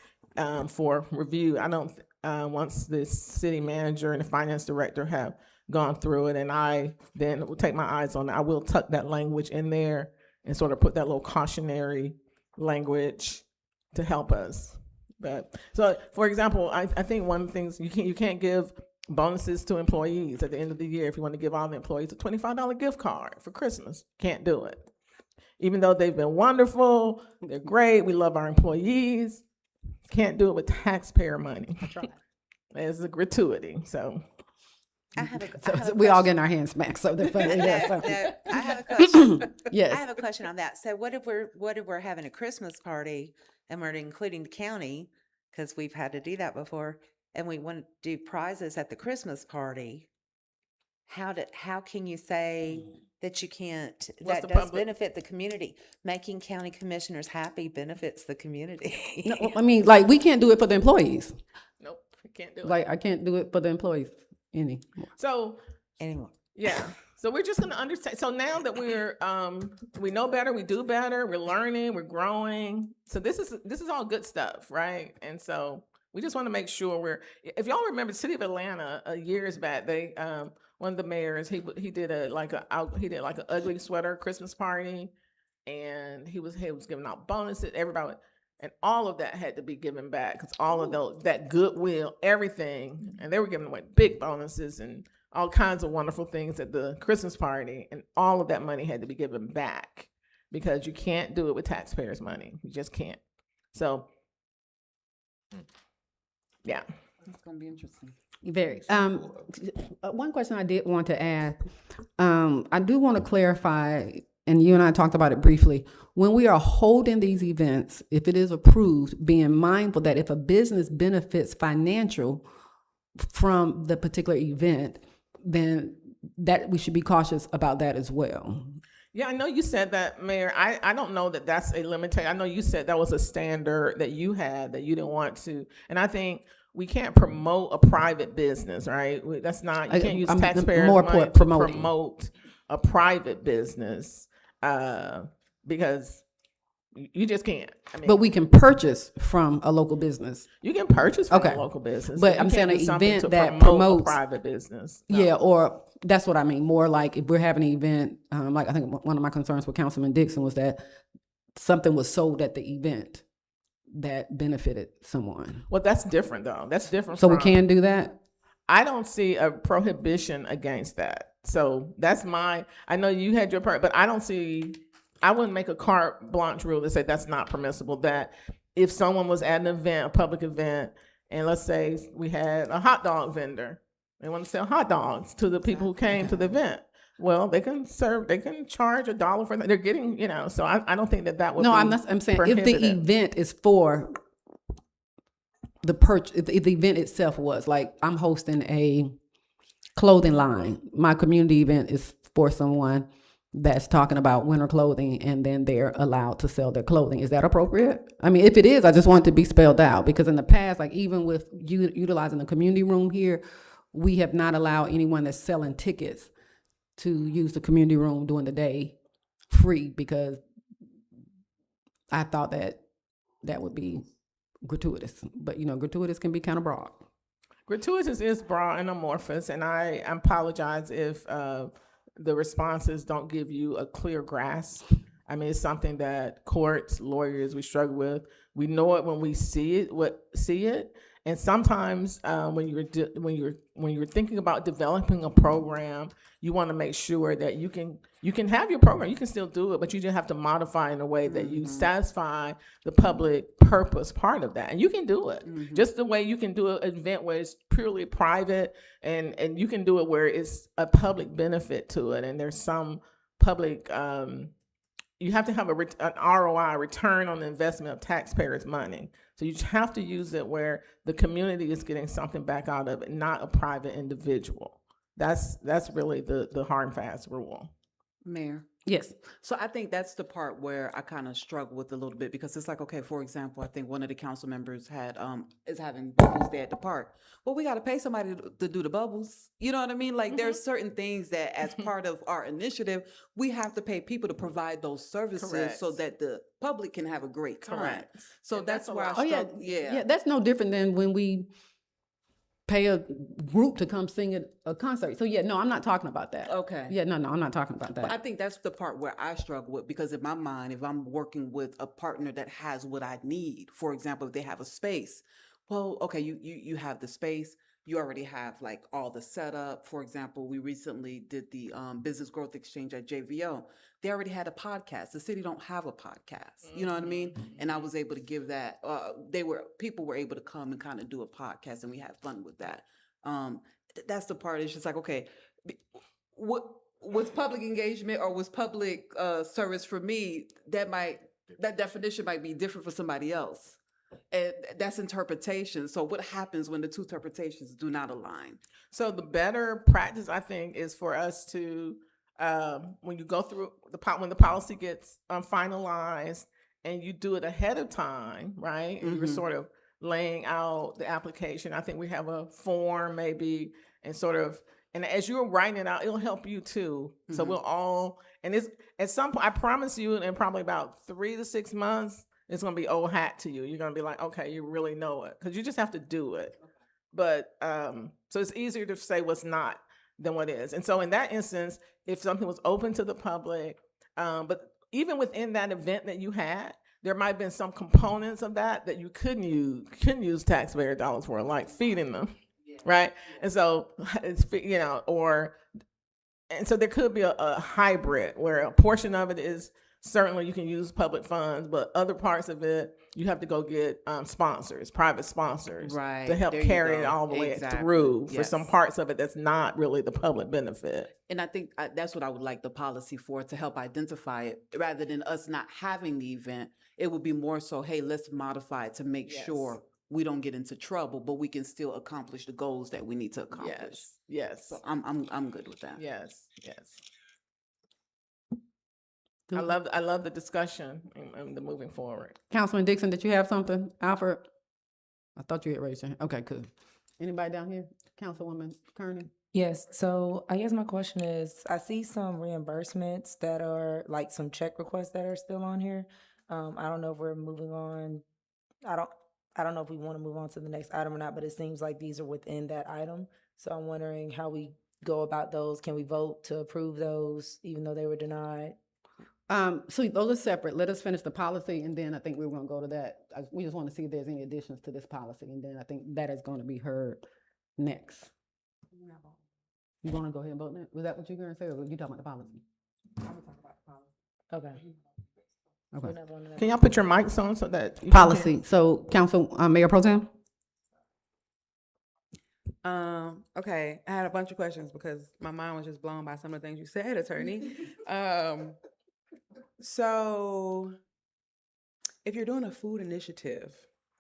for review, I don't, once the city manager and the finance director have gone through it, and I then will take my eyes on it, I will tuck that language in there and sort of put that little cautionary language to help us. But so, for example, I think one of the things you can't give bonuses to employees at the end of the year. If you want to give all the employees a $25 gift card for Christmas, can't do it. Even though they've been wonderful, they're great, we love our employees, can't do it with taxpayer money. It's a gratuity. So We all getting our hands smacked, so they're funny. Yeah, so. I have a question. Yes. I have a question on that. So what if we're having a Christmas party and we're including the county, because we've had to do that before, and we want to do prizes at the Christmas party? How can you say that you can't? What's That the does public- benefit the community. Making county commissioners happy benefits the community. No, I mean, like, we can't do it for the employees. nope, you can't do it. Like, I can't do it for the employees anymore. So Anymore. yeah. So we're just gonna understand. So now that we're we know better, we do better, we're learning, we're growing. So this is all good stuff, right? And so we just want to make sure if y'all remember the city of Atlanta years back, they one of the mayors, he did an ugly sweater Christmas party, and he was giving out bonuses, everybody, and all of that had to be given back because all of that goodwill, everything, and they were giving away big bonuses and all kinds of wonderful things at the Christmas party, and all of that money had to be given back because you can't do it with taxpayers' money. You just can't. So, yeah. It's gonna be interesting. Very. One question I did want to ask, I do want to clarify, and you and I talked about it briefly, when we are holding these events, if it is approved, being mindful that if a business benefits financial from the particular event, then that we should be cautious about that as well. Yeah, I know you said that, Mayor. I don't know that that's a limitation. I know you said that was a standard that you had that you didn't want to. And I think we can't promote a private business, right? That's not, you can't use I'm taxpayers' more money to promoting. promote a private business, because you just can't. I mean, But we can purchase from a local business. you can purchase from Okay. a local business. But you I'm can't saying do an something event to that promote a promotes- private business. No. Yeah, or that's what I mean. More like if we're having an event, like I think one of my concerns with Councilman Dixon was that something was sold at the event that benefited someone. Well, that's different though. That's different. So we from- can do that? I don't see a prohibition against that. So that's I know you had your part, but I don't see, I wouldn't make a carte blanche rule to say that's not permissible. That if someone was at an event, a public event, and let's say we had a hot dog vendor, they want to sell hot dogs to the people who came to the event. Well, they can charge $1 for that. They're getting, so I don't think that would No, be I'm saying if the prohibited. event is for the purchase, if the event itself was like, I'm hosting a clothing line. My community event is for someone that's talking about winter clothing and then they're allowed to sell their clothing. Is that appropriate? I mean, if it is, I just want it to be spelled out because in the past, like even with utilizing the community room here, we have not allowed anyone that's selling tickets to use the community room during the day free because I thought that would be gratuitous. But, gratuitous can be kind of broad. Gratuitous is broad and amorphous, and I apologize if the responses don't give you a clear grasp. I mean, it's something that courts, lawyers, we struggle with. We know it when we see it, and sometimes when you're thinking about developing a program, you want to make sure that you can have your program, you can still do it, but you just have to modify in a way that you satisfy the public purpose part of that, and you can do it just the way you can do an event where it's purely private, and you can do it where it's a public benefit to it, and there's some public. You have to have an ROI, return on the investment of taxpayers' money. So you have to use it where the community is getting something back out of it, not a private individual. That's really the hard and fast rule. Mayor. Yes. So I think that's the part where I kind of struggle with a little bit because it's like, okay, for example, I think one of the council members is having bubbles day at the park. Well, we got to pay somebody to do the bubbles. You know what I mean? Like there's certain things that as part of our initiative, we have to pay people to provide those services Correct. so that the public can have a great time. Correct. So And that's that's a where I lot. Oh, yeah. struggle. Yeah. Yeah, that's no different than when we pay a group to come sing at a concert. So, yeah, no, I'm not talking about that. Okay. Yeah, no, I'm not talking about But I that. think that's the part where I struggle with because in my mind, if I'm working with a partner that has what I need, for example, if they have a space, well, okay, you have the space, you already have like all the setup. For example, we recently did the business growth exchange at JVO. They already had a podcast. The city don't have a podcast. You know what I mean? And I was able to give that. People were able to come and kind of do a podcast, and we had fun with that. That's the part. It's just like, okay, what was public engagement or was public service for me? That definition might be different for somebody else. And that's interpretation. So what happens when the two interpretations do not align? So the better practice, I think, is for us to, when you go through when the policy gets finalized and you do it ahead of time, right? And you're sort of laying out the application. I think we have a form maybe and and as you're writing it out, it'll help you too. So we'll all, and it's at some point, I promise you in probably about 3 to 6 months, it's going to be old hat to you. You're going to be like, okay, you really know it because you just have to do it. But so it's easier to say what's not than what is. And so in that instance, if something was open to the public, but even within that event that you had, there might have been some components of that you couldn't use taxpayer dollars for, like feeding them, right? And so it's and so there could be a hybrid where a portion of it is certainly you can use public funds, but other parts of it, you have to go get sponsors, private sponsors, Right. to help There you carry it go. all the way Exactly. through for some Yes. parts of it that's not really the public benefit. And I think that's what I would like the policy for, to help identify it. Rather than us not having the event, it would be more so, hey, let's modify it to make Yes. sure we don't get into trouble, but we can still accomplish the goals that we need to accomplish. Yes, So I'm good with that. yes. I love the discussion and the moving forward. Councilman Dixon, did you have something? Alfred? I thought you had raised your hand. Okay, good. Anybody down here? Councilwoman Kearney? Yes, so I guess my question is, I see some reimbursements that are, like some check requests that are still on here. I don't know if we're moving on, I don't know if we want to move on to the next item or not, but it seems like these are within that item. So I'm wondering how we go about those. Can we vote to approve those even though they were denied? So those are separate. Let us finish the policy, and then I think we're gonna go to that. We just want to see if there's any additions to this policy, and then I think that is gonna be heard next. You wanna go ahead and vote next? Was that what you were gonna say, or were you talking about the policy? Okay. Okay. We're not voting on that. Can y'all put your mics on so that? you can Policy, so Council, Mayor Pro Tem? Okay, I had a bunch of questions because my mind was just blown by some of the things you said, Attorney. So if you're doing a food initiative,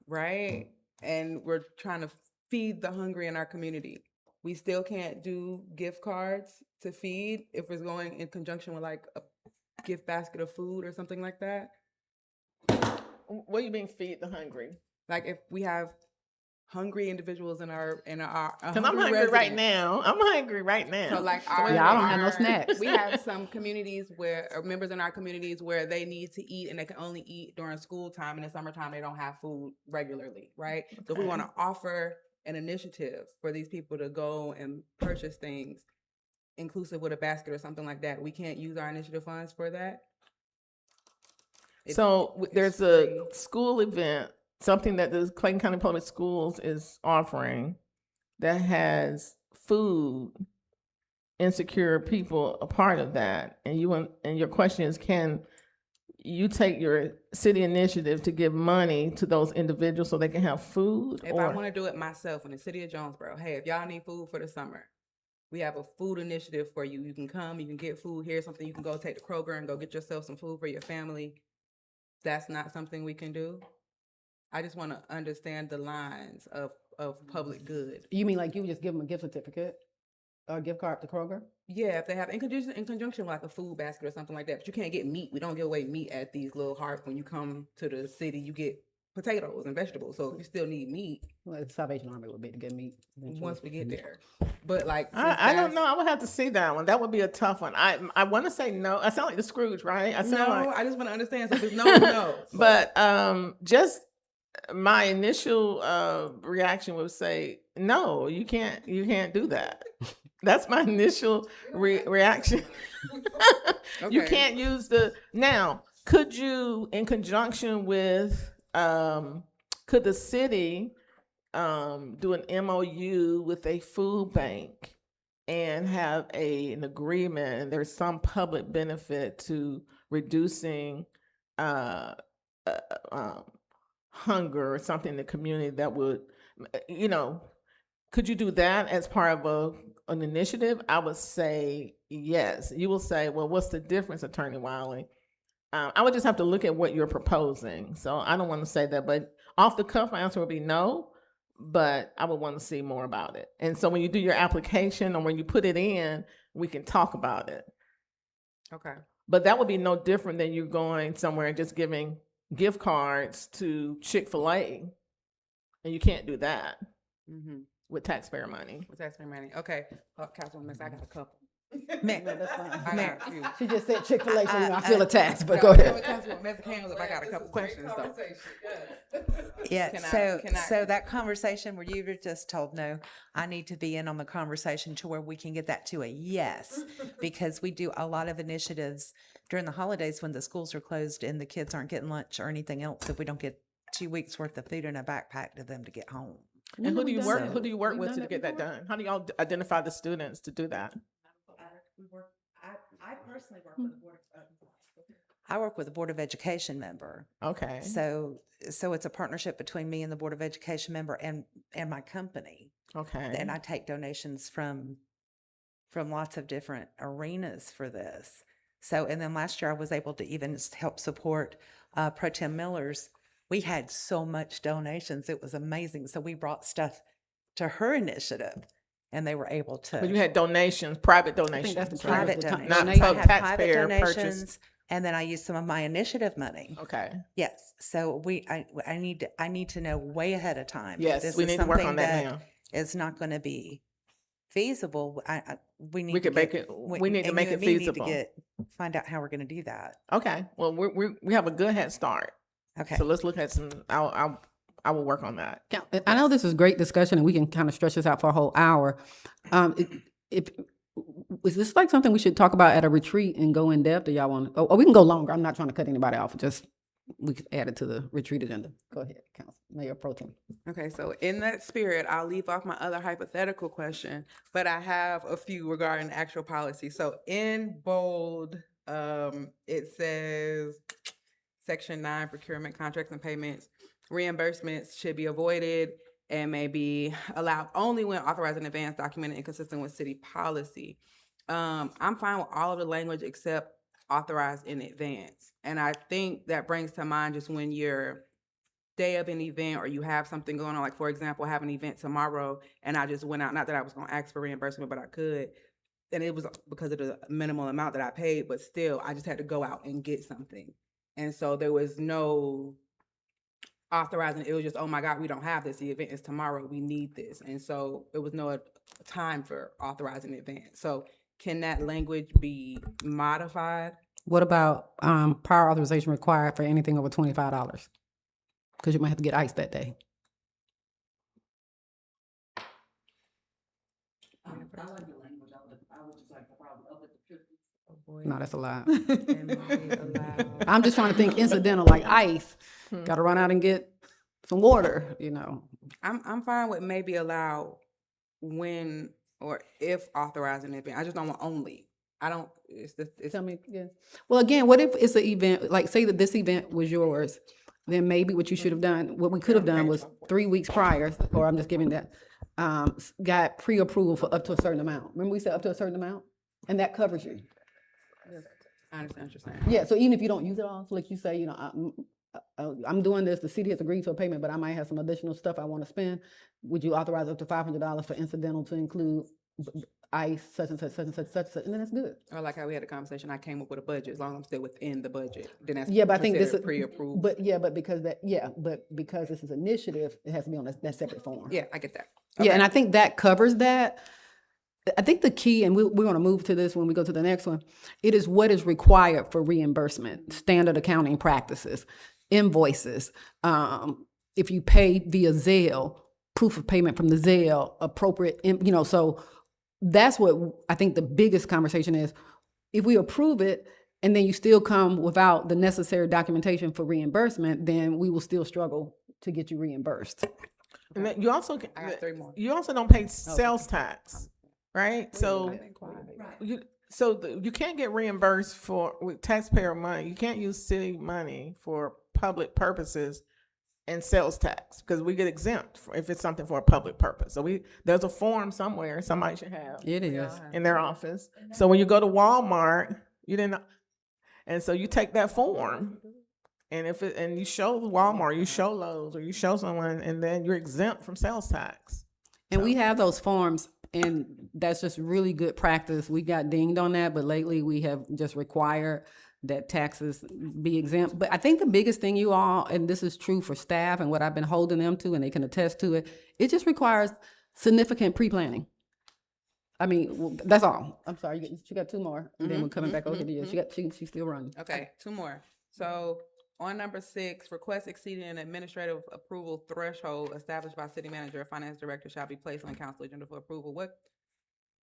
right, and we're trying to feed the hungry in our community, we still can't do gift cards to feed if it's going in conjunction with like a gift basket of food or something like that? What do you mean feed the hungry? Like if we have hungry individuals in our Because I'm hungry right now. I'm hungry right now. So like Yeah, I don't have no snacks. We have some communities where, or members in our communities where they need to eat and they can only eat during school time. And in summertime, they don't have food regularly, right? So we Okay. want to offer an initiative for these people to go and purchase things inclusive with a basket or something like that. We can't use our initiative funds for that. So there's a school event, something that the Clayton County Public Schools is offering that has food, insecure people a part of that. And your question is, can you take your city initiative to give money to those individuals so they can have food? If I want to do it myself in the city of Jonesboro, hey, if y'all need food for the summer, we have a food initiative for you. You can come, you can get food. Here's something you can go take to Kroger and go get yourself some food for your family. That's not something we can do. I just want to understand the lines of public good. You mean like you would just give them a gift certificate or a gift card to Kroger? Yeah, if they have in conjunction with like a food basket or something like that. But you can't get meat. We don't give away meat at these little hearts. When you come to the city, you get potatoes and vegetables. So you still need meat. Well, the Salvation Army would be to get meat eventually. Once we get there. But like, I don't know. I would have to see that one. That would be a tough one. I want to say no. I sound like the Scrooge, right? I sound No, like, I just want to understand. So there's no. but just my initial reaction would say no. You can't do that. That's my initial reaction. You Okay. can't use now. Could you, in conjunction with, could the city do an MOU with a food bank and have an agreement, and there's some public benefit to reducing hunger or something in the community that would, could you do that as part of an initiative? I would say yes. You will say, well, what's the difference, Attorney Wiley? I would just have to look at what you're proposing. So I don't want to say that, but off the cuff, my answer would be no, but I would want to see more about it. And so when you do your application or when you put it in, we can talk about it. Okay. But that would be no different than you going somewhere and just giving gift cards to Chick-fil-A. And you can't do that Mm-hmm. with taxpayer money. With taxpayer money. Okay. Councilwoman, I got a couple. Mayor, That's fine. I got a few. She just said Chick-fil-A, so I feel Uh, attacked, but No, go ahead. Councilwoman Mesa Cam was like, I got a couple questions though. yeah, Can I- so, can I- so that conversation where you were just told, no, I need to be in on the conversation to where we can get that to a yes. Because we do a lot of initiatives during the holidays when the schools are closed and the kids aren't getting lunch or anything else, if we don't get 2 weeks worth of food in a backpack to them to get home. And who do you We've work? done Who do you work We've with done to that get that before. done? How do y'all identify the students to do that? I personally work with the Board of I work with the Board of Education member. Okay. So it's a partnership between me and the Board of Education member and my company. Okay. And I take donations from lots of different arenas for this. So, and then last year I was able to even help support Pro Tem Miller's. We had so much donations. It was amazing. So we brought stuff to her initiative and they were able to. But you had donations, private think donations. that's the right? private the donations. Not donation. I pub- had private taxpayer donations. purchased. and then I use some of my initiative money. Okay. Yes, so I need to know way ahead of time. If Yes, this we is need to work something on that now. Is not going to be feasible. We need We to could make get- it, we need to and make you it and me need to feasible. find out how we're going to do that. Okay, well, we have a good head start. Okay. So let's look at some, I will work on that. I know this is great discussion and we can kind of stretch this out for a whole hour. Is this like something we should talk about at a retreat and go in depth, or y'all want, or we can go longer? I'm not trying to cut anybody off, just, we could add it to the retreat agenda. Go ahead, Council, Mayor Pro Tem. Okay, so in that spirit, I'll leave off my other hypothetical question, but I have a few regarding actual policy. So in bold, it says Section 9, procurement, contracts and payments, reimbursements should be avoided and may be allowed only when authorized in advance, documented and consistent with city policy. I'm fine with all of the language except authorized in advance. And I think that brings to mind just when you're day of an event or you have something going on, like for example, I have an event tomorrow and I just went out, not that I was gonna ask for reimbursement, but I could. And it was because of the minimal amount that I paid, but still, I just had to go out and get something. And so there was no authorizing, it was just, oh my God, we don't have this, the event is tomorrow, we need this. And so there was no time for authorizing in advance. So can that language be modified? What about prior authorization required for anything over $25? Because you might have to get ice that day. I like the language, I would just like to probably up it to 50. No, that's a lot. And may allow- I'm just trying to think incidental, like ice. Got to run out and get some water, you know. I'm fine with maybe allow when or if authorized in advance. I just don't want only. I don't, it's Tell me again. Well, again, what if it's an event, like say that this event was yours, then maybe what you should have done, what we could have done was 3 weeks prior, or I'm just giving that, got pre-approval for up to a certain amount. Remember we said up to a certain amount? And that covers you. I understand what you're saying. Yeah, so even if you don't use it all, so like you say, you know, I'm doing this, the city has agreed to a payment, but I might have some additional stuff I want to spend. Would you authorize up to $500 for incidental to include ice, such and such, such and such, such and such, and then it's good. Or like how we had a conversation, I came up with a budget, as long as I'm still within the budget, then that's Yeah, but I think this is considered pre-approved. but because this is initiative, it has to be on that separate form. Yeah, I get that. Yeah, and I think that covers that. I think the key, and we're going to move to this when we go to the next one, it is what is required for reimbursement, standard accounting practices, invoices. If you pay via Zelle, proof of payment from the Zelle, appropriate, you know, so that's what I think the biggest conversation is. If we approve it and then you still come without the necessary documentation for reimbursement, then we will still struggle to get you reimbursed. And then you also, I got 3 more. you also don't pay sales tax, right? So you can't get reimbursed for with taxpayer money. You can't use city money for public purposes and sales tax because we get exempt if it's something for a public purpose. So there's a form somewhere somebody should have It is. in their office. So when you go to Walmart, and so you take that form, and and you show Walmart, you show Lowe's, or you show someone, and then you're exempt from sales tax. And we have those forms, and that's just really good practice. We got dinged on that, but lately we have just required that taxes be exempt. But I think the biggest thing you all, and this is true for staff and what I've been holding them to, and they can attest to it, it just requires significant pre-planning. I mean, well, that's all. I'm sorry, she got 2 more, and then we're coming back over to you. She's still running. Okay, 2 more. So on number 6, requests exceeding an administrative approval threshold established by city manager or finance director shall be placed on council agenda for approval. What,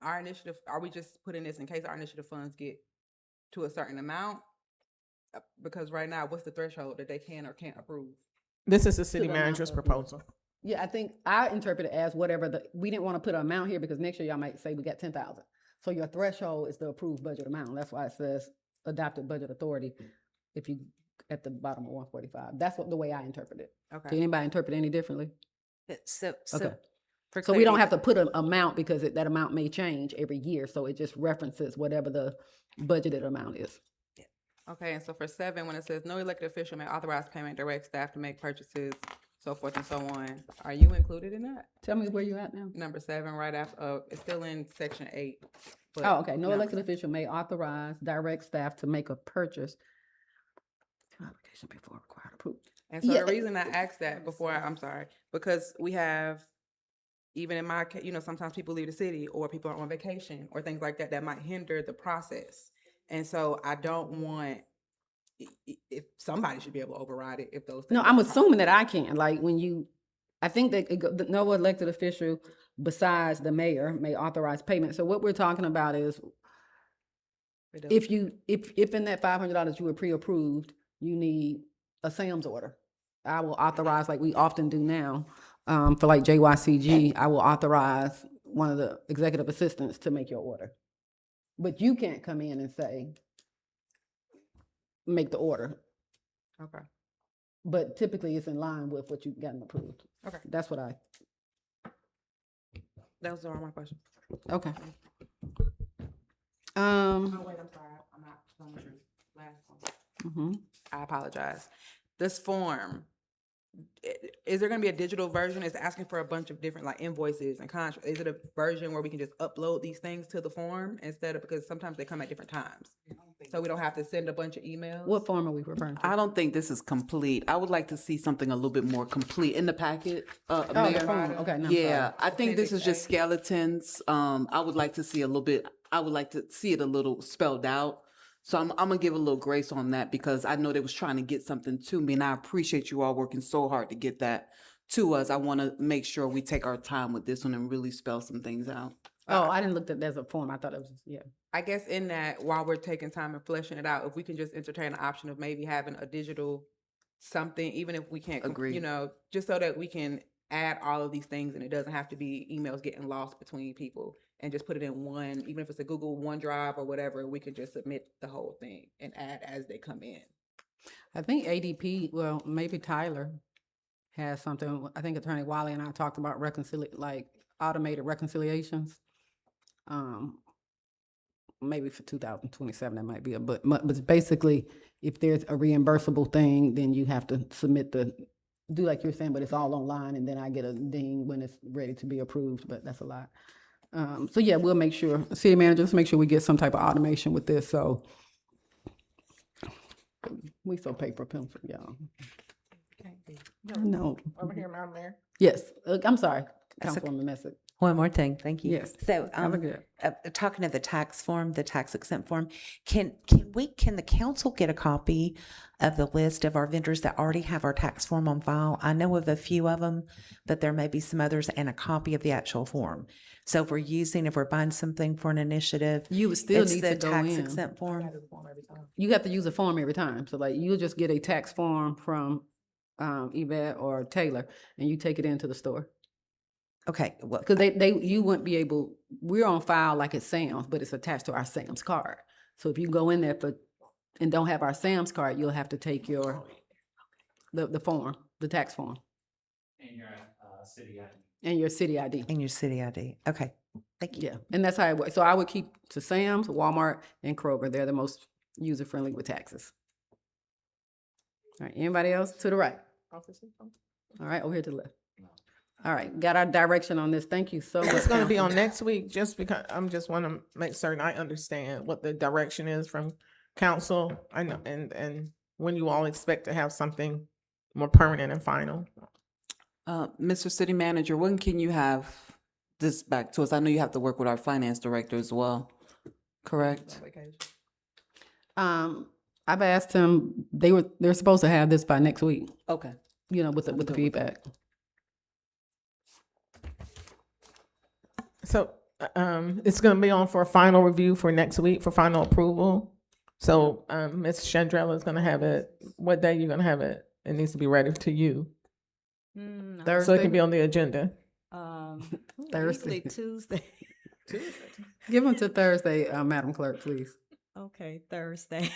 our initiative, are we just putting this in case our initiative funds get to a certain amount? Because right now, what's the threshold that they can or can't approve? This is the city the manager's amount of- proposal. Yeah, I think I interpret it as whatever we didn't want to put an amount here because next year y'all might say we got 10,000. So your threshold is the approved budget amount. That's why it says adopted budget authority if you at the bottom of 145. That's the way I interpret it. Okay. Can anybody interpret any differently? So Okay. for So we don't clarity- have to put an amount because that amount may change every year. So it just references whatever the budgeted amount is. Okay, and so for 7, when it says no elected official may authorize payment, direct staff to make purchases, so forth and so on. Are you included in that? Tell me where you're at now. Number 7, right after, it's still in section 8. but Oh, okay. No not- elected official may authorize direct staff to make a purchase. Application before required approval. And so Yeah. the reason I asked that before, I'm sorry, because we have, even in my, sometimes people leave the city or people are on vacation or things like that, that might hinder the process. And so I don't want, if somebody should be able to override it if those. No, things I'm are assuming that I can, like, when you, I think that no elected official besides the mayor may authorize payment. So what we're talking about is It if in that $500 you were pre-approved, you need a SAM's order. I will authorize, like we often do now, for like JYCG, I will authorize one of the executive assistants to make your order. But you can't come in and say, make the order. Okay. But typically it's in line with what you've gotten approved. Okay. That's what I, Those are all my questions. okay. Oh, wait, I'm sorry. I'm not telling the truth. Last one. Mhm. I apologize. This form, is there gonna be a digital version? It's asking for a bunch of different like invoices and contracts. Is it a version where we can just upload these things to the form instead of, because sometimes they come at different times? So we don't have to send a bunch of emails? What form are we referring to? I don't think this is complete. I would like to see something a little bit more complete in the packet, Oh, the Mayor. form, okay, no, I'm Yeah, sorry. I think this is just Appendix skeletons. I would like to see a little bit, I would like to see it a little spelled out. So I'm gonna give a little grace on that because I know they was trying to get something to me and I appreciate you all working so hard to get that to us. I want to make sure we take our time with this one and really spell some things out. Oh, I didn't look at that as a form. I thought it was, yeah. I guess in that, while we're taking time and fleshing it out, if we can just entertain the option of maybe having a digital something, even if we can't, Agreed. just so that we can add all of these things and it doesn't have to be emails getting lost between people, and just put it in one, even if it's a Google OneDrive or whatever, we could just submit the whole thing and add as they come in. I think ADP, well, maybe Tyler has something. I think Attorney Wiley and I talked about like automated reconciliations. Maybe for 2027, that might be but basically, if there's a reimbursable thing, then you have to submit do like you're saying, but it's all online, and then I get a ding when it's ready to be approved, but that's a lot. So yeah, we'll make sure, city manager, let's make sure we get some type of automation with this, so. We so paper pencil, y'all. No, Over here, Madam Mayor. yes, I'm sorry, That's okay. Councilwoman Messick. One more thing, thank you. Yes. So, Have a good. talking to the tax form, the tax exempt form, can the council get a copy of the list of our vendors that already have our tax form on file? I know of a few of them, but there may be some others, and a copy of the actual form. So if we're buying something for an initiative, You would still it's need the to go tax in. exempt form. You have to use a form every time. So like you'll just get a tax form from Yvette or Taylor, and you take it into the store. Okay, well, Because you wouldn't be able, we're on file like it's Sam's, but it's attached to our Sam's card. So if you go in there and don't have our Sam's card, you'll have to take the form, the tax form. And your city ID. And your city ID. in your city ID. Okay, thank you. Yeah, and that's how it works. So I would keep to Sam's, Walmart, and Kroger. They're the most user-friendly with taxes. All right, anybody else? To the right. All right, over here to the left. All right, got our direction on this. Thank you so much. It's gonna be Council. on next week, just because I'm just wanna make certain I understand what the direction is from council. I know, and when you all expect to have something more permanent and final. Mr. City Manager, when can you have this back to us? I know you have to work with our finance director as well, correct? I've asked him, they're supposed to have this by next week, Okay. with the feedback. So, it's gonna be on for a final review for next week for final approval. So, Ms. Chandrella is gonna have it, what day you gonna have it? It needs to be ready to you, so it Thursday, can be on the agenda. Thursday. Tuesday. Give them to Thursday, Madam Clerk, please. Okay, Thursday.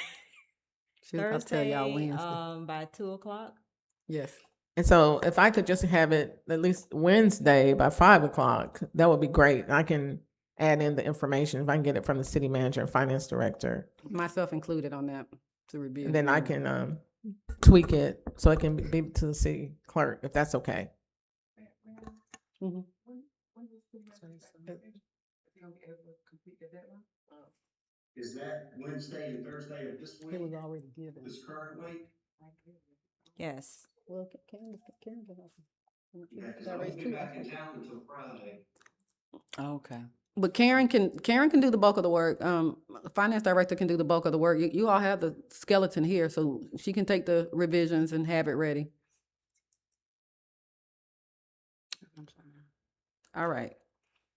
I'll tell y'all Wednesday. By 2:00. Yes. And so if I could just have it at least Wednesday by 5:00, that would be great. I can add in the information if I can get it from the city manager and finance director. Myself included on that to review. And then I can, tweak it so it can be to the city clerk, if that's okay. Is that Wednesday and Thursday of this week, It was already given. this current week? Yes. Well, Karen Yeah, 'cause I won't be back in town until Friday. Okay. But Karen can do the bulk of the work. Finance director can do the bulk of the work. You all have the skeleton here, so she can take the revisions and have it ready. All right.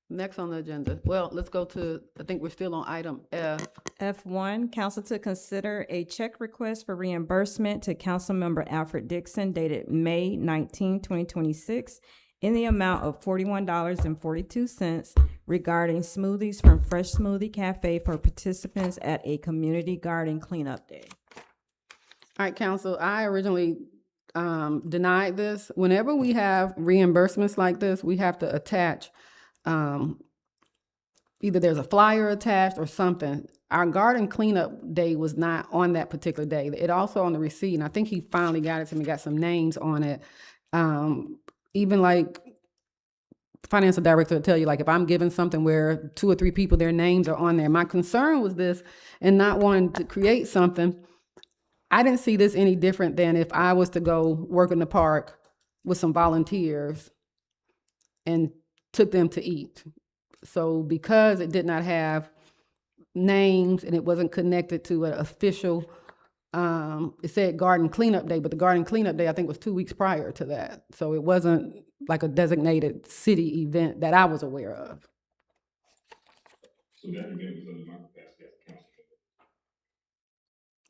Next on the agenda. Well, let's go to, I think we're still on item F. F1, council to consider a check request for reimbursement to Councilmember Alfred Dixon dated May 19, 2026, in the amount of $41.42 regarding smoothies from Fresh Smoothie Cafe for participants at a community garden cleanup day. All right, council, I originally denied this. Whenever we have reimbursements like this, we have to attach, either there's a flyer attached or something. Our garden cleanup day was not on that particular day. It also on the receipt, and I think he finally got it to me, got some names on it. Even like financial director will tell you, like if I'm giving something where 2 or 3 people, their names are on there. My concern was this, and not wanting to create something. I didn't see this any different than if I was to go work in the park with some volunteers and took them to eat. So because it did not have names and it wasn't connected to an official, it said garden cleanup day, but the garden cleanup day I think was 2 weeks prior to that. So it wasn't like a designated city event that I was aware of. So that event was under my capacity as a council.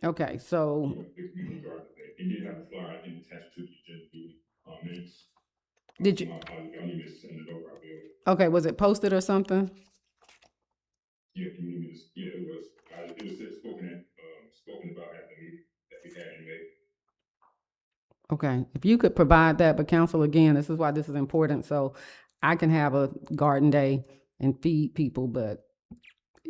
Okay, so, The community garden event. It did have a flyer, I didn't attach to the agenda, minutes. did you, My apologies, y'all need me to send it over, I'll be able to. okay, was it posted or something? Yeah, community minutes, yeah, it was, it was said, spoken about at the meeting that we had in May. Okay, if you could provide that, but council, again, this is why this is important, so I can have a garden day and feed people, but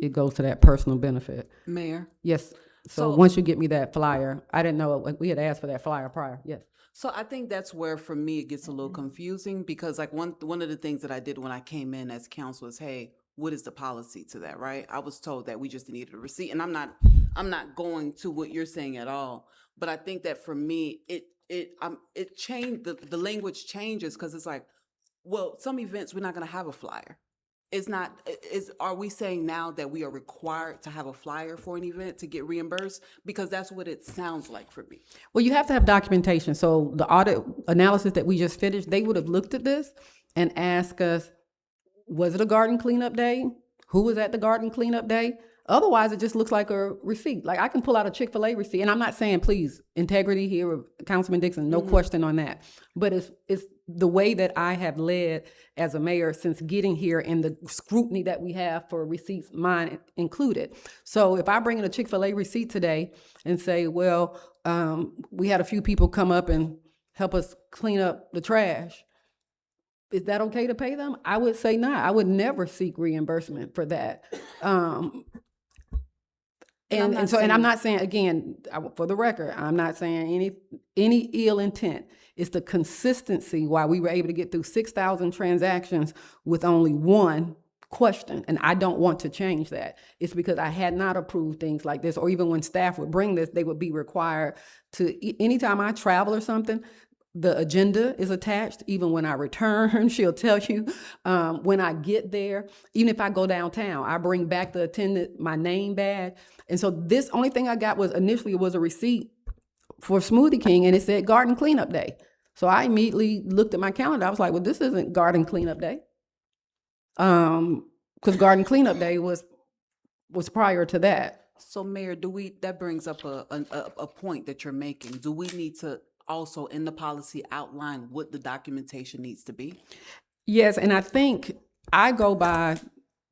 it goes to that personal benefit. Mayor? Yes, so So- once you get me that flyer, I didn't know, we had asked for that flyer prior, yes. So I think that's where, for me, it gets a little confusing, because like one of the things that I did when I came in as council is, hey, what is the policy to that, right? I was told that we just needed a receipt, and I'm not going to what you're saying at all. But I think that for me, it changed, the language changes, because it's like, well, some events, we're not gonna have a flyer. It's not, are we saying now that we are required to have a flyer for an event to get reimbursed? Because that's what it sounds like for me. Well, you have to have documentation, so the audit analysis that we just finished, they would have looked at this and asked us, was it a garden cleanup day? Who was at the garden cleanup day? Otherwise, it just looks like a receipt. Like I can pull out a Chick-fil-A receipt, and I'm not saying, please, integrity here, Councilman Dixon, no question on that. But it's the way that I have led as a mayor since getting here and the scrutiny that we have for receipts, mine included. So if I bring in a Chick-fil-A receipt today and say, well, we had a few people come up and help us clean up the trash, is that okay to pay them? I would say not. I would never seek reimbursement for that. And I'm not saying, again, for the record, I'm not saying any ill intent. It's the consistency why we were able to get through 6,000 transactions with only one question, and I don't want to change that. It's because I had not approved things like this, or even when staff would bring this, they would be required to, anytime I travel or something, the agenda is attached. Even when I return, she'll tell you. When I get there, even if I go downtown, I bring back the attendant my name badge. And so this only thing I got was initially was a receipt for Smoothie King, and it said Garden Cleanup Day. So I immediately looked at my calendar. I was like, well, this isn't Garden Cleanup Day. Because Garden Cleanup Day was prior to that. So Mayor, that brings up a point that you're making. Do we need to also in the policy outline what the documentation needs to be? Yes, and I think I go by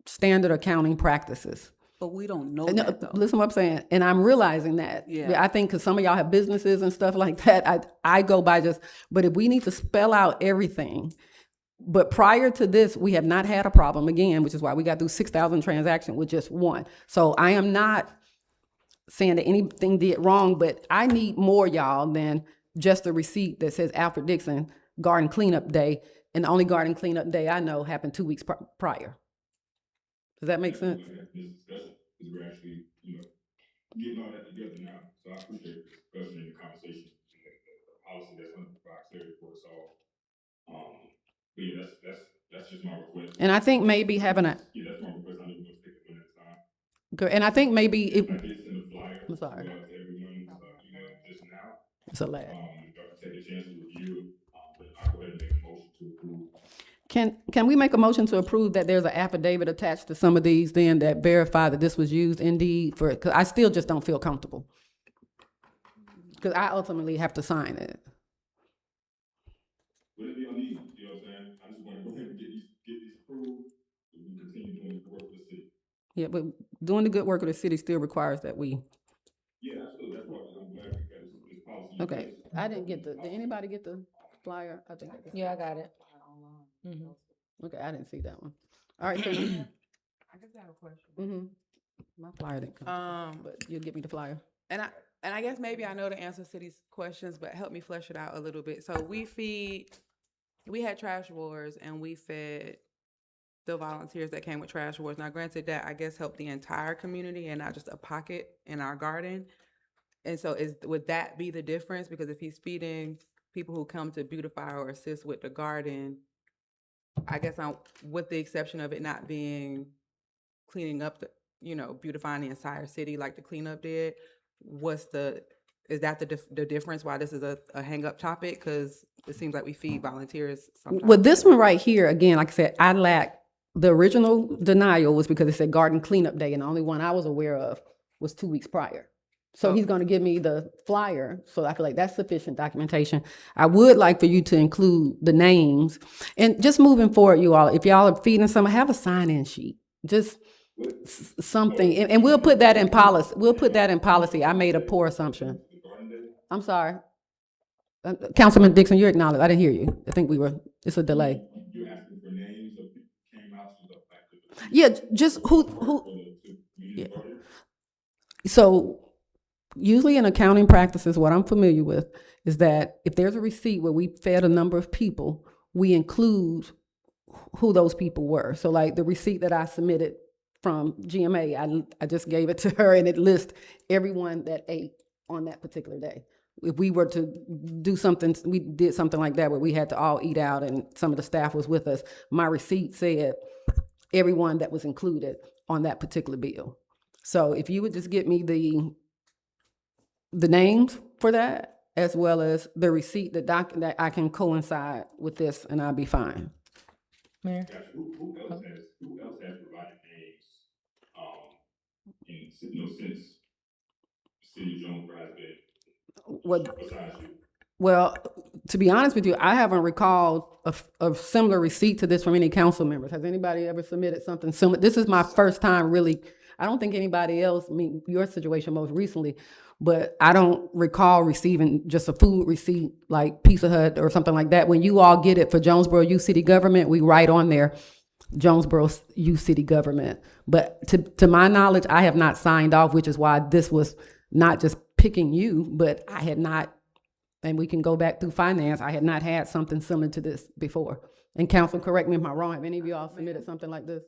standard accounting practices. But we don't know No, that though. listen what I'm saying, and I'm realizing that. Yeah. I think because some of y'all have businesses and stuff like that, I go by but if we need to spell out everything, but prior to this, we have not had a problem again, which is why we got through 6,000 transactions with just one. So I am not saying that anything did wrong, but I need more, y'all, than just a receipt that says Alfred Dixon Garden Cleanup Day, and the only garden cleanup day I know happened 2 weeks prior. Does that make sense? This discussion, because we're actually, getting all that together now. So I appreciate the discussion and the conversation, and the policy that's going to provide clarity for us all. But yeah, that's just my request. And I think maybe having a, Yeah, that's my request. I know we're going to take it one at a time. good, and I think maybe it, I did send a flyer I'm sorry. to everyone, just now. It's a lag. Y'all can take a chance to review it, but I'll go ahead and make a motion to approve. Can we make a motion to approve that there's an affidavit attached to some of these then that verify that this was used indeed for, because I still just don't feel comfortable. Because I ultimately have to sign it. Whatever y'all need, you know what I'm saying? I just want to go ahead and get these approved, so we can continue doing the work for the city. Yeah, but doing the good work of the city still requires that we, Yeah, absolutely. That's why I'm glad we got this policy. in okay. place. I didn't get did anybody get the flyer? I think I did. Yeah, I got it. Mhm. Okay, I didn't see that one. All right, so. I just have a question. Mm-hmm. My flyer didn't come, but you'll give me the flyer. And I guess maybe I know the answers to these questions, but help me flesh it out a little bit. So we had trash wars and we fed the volunteers that came with trash wars. Now granted that I guess helped the entire community and not just a pocket in our garden. And so would that be the difference? Because if he's feeding people who come to beautify or assist with the garden, I guess with the exception of it not being cleaning up beautifying the entire city like the cleanup did, is that the difference why this is a hang up topic? Because it seems like we feed volunteers sometimes. Well, this one right here, again, like I said, I lack, the original denial was because it said garden cleanup day, and the only one I was aware of was 2 weeks prior. So he's gonna give me the flyer, so I feel like that's sufficient documentation. I would like for you to include the names, and just moving forward, you all, if y'all are feeding someone, have a sign-in sheet, just something, and we'll put that in policy, I made a poor assumption. I'm sorry. Councilman Dixon, you're acknowledged, I didn't hear you, I think it's a delay. You're asking for names of people who came out to the fact that. Yeah, just who, yeah. So usually in accounting practices, what I'm familiar with is that if there's a receipt where we fed a number of people, we include who those people were. So like the receipt that I submitted from GMA, I just gave it to her and it lists everyone that ate on that particular day. If we were to do something, we did something like that where we had to all eat out and some of the staff was with us, my receipt said everyone that was included on that particular bill. So if you would just get me the names for that, as well as the receipt, that I can coincide with this, and I'll be fine. Mayor? Gotcha. Who else has provided names, since City of Jonesboro has been, besides you? Well, to be honest with you, I haven't recalled a similar receipt to this from any council members. Has anybody ever submitted something similar? This is my first time really. I don't think anybody else, your situation most recently, but I don't recall receiving just a food receipt like Pizza Hut or something like that. When you all get it for Jonesboro Youth City Government, we write on there, Jonesboro Youth City Government. But to my knowledge, I have not signed off, which is why this was not just picking you, but I had not, and we can go back through finance, I had not had something similar to this before. And council, correct me if I'm wrong, have any of you all submitted something like this?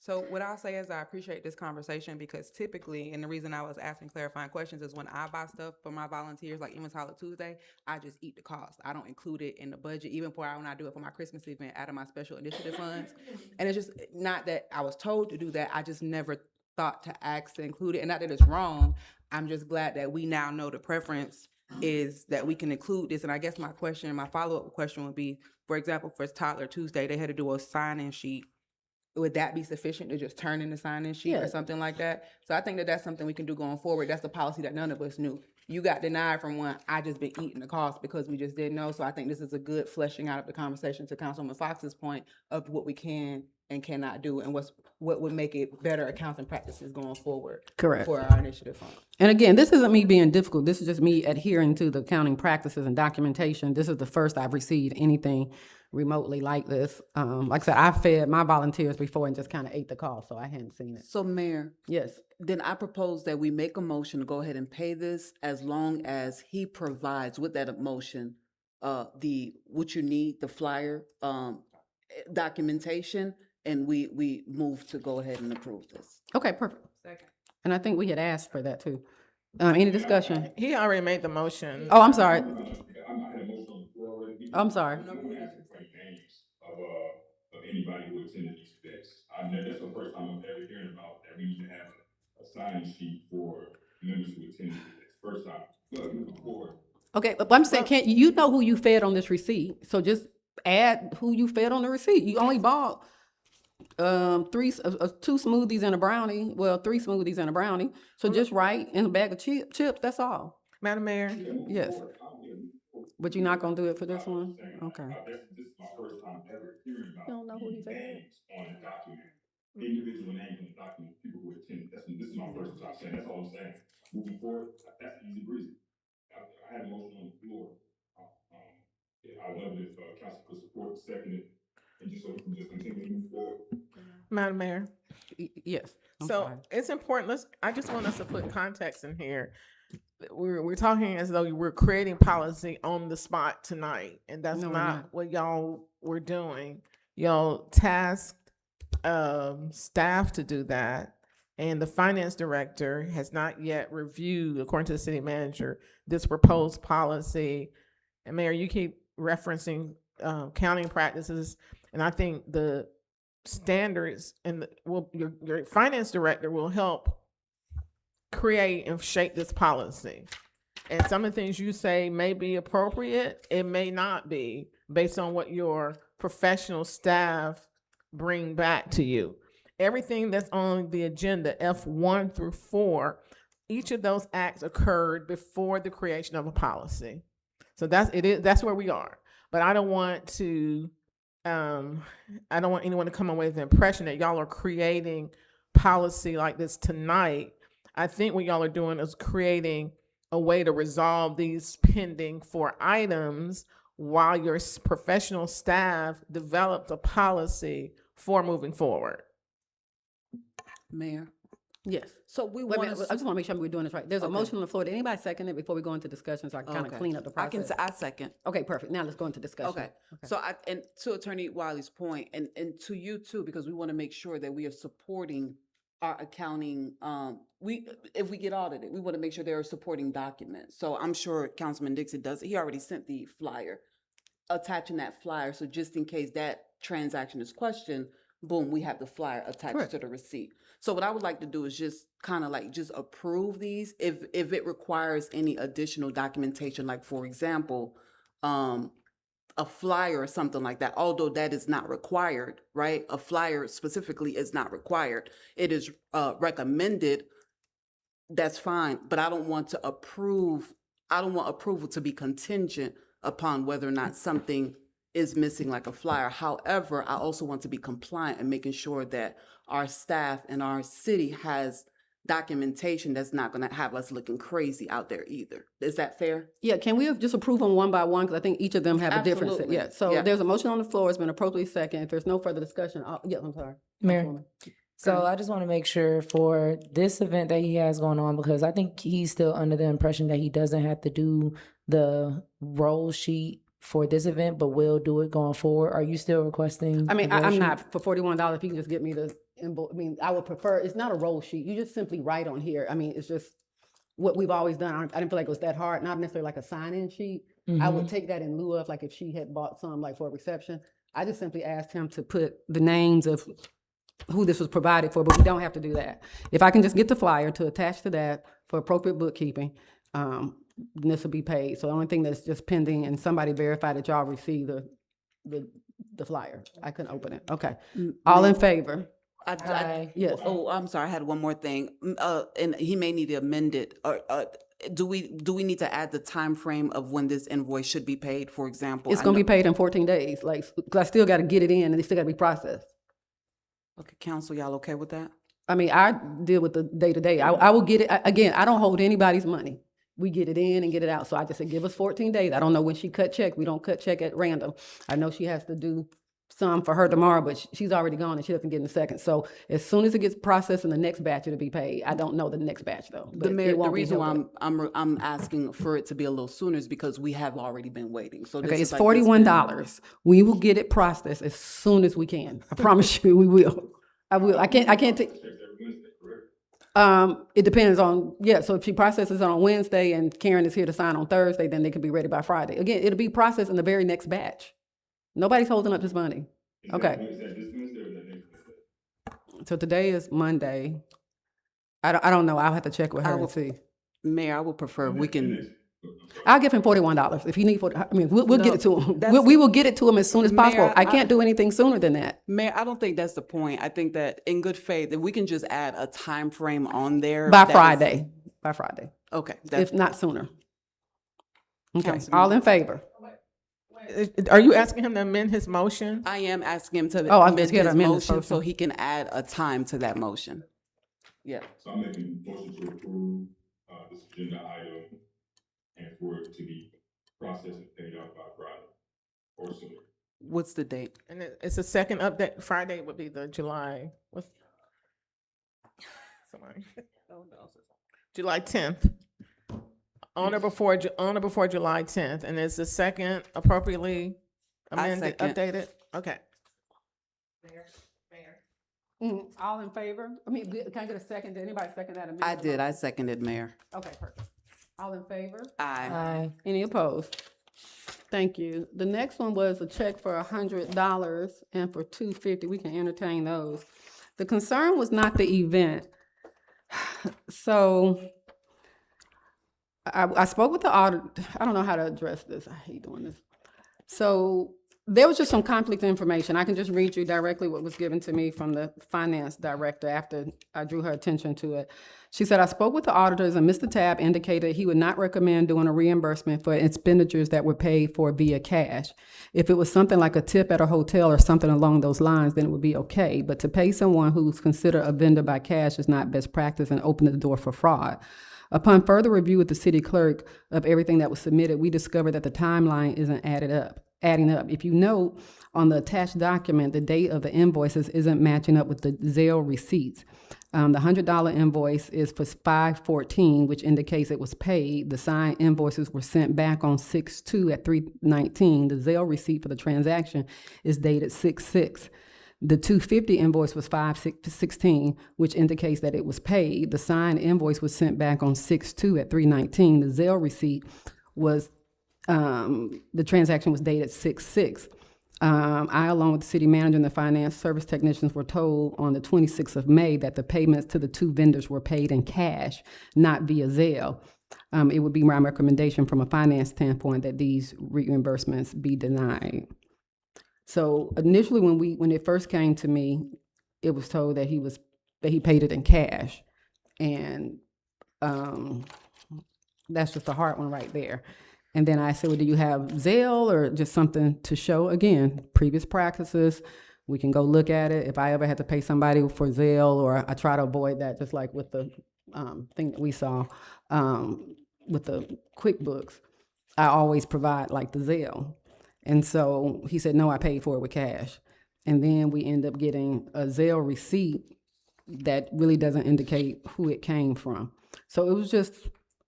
So what I'll say is I appreciate this conversation because typically, and the reason I was asking clarifying questions is when I buy stuff for my volunteers, like even Solid Tuesday, I just eat the cost. I don't include it in the budget, even when I do it for my Christmas event out of my special initiative funds. And it's just not that I was told to do that. I just never thought to ask to include it. And not that it's wrong. I'm just glad that we now know the preference is that we can include this. And I guess my follow-up question would be, for example, for Toddler Tuesday, they had to do a sign-in sheet. Would that be sufficient to just turn in the sign-in sheet or something like that? So I think that that's something we can do going forward. That's a policy that none of us knew. You got denied from one. I just been eating the cost because we just didn't know. So I think this is a good fleshing out of the conversation to Councilwoman Fox's point of what we can and cannot do, and what would make it better accounting practices going forward. Correct. For our initiative fund. And again, this isn't me being difficult. This is just me adhering to the accounting practices and documentation. This is the first I've received anything remotely like this. Like I said, I've fed my volunteers before and just kind of ate the call, so I hadn't seen it. So Mayor, Yes. then I propose that we make a motion to go ahead and pay this as long as he provides with that motion, what you need, the flyer, documentation, and we move to go ahead and approve this. Okay, perfect. And I think we had asked for that too. Any discussion? He already made the motion. Oh, I'm sorry. I had a motion on the floor already. I'm sorry. I'm not asking for any names of anybody who attended these events. That's the first time I'm ever hearing about that we need to have a sign sheet for members who attended this. First time. But moving forward, Okay, but I'm saying, can't, you know who you fed on this receipt, so just add who you fed on the receipt. You only bought two smoothies and a brownie, well, 3 smoothies and a brownie, so just write in a bag of chips, that's all. Madam Mayor, Yes. But you're not gonna do it for this one? Okay. this is my first time ever hearing about You don't know who you fed? names on a document. Individual names on the document, people who attended. This is my first time saying, that's all I'm saying. Moving forward, that's easy breezy. I had a motion on the floor. I love it if council could support, second it, and just so we can just continue to move forward. Madam Mayor. Yes. I'm So sorry. it's important, I just want us to put context in here. We're talking as though we're creating policy on the spot tonight, and that's No, we're not not. what y'all were doing. Y'all tasked staff to do that, and the finance director has not yet reviewed, according to the city manager, this proposed policy. And Mayor, you keep referencing counting practices, and I think the standards and your finance director will help create and shape this policy. And some of the things you say may be appropriate, it may not be, based on what your professional staff bring back to you. Everything that's on the agenda, F1 through 4, each of those acts occurred before the creation of a policy. So that's where we are. But I don't want anyone to come away with the impression that y'all are creating policy like this tonight. I think what y'all are doing is creating a way to resolve these pending 4 items while your professional staff developed a policy for moving forward. Mayor, Yes. so we Wait a want minute, I to. just wanna make sure we're doing this right. There's a Okay. motion on the floor. Did anybody second it before we go into discussion, so I can kind of clean up the process? I second. Okay, perfect. Now let's go into discussion. Okay, so and to Attorney Wiley's point, and to you too, because we want to make sure that we are supporting our accounting, if we get audited, we want to make sure there are supporting documents. So I'm sure Councilman Dixon does, he already sent the flyer, attaching that flyer, so just in case that transaction is questioned, boom, we have the flyer attached Correct. to the receipt. So what I would like to do is just kind of like just approve these if it requires any additional documentation, like for example, a flyer or something like that, although that is not required, right? A flyer specifically is not required. It is recommended, that's fine, but I don't want approval to be contingent upon whether or not something is missing like a flyer. However, I also want to be compliant and making sure that our staff and our city has documentation that's not gonna have us looking crazy out there either. Is that fair? Yeah, can we just approve them one by one? Because I think each of them have a difference. Absolutely. Yeah, so Yeah. there's a motion on the floor. It's been appropriately second. If there's no further discussion, yeah, I'm sorry. Mayor. Councilwoman. So I just want to make sure for this event that he has going on, because I think he's still under the impression that he doesn't have to do the roll sheet for this event, but will do it going forward. Are you still requesting? I mean, the roll I'm sheet? not, for $41, if you can just get me the invoice, I mean, I would prefer, it's not a roll sheet. You just simply write on here. I mean, it's just what we've always done. I didn't feel like it was that hard, not necessarily like a sign-in sheet. I would take that in lieu of, like, if she had bought some, like, for a reception. I just simply asked him to put the names of who this was provided for, but we don't have to do that. If I can just get the flyer to attach to that for appropriate bookkeeping, then this will be paid. So the only thing that's just pending, and somebody verify that y'all received the flyer. I couldn't open it. Okay. All in favor? Yes. Oh, I'm sorry, I had one more thing. And he may need to amend it, or, do we need to add the time frame of when this invoice should be paid, for example? It's I gonna be know- paid in 14 days, like, 'cause I still gotta get it in and it still gotta be processed. Okay, council, y'all okay with that? I mean, I deal with the day-to-day. I will get it, again, I don't hold anybody's money. We get it in and get it out. So I just said, give us 14 days. I don't know when she cut check. We don't cut check at random. I know she has to do some for her tomorrow, but she's already gone and she doesn't get in the second. So as soon as it gets processed in the next batch, it'll be paid. I don't know the next batch though. The but it mayor, the won't be reason why held up. I'm asking for it to be a little sooner is because we have already been waiting. So this Okay, is it's like this been- $41. We will get it processed as soon as we can. I promise you, we will. I will. I can't take. Checks every Wednesday, correct? It depends on, yeah, so if she processes it on Wednesday and Karen is here to sign on Thursday, then they could be ready by Friday. Again, it'll be processed in the very next batch. Nobody's holding up this money. Is Okay. that this Wednesday or the next Wednesday? So today is Monday. I don't know. I'll have to check with her I and will- see. Mayor, I would prefer we can, I'll give him $41. If he need we'll get No, it to him. that's- We will get it to him as soon as possible. Mayor, I can't do anything sooner than that. Mayor, I don't think that's the point. I think that in good faith, if we can just add a time frame on there. By that is- Friday, by Friday, Okay, that's, if not sooner. Okay, Councilman- all in favor? Are you asking him to amend his motion? I am asking him to Oh, I was amend gonna his amend his motion so motion. he can add a time to that motion. Yeah. So I'm making a motion to approve, this agenda item and for it to be processed and paid out by Friday or sooner. What's the date? And it's a second update. Friday would be the July, what's? Somebody. July 10th. On or before July 10th, and is the second appropriately amended, second. updated? Okay. All in favor? I mean, can I get a second? Did anybody second that amendment? I did, I seconded, Mayor. Okay, perfect. All in favor? Aye. Aye. Any opposed? Thank you. The next one was a check for $100 and for $250. We can entertain those. The concern was not the event. So I spoke with the audit. I don't know how to address this. I hate doing this. So there was just some conflict of information. I can just read you directly what was given to me from the finance director after I drew her attention to it. She said, I spoke with the auditors and Mr. Tabb indicated he would not recommend doing a reimbursement for expenditures that were paid for via cash. If it was something like a tip at a hotel or something along those lines, then it would be okay. But to pay someone who's considered a vendor by cash is not best practice and open the door for fraud. Upon further review with the city clerk of everything that was submitted, we discovered that the timeline isn't adding up. If you note on the attached document, the date of the invoices isn't matching up with the Zelle receipts. The $100 invoice is for 5/14, which indicates it was paid. The signed invoices were sent back on 6/2 at 3/19. The Zelle receipt for the transaction is dated 6/6. The $250 invoice was 5/16, which indicates that it was paid. The signed invoice was sent back on 6/2 at 3/19. The Zelle receipt was, the transaction was dated 6/6. I, along with the city manager and the finance service technicians, were told on the 26th of May that the payments to the two vendors were paid in cash, not via Zelle. It would be my recommendation from a finance standpoint that these reimbursements be denied. So initially, when it first came to me, it was told that he paid it in cash, and that's just a hard one right there. And then I said, well, do you have Zelle or just something to show? Again, previous practices, we can go look at it. If I ever had to pay somebody for Zelle, or I try to avoid that, just like with the thing that we saw with the QuickBooks, I always provide like the Zelle. And so he said, no, I paid for it with cash. And then we end up getting a Zelle receipt that really doesn't indicate who it came from. So it was just,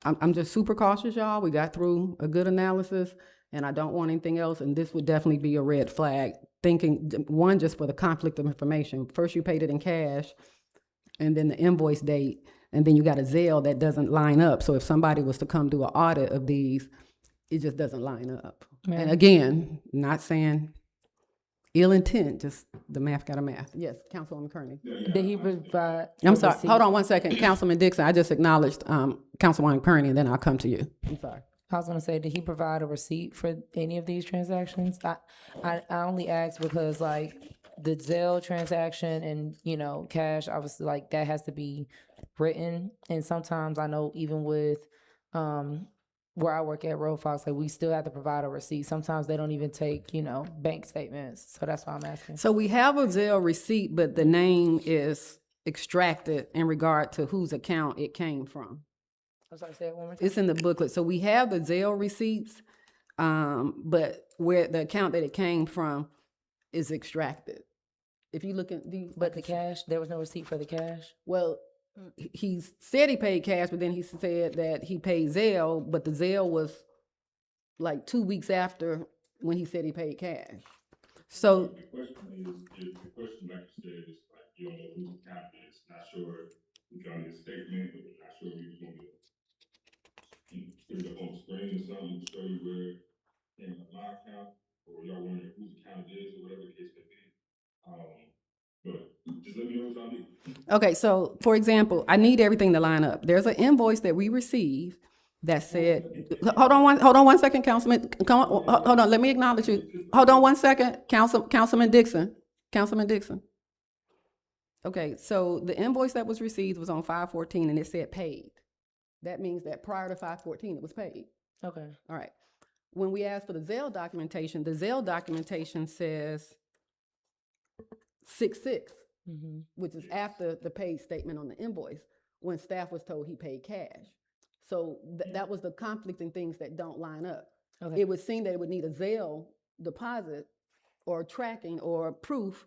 I'm just super cautious, y'all. We got through a good analysis, and I don't want anything else. And this would definitely be a red flag, thinking, one, just for the conflict of information. First, you paid it in cash, and then the invoice date, and then you got a Zelle that doesn't line up. So if somebody was to come do an audit of these, it just doesn't line up. Ma'am. And again, not saying ill intent, just the math got a math. Yes, Councilwoman Kearney. Did he provide? I'm a sorry, receipt? hold on 1 second. Councilman Dixon, I just acknowledged Councilwoman Kearney, and then I'll come to you. I'm sorry. I was gonna say, did he provide a receipt for any of these transactions? I only asked because like the Zelle transaction and, cash, obviously like that has to be written. And sometimes I know even with, where I work at Road Fox, like we still have to provide a receipt. Sometimes they don't even take, bank statements. So that's why I'm asking. So we have a Zelle receipt, but the name is extracted in regard to whose account it came from. I'm sorry, say it one more time. It's in the booklet. So we have the Zelle receipts, but where the account that it came from is extracted. If you look at the. But the cash, there was no receipt for the cash? Well, he said he paid cash, but then he said that he paid Zelle, but the Zelle was like 2 weeks after when he said he paid cash. So, The question is the question, like you said, is like, you don't know whose account it is, not sure if y'all need a statement, but not sure if you want me to put it up on the screen or something to show you where it came from my account, or y'all wondering whose account it is, or whatever the case may be. But just let me know what y'all need. okay, so for example, I need everything to line up. There's an invoice that we received that said, hold on one second, Councilman, hold on, let me acknowledge you. Hold on one second, Councilman Dixon. Okay, so the invoice that was received was on 5/14 and it said paid. That means that prior to 5/14, it was paid. Okay. All right. When we asked for the Zelle documentation says 6/6, which is after the paid statement on the invoice, when staff was told he paid cash. So that was the conflicting things that don't line up. Okay. It would seem that it would need a Zelle deposit or tracking or proof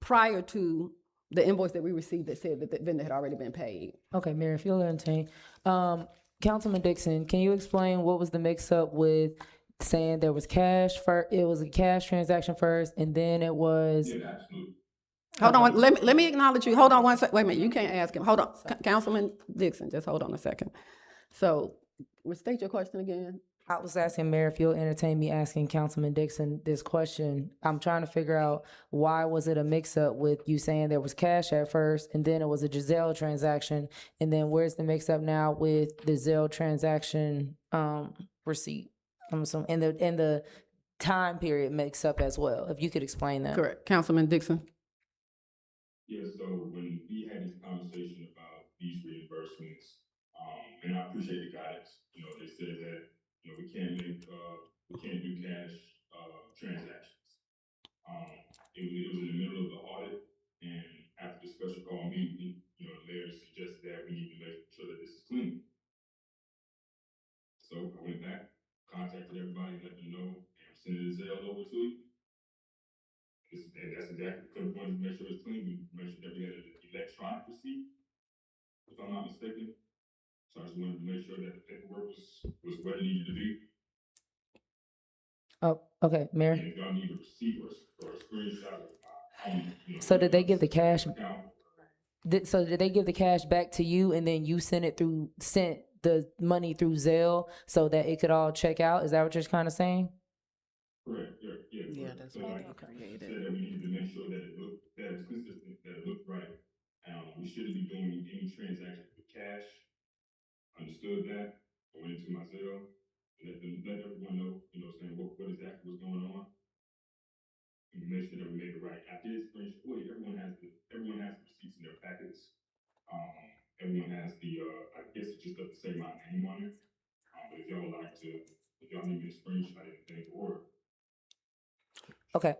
prior to the invoice that we received that said that the vendor had already been paid. Okay, Mayor, if you'll entertain. Councilman Dixon, can you explain what was the mix-up with saying there was cash it was a cash transaction first, and then it was, Yeah, absolutely. Hold on, let me acknowledge you. Hold on one sec. Wait a minute, you can't ask him. Hold on, Councilman Dixon, just hold on a second. So, restate your question again. I was asking Mayor if you'll entertain me asking Councilman Dixon this question. I'm trying to figure out why was it a mix-up with you saying there was cash at first, and then it was a Zelle transaction, and then where's the mix-up now with the Zelle transaction receipt? I'm assuming, and the time period mix-up as well. If you could explain that. Correct, Councilman Dixon. Yeah, so when we had this conversation about these reimbursements, and I appreciate the guidance, they said that, we can't do cash, transactions. It was in the middle of the audit, and after the special call meeting, the mayor suggested that we need to make sure that this is clean. So I went back, contacted everybody, let them know, and I'm sending the Zelle over to you. And that's exactly, because we wanted to make sure it's clean, we make sure that we had an electronic receipt, if I'm not mistaken. So I just wanted to make sure that the paperwork was what it needed to be. Oh, okay, Mayor. And if y'all need a receipt or a screenshot of, So did they give the cash? account, So did they give the cash back to you, and then you sent the money through Zelle so that it could all check out? Is that what you're kind of saying? correct, yeah. Yeah, correct. that's So what like, they created. said that we needed to make sure that it was consistent, that it looked right. We shouldn't be doing any transactions with cash. Understood that. I went into my Zelle, let everyone know, saying what exactly was going on. And make sure that we made it right. I did screenshot, everyone has the receipts in their packets. Everyone has I guess it just doesn't say my name on it. But if y'all need me to screenshot anything or. Okay.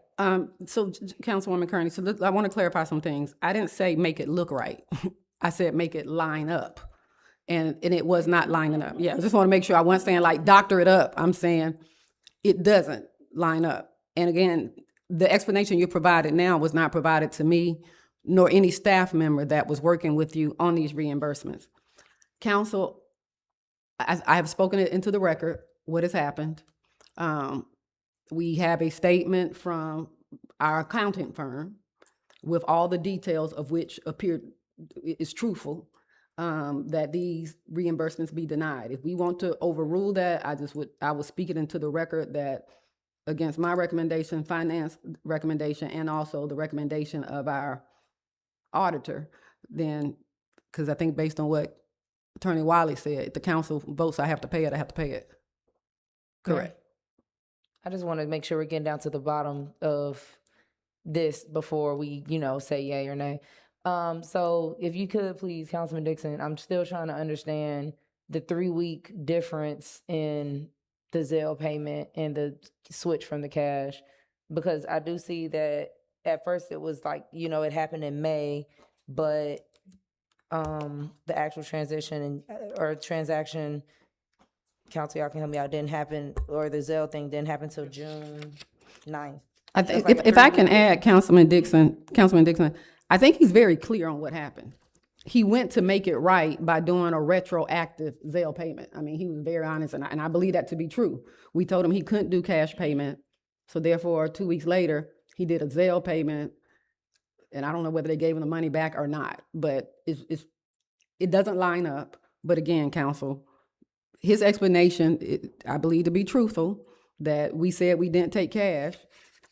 So Councilwoman Kearney, so I want to clarify some things. I didn't say make it look right. I said make it line up. And it was not lining up. Yeah, I just want to make sure I wasn't saying like doctor it up. I'm saying it doesn't line up. And again, the explanation you provided now was not provided to me nor any staff member that was working with you on these reimbursements. Council, I have spoken it into the record, what has happened. We have a statement from our accounting firm with all the details of which appear is truthful. That these reimbursements be denied. If we want to overrule that, I will speak it into the record that against my recommendation, finance recommendation, and also the recommendation of our auditor, then, because I think based on what Attorney Wiley said, if the council votes I have to pay it, Correct. I just want to make sure we're getting down to the bottom of this before we, say yay or nay. So if you could please, Councilman Dixon, I'm still trying to understand the 3-week difference in the Zelle payment and the switch from the cash. Because I do see that at first it was like, it happened in May, but the actual transition or transaction, council, y'all can help me out, didn't happen, or the Zelle thing didn't happen till June 9th. I So think, it's like a if I can 3-week add, Councilman Dixon, I think he's very clear on what happened. He went to make it right by doing a retroactive Zelle payment. I mean, he was very honest, and I believe that to be true. We told him he couldn't do cash payment, so therefore, 2 weeks later, he did a Zelle payment, and I don't know whether they gave him the money back or not, but it doesn't line up. But again, council, his explanation, I believe to be truthful, that we said we didn't take cash,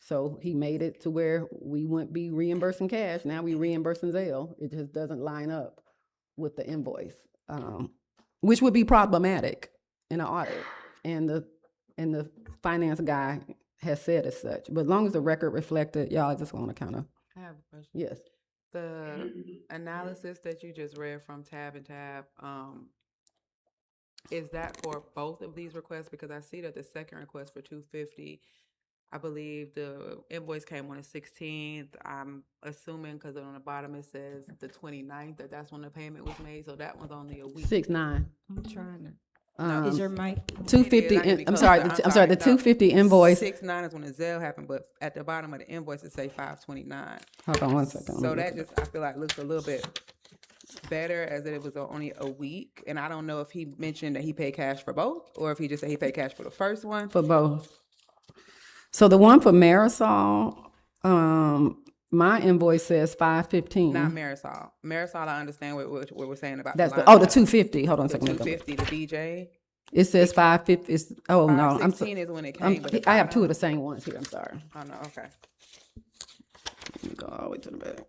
so he made it to where we wouldn't be reimbursing cash. Now we reimbursing Zelle. It just doesn't line up with the invoice, which would be problematic in an audit. And the finance guy has said as such. But as long as the record reflected, y'all, I just want to kind of, I have a question. yes. The analysis that you just read from Tab and Tab, is that for both of these requests? Because I see that the second request for $250, I believe the invoice came on the 16th. I'm assuming because on the bottom it says the 29th, that's when the payment was made. So that one's only a week. 6/9. I'm trying to, Um, is your mic? 250, It is, I need to be I'm closer. sorry, the 250 invoice. 6/9 is when the Zelle happened, but at the bottom of the invoice it say 5/29. Hold on one second. So that just, I feel like looks a little bit better as it was only a week. And I don't know if he mentioned that he paid cash for both or if he just said he paid cash for the first one. For both. So the one for Marisol, my invoice says 515. Not Marisol. Marisol, I understand what we're saying about. That's line the item. 250. Hold on a The second. let me go back. 250, the DJ. It says 550. Oh, no. I'm 516 is when it I'm- came. but I have two of the same ones here. I'm sorry. Oh, no, okay. Let me go all the way to the back.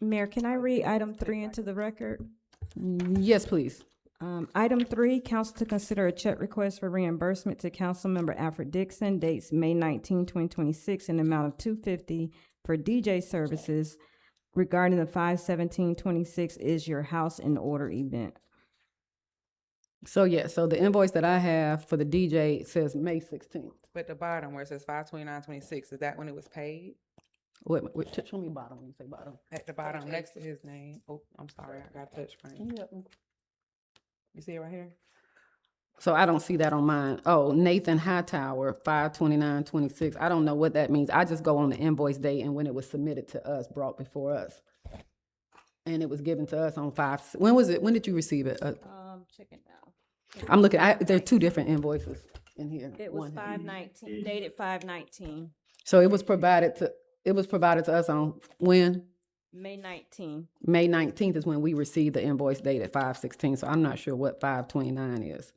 Mayor, can I read item 3 into the record? Yes, please. Item 3, council to consider a check request for reimbursement to Councilmember Alfred Dixon, dates May 19, 2026, in the amount of $250 for DJ services regarding the 5/17/26 Is Your House in Order event. So, yeah, so the invoice that I have for the DJ says May 16th. But the bottom where it says 5/29/26, is that when it was paid? Wait, show me bottom. When you say bottom. At the bottom, next to his name. Oh, I'm sorry, I got touch screen. You see it right here? So I don't see that on mine. Oh, Nathan Hightower, 5/29/26. I don't know what that means. I just go on the invoice date and when it was submitted to us, brought before us. And it was given to us on 5. When was it? When did you receive it? Check it now. I'm looking, there are two different invoices in here. It was One- 5/19, dated 5/19, So it was provided to us on when? May 19. May 19th is when we received the invoice dated 5/16. So I'm not sure what 5/29 is.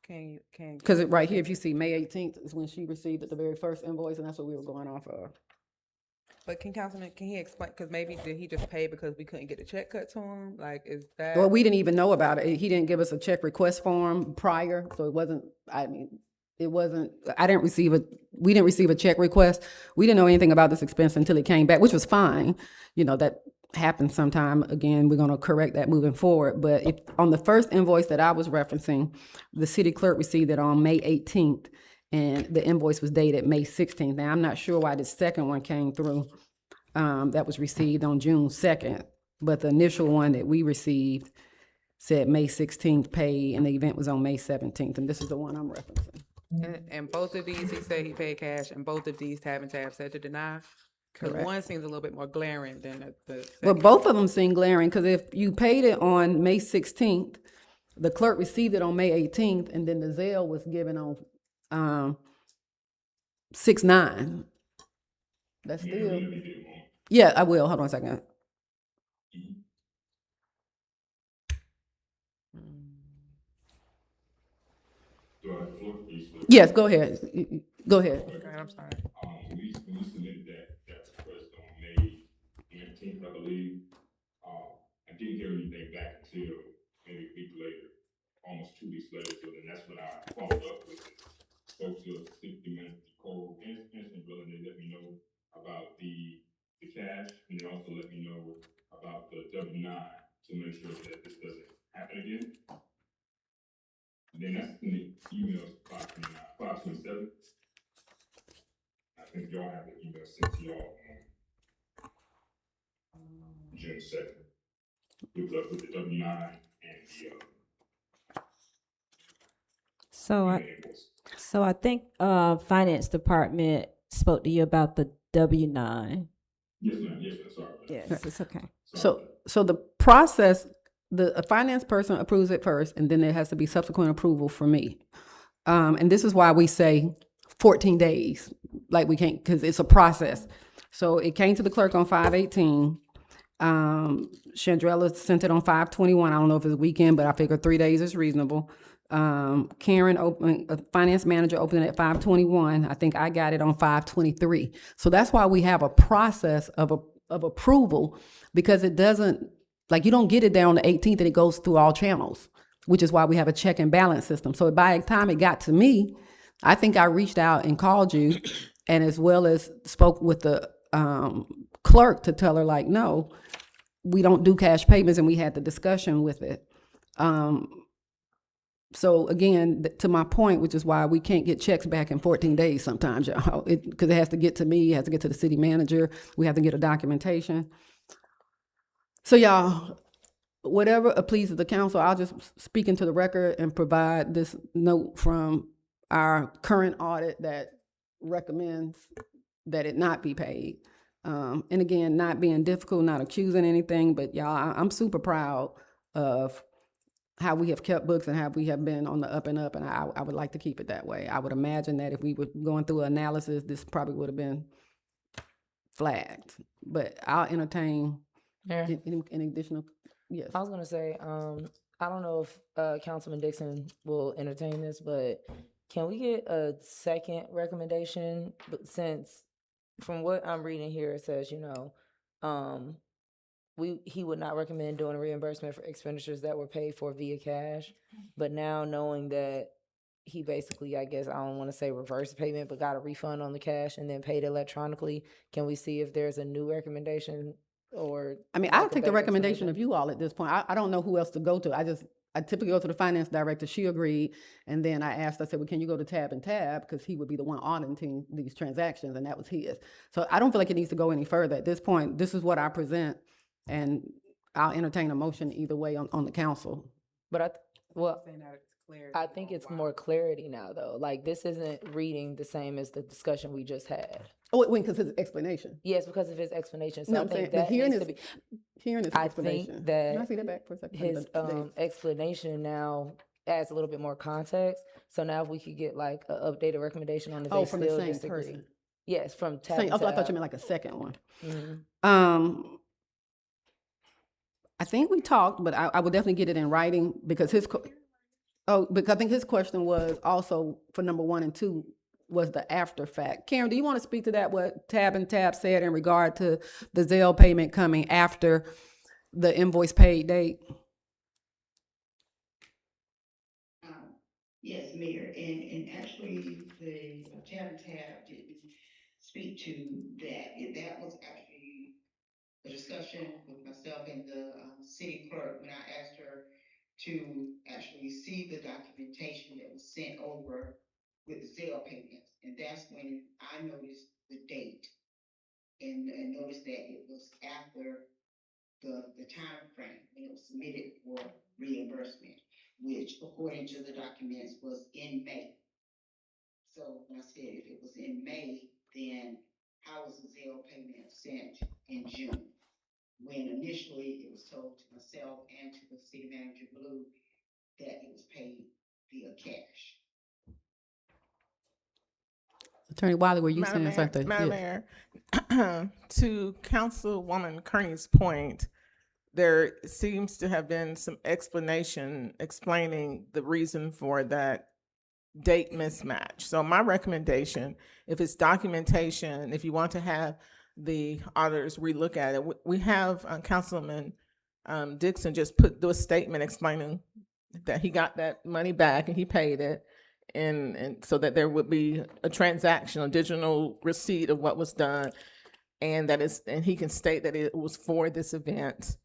Can Because right here, if you see May 18th is when she received it, the very first invoice, and that's what we were going off of. But Councilman, can he explain, because maybe did he just pay because we couldn't get the check cut to him? Like, is that? Well, we didn't even know about it. He didn't give us a check request form prior, so we didn't receive a check request. We didn't know anything about this expense until it came back, which was fine. That happens sometime. Again, we're gonna correct that moving forward. But if, on the first invoice that I was referencing, the city clerk received it on May 18th, and the invoice was dated May 16th. Now, I'm not sure why the second one came through, that was received on June 2nd, but the initial one that we received said May 16th paid, and the event was on May 17th, and this is the one I'm referencing. And both of these, he said he paid cash, and both of these Tab and Tab said to deny? Because Correct. one seems a little bit more glaring than the Well, second. both of them seem glaring, because if you paid it on May 16th, the clerk received it on May 18th, and then the Zelle was given on 6/9. That's still, yeah, I will, hold on a second. Do I have the floor? Please, please. Yes, go ahead, go ahead. Okay, I'm sorry. When we submitted that request on May 19th, I believe, I didn't hear anything back until maybe a week later, almost 2 weeks later. So then that's when I followed up with it. Spoke to 60 Minutes Code Instant Drilling. They let me know about the cash, and they also let me know about the W-9 to make sure that this doesn't happen again. And then that's when the email's 527. I think y'all have the email sent to y'all on June 2nd with the W-9 and So I, the invoice. so I think, Finance Department spoke to you about the W-9. Yes, ma'am, sorry. about that. Yes, it's okay. So the process, the finance person approves it first, and then there has to be subsequent approval from me. And this is why we say 14 days, like we can't, because it's a process. So it came to the clerk on 5/18. Chandrella sent it on 5/21. I don't know if it's a weekend, but I figure 3 days is reasonable. Karen finance manager opened it at 5/21. I think I got it on 5/23. So that's why we have a process of approval, because it doesn't, like, you don't get it there on the 18th and it goes through all channels, which is why we have a check and balance system. So by the time it got to me, I think I reached out and called you, and as well as spoke with the clerk to tell her, like, no, we don't do cash payments, and we had the discussion with it. So again, to my point, which is why we can't get checks back in 14 days sometimes, y'all, because it has to get to me, it has to get to the city manager, we have to get a documentation. So y'all, whatever pleases the council, I'll just speak into the record and provide this note from our current audit that recommends that it not be paid. And again, not being difficult, not accusing anything, but y'all, I'm super proud of how we have kept books and how we have been on the up and up, and I would like to keep it that way. I would imagine that if we were going through an analysis, this probably would have been flagged, but I'll entertain Mayor? any additional, yes. I was gonna say, I don't know if Councilman Dixon will entertain this, but can we get a second recommendation? But since, from what I'm reading here, it says, he would not recommend doing a reimbursement for expenditures that were paid for via cash. But now knowing that he basically, I guess, I don't want to say reverse payment, but got a refund on the cash and then paid electronically, can we see if there's a new recommendation or? I mean, like I'll a take the better recommendation explanation? of you all at this point. I don't know who else to go to. I typically go to the finance director. She agreed. And then I said, well, can you go to Tab and Tab? Because he would be the one auditing these transactions, and that was his. So I don't feel like it needs to go any further at this point. This is what I present, and I'll entertain a motion either way on the council. But I think it's more clarity now, though. Like, this isn't reading the same as the discussion we just had. Oh, wait, because his explanation. Yes, because of his explanation. So No, I I'm think saying, but that hearing needs to his, be, hearing his I explanation. think that Can I see that back for a second? his explanation now adds a little bit more context. So now if we could get like an updated recommendation on if they From the still same disagree. person. Yes, from tab Same, to I thought you tab. meant like a second one. Mhm. I think we talked, but I would definitely get it in writing, because because I think his question was also for number 1 and 2 was the after fact. Karen, do you want to speak to that, what Tab and Tab said in regard to the Zelle payment coming after the invoice paid date? Yes, Mayor, and actually, the Tab didn't speak to that. That was actually a discussion with myself and the city clerk when I asked her to actually see the documentation that was sent over with the Zelle payments. And that's when I noticed the date and noticed that it was after the time frame when it was submitted for reimbursement, which according to the documents was in May. So when I said if it was in May, then how was the Zelle payment sent in June? When initially it was told to myself and to the city manager Blue that it was paid via cash. Attorney Wiley, were you Madam saying Mayor, something? Madam Yes. Mayor, to Councilwoman Kearney's point, there seems to have been some explanation explaining the reason for that date mismatch. So my recommendation, if it's documentation, if you want to have the auditors relook at it, we have Councilman Dixon just do a statement explaining that he got that money back and he paid it. And so that there would be a transaction, a digital receipt of what was done, and he can state that it was for this event.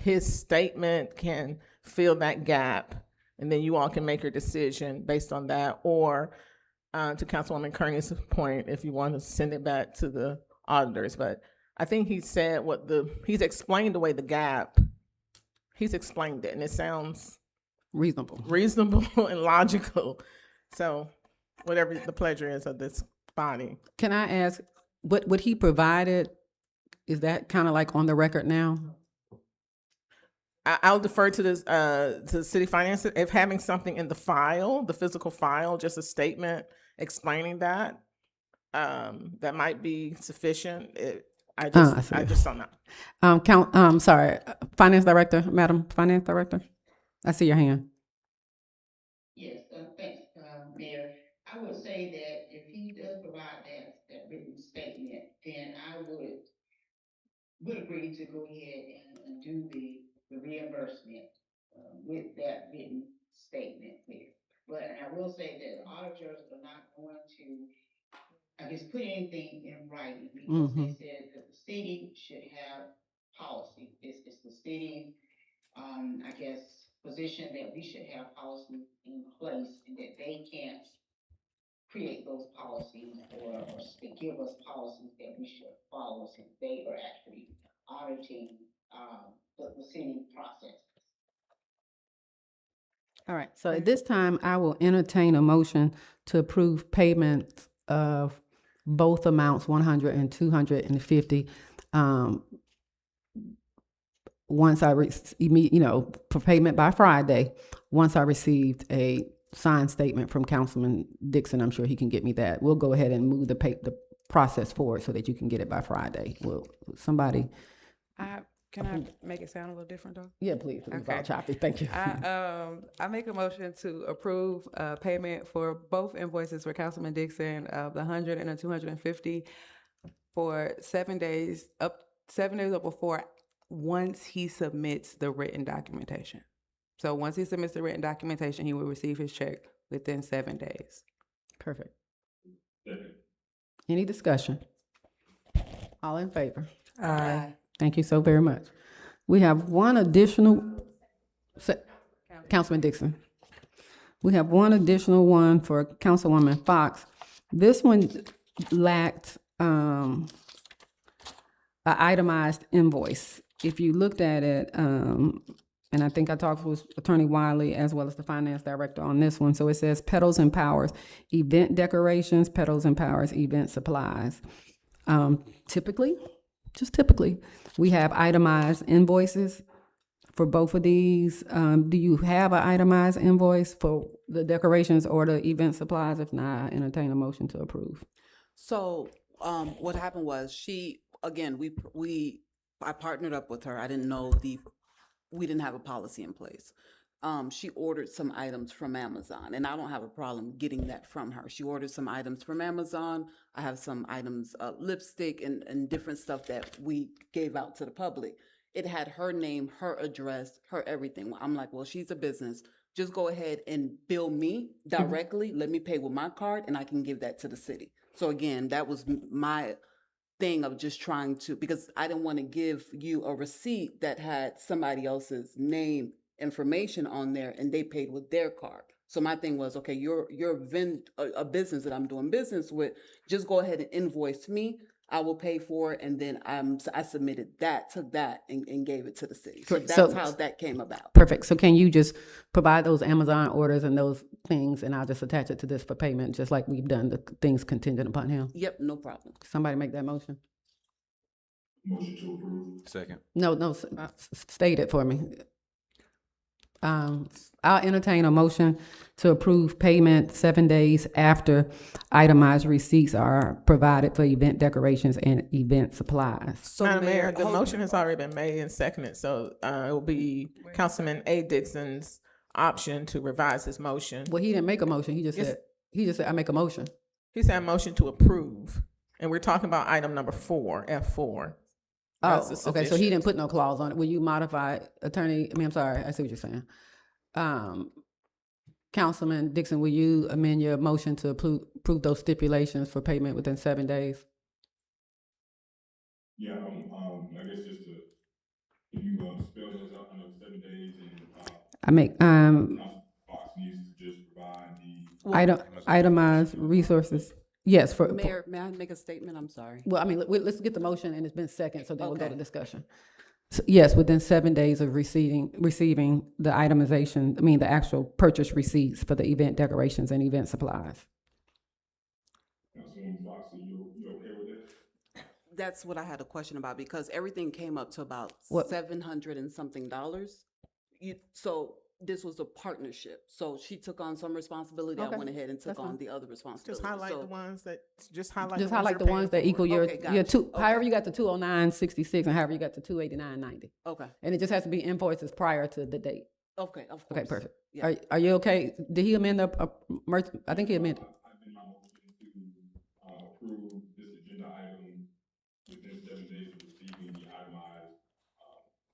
His statement can fill that gap and then you all can make your decision based on that, or to Councilwoman Kearney's point, if you want to send it back to the auditors. But I think he said he's explained away the gap. He's explained it, and it sounds Reasonable. and logical. So whatever the pleasure is of this body. Can I ask, what he provided, is that kind of like on the record now? I'll defer to this, to city finance, if having something in the file, the physical file, just a statement explaining that, that might be sufficient. I see. just don't know. Sorry, Finance Director, Madam Finance Director, I see your hand. Yes, thanks, Mayor. I would say that if he does provide that written statement, then I would agree to go ahead and do the reimbursement with that written statement there. But I will say that auditors are not going to, I guess, put anything in writing because they said that the city should have policy. It's the city, I guess, position that we should have policy in place and that they can't create those policies or give us policies that we should follow since they are actually auditing the city process. All right, so at this time, I will entertain a motion to approve payment of both amounts, 100 and 250. Once I for payment by Friday, once I received a signed statement from Councilman Dixon, I'm sure he can get me that. We'll go ahead and move the process forward so that you can get it by Friday. Will somebody? Can I make it sound a little different though? Yeah, please. It was all Okay. choppy. Thank you. I make a motion to approve payment for both invoices for Councilman Dixon of the 100 and the 250 for 7 days up before once he submits the written documentation. So once he submits the written documentation, he will receive his check within 7 days. Perfect. Any discussion? All in favor? Aye. Thank you so very much. We have one additional, Councilman Dixon. We have one additional one for Councilwoman Fox. This one lacked an itemized invoice. If you looked at it, and I think I talked with Attorney Wiley as well as the Finance Director on this one. So it says Petals and Powers, event decorations, Petals and Powers, event supplies. Typically, we have itemized invoices for both of these. Do you have an itemized invoice for the decorations or the event supplies? If not, I entertain a motion to approve. So, what happened was I partnered up with her. I didn't know we didn't have a policy in place. She ordered some items from Amazon, and I don't have a problem getting that from her. She ordered some items from Amazon. I have some items, lipstick and different stuff that we gave out to the public. It had her name, her address, her everything. I'm like, well, she's a business. Just go ahead and bill me directly. Let me pay with my card, and I can give that to the city. So again, that was my thing of just trying to, because I didn't want to give you a receipt that had somebody else's name information on there and they paid with their card. So my thing was, okay, you're a business that I'm doing business with, just go ahead and invoice me. I will pay for it. And then I submitted that, took that and gave it to the city. So Correct. that's So- how that came about. Perfect. So can you just provide those Amazon orders and those things, and I'll just attach it to this for payment, just like we've done the things contingent upon him? Yep, no problem. Somebody make that motion? Motion to approve. Second. No, state it for me. I'll entertain a motion to approve payment 7 days after itemized receipts are provided for event decorations and event supplies. So Madam Mayor, the hold- motion has already been made and seconded, so it will be Councilman A. Dixon's option to revise his motion. Well, he didn't make a motion. He just Yes. said, I make a motion. He said motion to approve, and we're talking about item number 4, F4. That's Oh, the okay, so he sufficient. didn't put no clause on it. Will you modify, I'm sorry, I see what you're saying. Councilman Dixon, will you amend your motion to approve those stipulations for payment within 7 days? Yeah, I guess just to, if you spell those out, I know 7 days and, I make, Council Itemized resources, yes, for, Mayor, may I make a statement? I'm sorry. well, I mean, let's get the motion, and it's been second, so then we'll go to Okay. discussion. Yes, within 7 days of receiving the itemization, I mean, the actual purchase receipts for the event decorations and event supplies. Councilwoman Fox, are you okay with it? That's what I had a question about, because everything came up to about What- $700 and something dollars. So this was a partnership. So she took on some responsibility. I Okay, went ahead and took that's fine. on the other responsibility. Just highlight So- the ones that, just highlight. Just the highlight the you're ones paying that equal for. your, Okay, your gotcha. two, however Okay. you got the 209.66 and however you got the 289.90. Okay, And it just has to be invoices prior to the date. okay, of course. Okay, perfect. Yeah. Are you okay? Did he amend the, I think he amended. I amend my motion to, approve this agenda item within 7 days of receiving the itemized,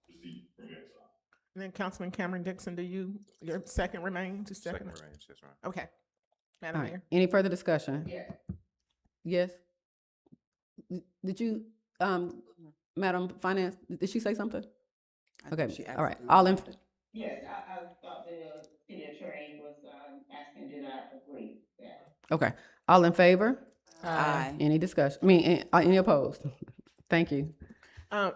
receipt from Exxon. And then Councilman Cameron Dixon, do your second remain to second? Second range, that's right. Okay. All Madam right, Mayor. any further discussion? Yeah. Yes? Did you, Madam Finance, did she say something? I think Okay, she all right, accidentally all in, moved it. Yes, I thought the city attorney was, asking, did I agree with that? okay, all in favor? Aye. Any discussion, any opposed? Thank you.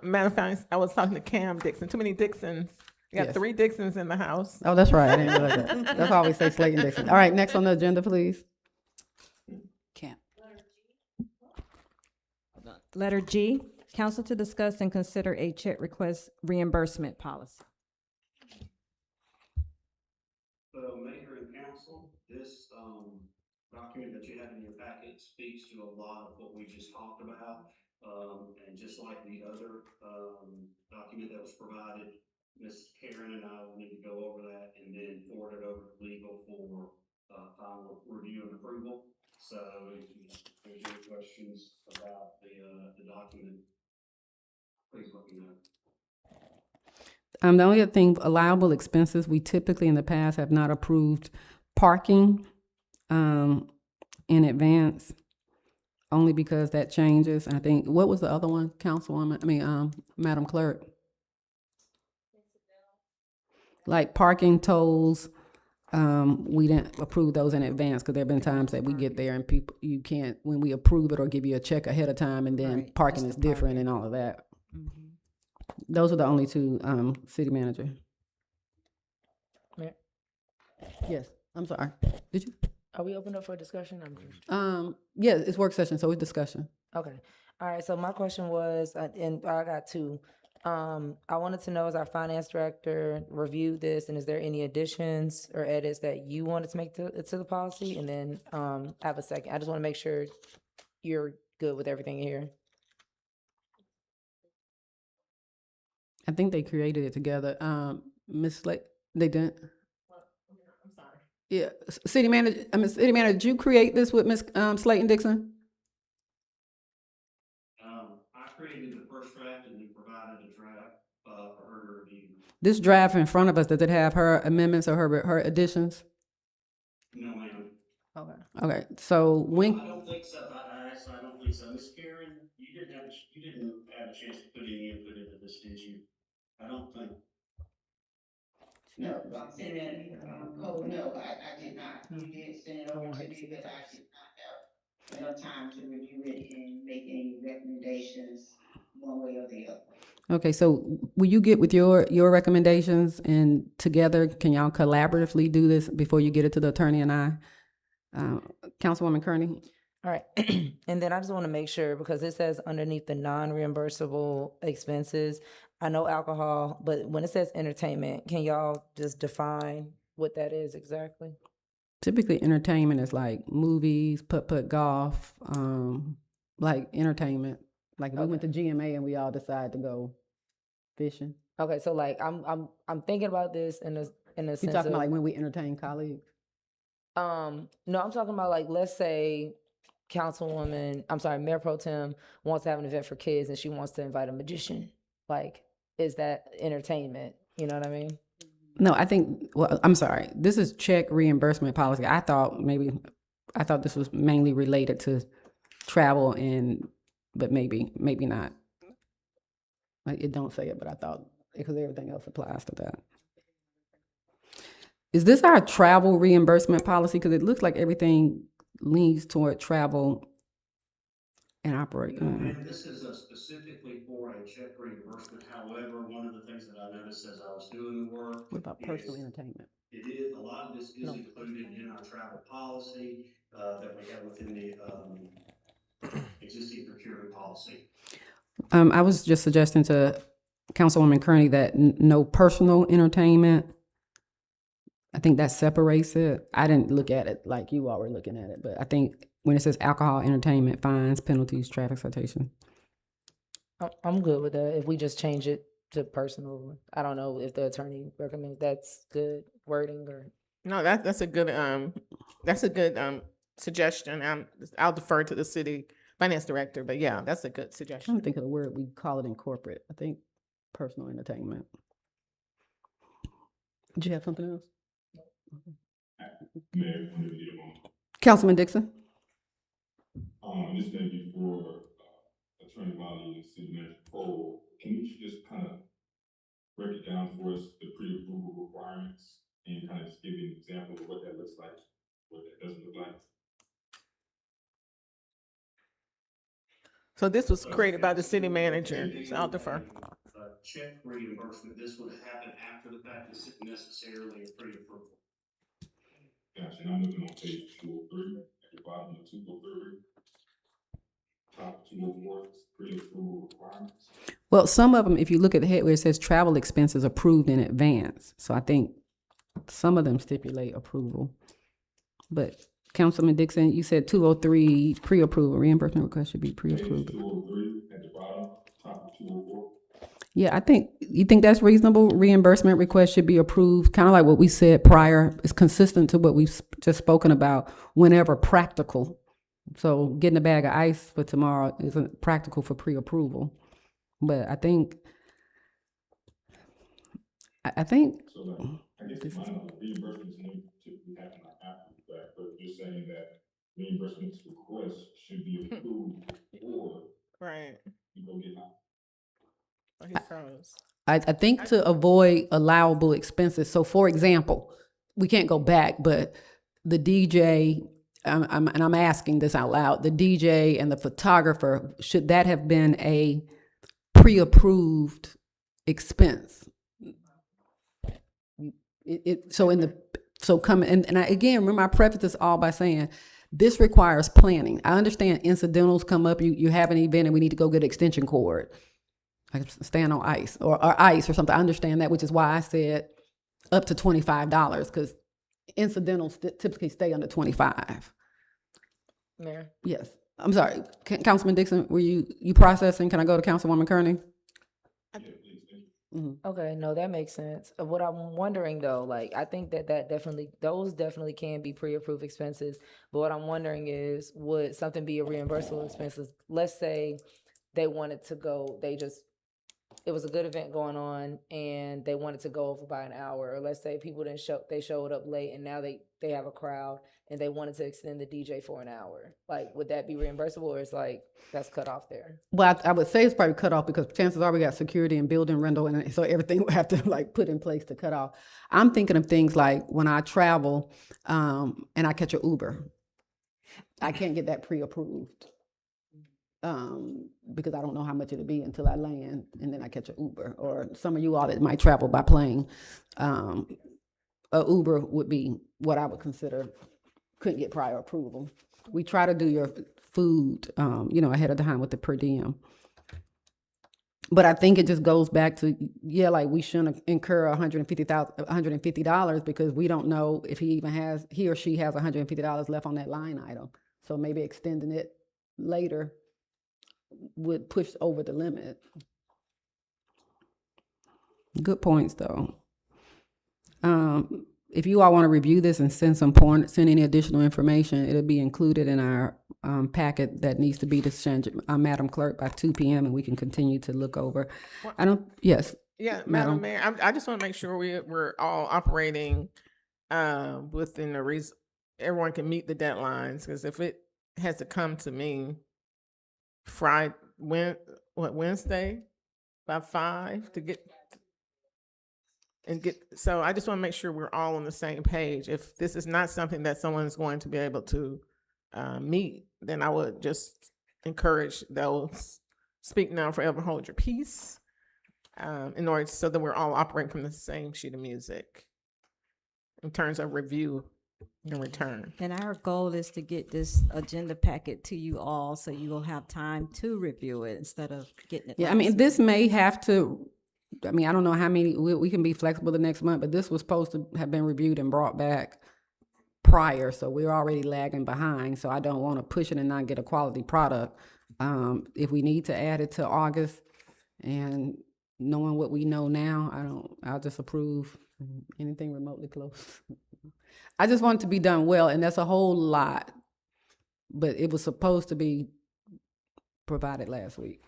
Madam Finance, I was talking to Cam Dixon. Too many Dixons. You got Yes. 3 Dixons in the house. Oh, that's right, I didn't realize that. That's why I always say Slayton Dixon. All right, next on the agenda, please. Can't. Letter G, council to discuss and consider a check request reimbursement policy. So Mayor and Council, this, document that you have in your packet speaks to a lot of what we just talked about. And just like the other, document that was provided, Ms. Karen and I will need to go over that and then forward it over to legal for, final review and approval. So if there's any questions about the document, please let me know. The only other thing, allowable expenses, we typically in the past have not approved parking, in advance, only because that changes. I think, what was the other one, Councilwoman, Madam Clerk? Like parking tolls, we didn't approve those in advance, because there've been times that we get there and people, you can't, when we approve it or give you a check ahead of time, and then Right, parking that's is the different and all of that. Those are the only two, city manager. Mayor? Yes, I'm sorry. Did you? Are we open up for discussion? I'm just- Yeah, it's work session, so it's discussion. Okay. All right. So my question was, and I got 2. I wanted to know, as our finance director reviewed this, and is there any additions or edits that you wanted to make to the policy? And then, I have a second. I just want to make sure you're good with everything here. I think they created it together. Ms. Slate, they didn't? I'm sorry. Yeah, city manager, city manager, did you create this with Ms. Slayton Dixon? I created the first draft and then provided a draft, for her to review. This draft in front of us, does it have her amendments or her additions? No, ma'am. Okay, so I when, don't think so. I don't think so. Ms. Karen, you didn't have a chance to put any input into this, did you? I don't think. No, city manager, Cole, no, I did not. You did send it over to me, but I did not have enough time to review it and make any recommendations one way or the other. okay, so will you get with your recommendations, and together, can y'all collaboratively do this before you get it to the attorney and I? Councilwoman Kearney? All right. And then I just want to make sure, because it says underneath the non-reimbursable expenses, I know alcohol, but when it says entertainment, can y'all just define what that is exactly? Typically, entertainment is like movies, putt-putt golf, like entertainment. Like if we went to GMA and we all decide to go fishing. Okay, so like I'm thinking about this in a You sense talking of, about like when we entertain colleagues? no, I'm talking about, like, let's say Mayor Pro Tem wants to have an event for kids and she wants to invite a magician. Like, is that entertainment? You know what I mean? No, I think, well, I'm sorry. This is check reimbursement policy. I thought this was mainly related to travel but maybe not. Like, it don't say it, but I thought, because everything else applies to that. Is this our travel reimbursement policy? Because it looks like everything leans toward travel and operate. And this is specifically for a check reimbursement. However, one of the things that I noticed as I was doing the work What about personal is entertainment? a lot of this is included in our travel policy, that we have within the, existing procurement policy. I was just suggesting to Councilwoman Kearney that no personal entertainment. I think that separates it. I didn't look at it like you all were looking at it, but I think when it says alcohol, entertainment, fines, penalties, traffic citation. I'm good with that. If we just change it to personal, I don't know if the attorney recommends that's good wording or. No, that's a good suggestion. I'll defer to the city finance director, but yeah, that's a good I don't suggestion. think of the word, we call it in corporate. I think personal entertainment. Did you have something else? Mayor, whenever you get a moment. Councilman Dixon? This may be for Attorney Molly and City Manager Cole. Can you just kind of break it down for us, the pre-approval requirements, and kind of just give me an example of what that looks like, what that doesn't look like? So this was created by the city manager, so I'll defer. Check reimbursement, this would happen after the fact, this isn't necessarily a pre-approval. Gotcha, and I'm looking on page 203, at the bottom of 203. Top 204, pre-approval requirements. Well, some of them, if you look at the head where it says travel expenses approved in advance. So I think some of them stipulate approval. But Councilman Dixon, you said 203 pre-approval, reimbursement request should be pre-approved. Page 203, at the bottom, top of 204. Yeah, you think that's reasonable? Reimbursement request should be approved, kind of like what we said prior. It's consistent to what we've just spoken about, whenever practical. So getting a bag of ice for tomorrow isn't practical for pre-approval. But I think. So like, I guess reimbursements don't typically happen after the fact, but you're saying that reimbursements requests should be approved before Right. you go get out. Oh, he froze. I think to avoid allowable expenses. So, for example, we can't go back, but the DJ, and I'm asking this out loud, the DJ and the photographer, should that have been a pre-approved expense? Again, remember I prefaced this all by saying this requires planning. I understand incidentals come up, you have an event and we need to go get an extension cord. I stand on ice or ice or something. I understand that, which is why I said up to $25 because incidentals typically stay under 25. Mayor? Yes. I'm sorry. Councilman Dixon, were you processing? Can I go to Councilwoman Kearney? Okay, no, that makes sense. What I'm wondering though, like, I think that those definitely can be pre-approved expenses. But what I'm wondering is, would something be a reimbursable expenses? Let's say they wanted to go, it was a good event going on and they wanted to go over by an hour. Or let's say people they showed up late and now they have a crowd and they wanted to extend the DJ for an hour. Like, would that be reimbursable or it's like, that's cut off there? Well, I would say it's probably cut off because chances are we got security and building rental, and so everything would have to like put in place to cut off. I'm thinking of things like when I travel and I catch an Uber, I can't get that pre-approved because I don't know how much it'll be until I land, and then I catch an Uber. Or some of you all that might travel by plane, a Uber would be what I would consider couldn't get prior approval. We try to do your food, ahead of time with the per diem. But I think it just goes back to, like we shouldn't incur $150 because we don't know if he or she has $150 left on that line item. So maybe extending it later would push over the limit. Good points, though. If you all want to review this and send any additional information, it'll be included in our packet that needs to be distributed, Madam Clerk, by 2 p.m. and we can continue to look over. Yes. Yeah, Madam Mayor, I just want to make sure we're all operating within the reason, everyone can meet the deadlines, because if it has to come to me Wednesday by 5 to get. and so I just want to make sure we're all on the same page. If this is not something that someone's going to be able to meet, then I would just encourage those speak now, forever hold your peace, in order so that we're all operating from the same sheet of music in terms of review and return. And our goal is to get this agenda packet to you all so you will have time to review it instead of getting it. Yeah, I last mean, this minute. may have to, I mean, I don't know how many, we can be flexible the next month, but this was supposed to have been reviewed and brought back prior, so we're already lagging behind, so I don't want to push it and not get a quality product. If we need to add it to August, and knowing what we know now, I'll just approve anything remotely close. I just want it to be done well, and that's a whole lot, but it was supposed to be provided last week.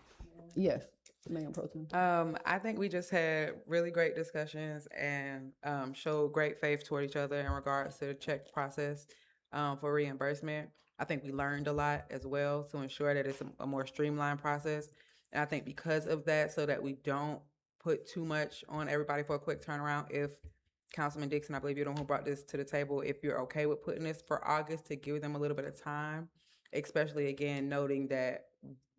Yes, Mayor Pro Tem. I think we just had really great discussions and showed great faith toward each other in regards to the check process for reimbursement. I think we learned a lot as well to ensure that it's a more streamlined process. And I think because of that, so that we don't put too much on everybody for a quick turnaround, if Councilman Dixon, I believe you're the one who brought this to the table, if you're okay with putting this for August to give them a little bit of time, especially again, noting that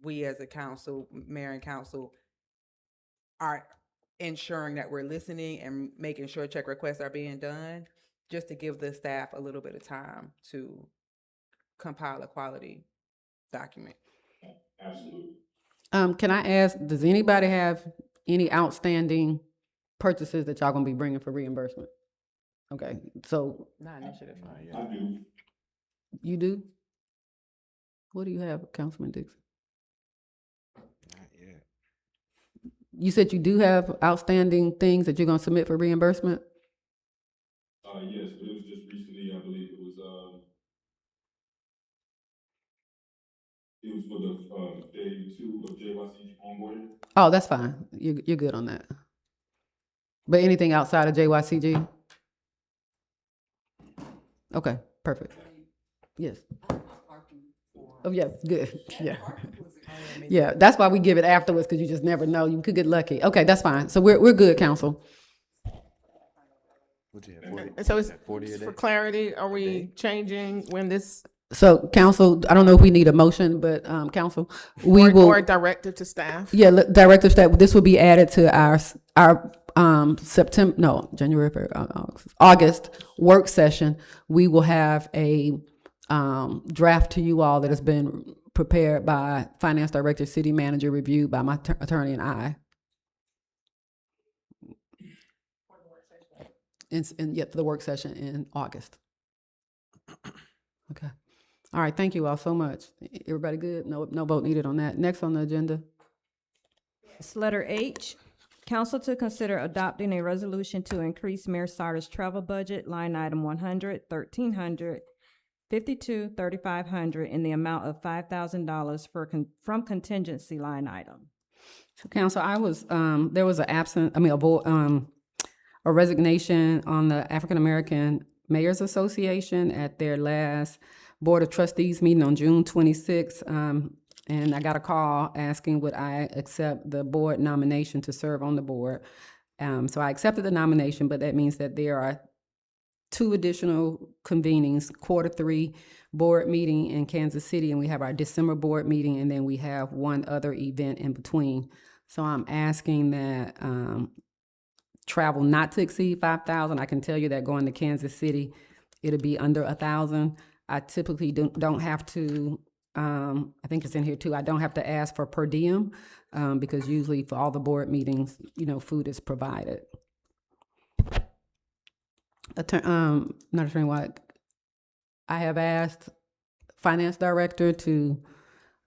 we as a council, mayor and council, are ensuring that we're listening and making sure check requests are being done, just to give the staff a little bit of time to compile a quality document. Absolutely. Can I ask, does anybody have any outstanding purchases that y'all gonna be bringing for reimbursement? Okay, so Not initiative. I do. you do? What do you have, Councilman Dixon? Not yet. You said you do have outstanding things that you're gonna submit for reimbursement? Yes, but it was just recently, I believe it was for the day 2 of JYC onboarding. Oh, that's fine. You're good on that. But anything outside of JYCG? Okay, perfect. Yes. Oh, yes, good. Yeah. Yeah, that's why we give it afterwards, because you just never know. You could get lucky. Okay, that's fine. So we're good, council. What you have, 40? And so it's 40 a day? for clarity, are we changing when this So council, I don't know if we need a motion, but council, we or will, directive to staff? yeah, directive staff, this will be added to our September, no, January, August work session. We will have a draft to you all that has been prepared by finance director, city manager, reviewed by my attorney and I. And yet for the work session in August. Okay. All right, thank you all so much. Everybody good? No vote needed on that. Next on the agenda. It's letter H. Council to consider adopting a resolution to increase Mayor Sardar's travel budget, line item 100, 1300, 52, 3500, in the amount of $5,000 from contingency line item. So council, there was a resignation on the African American Mayors Association at their last Board of Trustees meeting on June 26th. And I got a call asking would I accept the board nomination to serve on the board. So I accepted the nomination, but that means that there are 2 additional convenings, Q3 board meeting in Kansas City, and we have our December board meeting, and then we have one other event in between. So I'm asking that travel not to exceed 5,000. I can tell you that going to Kansas City, it'll be under 1,000. I typically don't have to, I think it's in here too, I don't have to ask for per diem because usually for all the board meetings, food is provided. Not Attorney White, I have asked finance director to,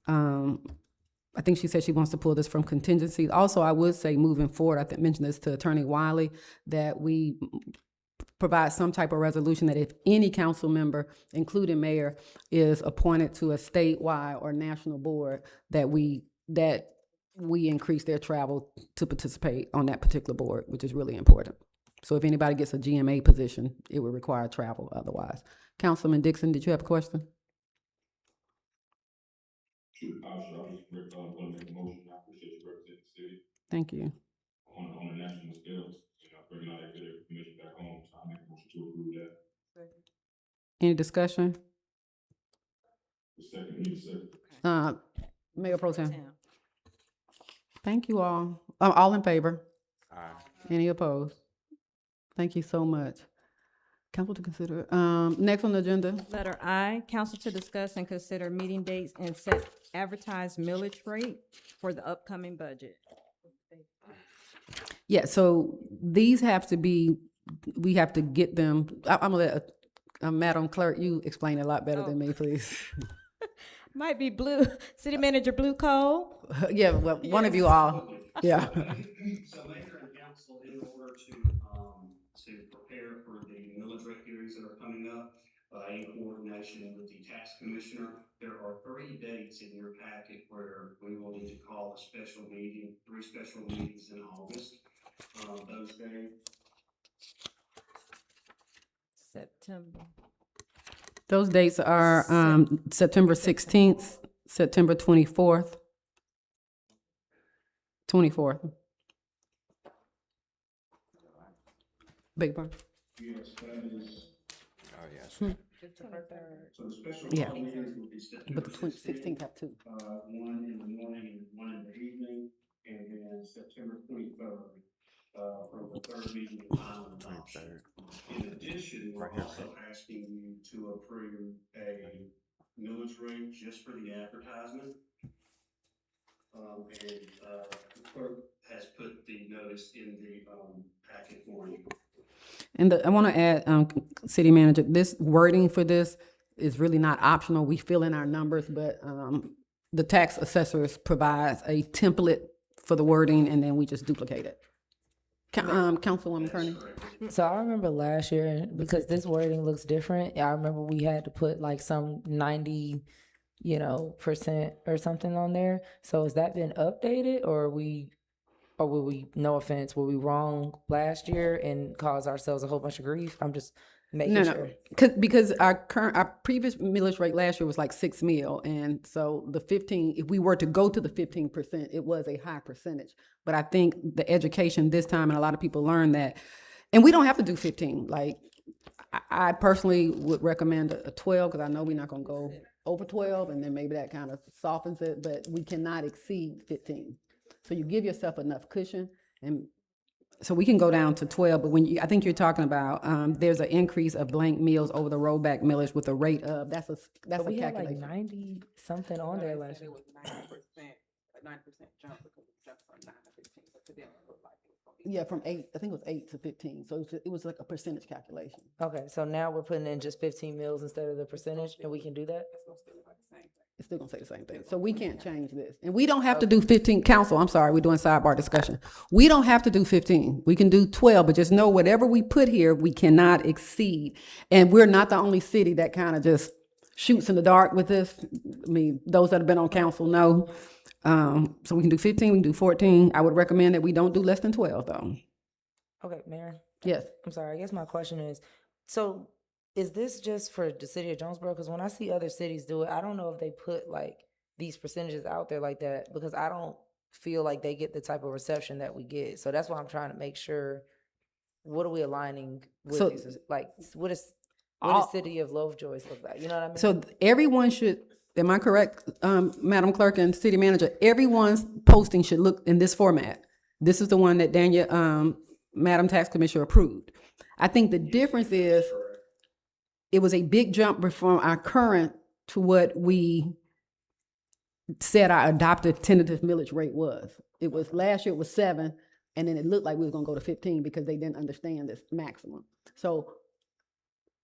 I think she said she wants to pull this from contingency. Also, I would say moving forward, I mentioned this to Attorney Wiley, that we provide some type of resolution that if any council member, including mayor, is appointed to a statewide or national board, that we increase their travel to participate on that particular board, which is really important. So if anybody gets a GMA position, it would require travel otherwise. Councilman Dixon, did you have a question? Sure, I was just want to make a motion. I appreciate you representing the city Thank you. on a national scale, bringing out a good to approve that. Any discussion? The second, need a second. Mayor Pro Tem. Thank you all. All in favor? Any opposed? Thank you so much. Council to consider, next on the agenda, Letter I, council to discuss and consider meeting dates and set advertised millage rate for the upcoming budget. yeah, so these have to be, we have to get them, I'm gonna let, Madam Clerk, you explain it a lot better than me, please. Might be Blue, City Manager Blue Cole. Yeah, well, one of you all, yeah. So Mayor and Council, in order to prepare for the millage rate hearings that are coming up, in coordination with the tax commissioner, there are 3 dates in your packet where we will need to call a special meeting, 3 special meetings in August. Those days, September. Those dates are, September 16th, September 24th. 24th. Big one. yes, that is, Oh, yes. so the special Yeah. call meetings will be September But the 16th have two. one in the morning and one in the evening, and then September 23rd, for the 3rd meeting of final adoption. In addition, we're also asking you to approve a millage rate just for the advertisement. The clerk has put the notice in the, packet for you. And I want to add, City Manager, this wording for this is really not optional. We fill in our numbers, but the tax assessors provides a template for the wording, and then we just duplicate it. Councilwoman Kearney? So I remember last year, because this wording looks different, I remember we had to put like some 90, percent or something on there. So has that been updated, or were we, no offense, were we wrong last year and caused ourselves a whole bunch of grief? I'm just making sure. Because our previous millage rate last year was like 6 mil, and so the 15, if we were to go to the 15%, it was a high percentage. But I think the education this time, and a lot of people learned that, and we don't have to do 15. Like, I personally would recommend a 12, because I know we're not gonna go over 12, and then maybe that kind of softens it, but we cannot exceed 15. So you give yourself enough cushion, and so we can go down to 12, but I think you're talking about, there's an increase of blank meals over the rollback millage with a rate of, that's a But we had like calculation. 90 something on there last year. It was 90%, a 90% jump because it jumped from 9 to 15. So to them, it looked like it was gonna be. Yeah, from 8, I think it was 8 to 15, so it was like a percentage calculation. Okay, so now we're putting in just 15 mils instead of the percentage, and we can do that? It's gonna still look like the same thing. It's still gonna say the same thing, so we can't change this. And we don't have to do 15, council, I'm sorry, we're doing sidebar discussion. We don't have to do 15, we can do 12, but just know whatever we put here, we cannot exceed. And we're not the only city that kind of just shoots in the dark with this. I mean, those that have been on council know. So we can do 15, we can do 14. I would recommend that we don't do less than 12, though. Okay, Mayor, Yes. I'm sorry, I guess my question is, so is this just for the city of Jonesboro? Because when I see other cities do it, I don't know if they put like these percentages out there like that, because I don't feel like they get the type of reception that we get. So that's why I'm trying to make sure, what are we aligning with So- these, like, what does All- city of Lovejoy look like? You know what I mean? So everyone should, am I correct, Madam Clerk and City Manager? Everyone's posting should look in this format. This is the one that Daniel, Madam Tax Commissioner approved. I think the difference is, it was a big jump from our current to what we said our adopted tentative millage rate was. It was, last year it was 7, and then it looked like we was gonna go to 15 because they didn't understand this maximum. So,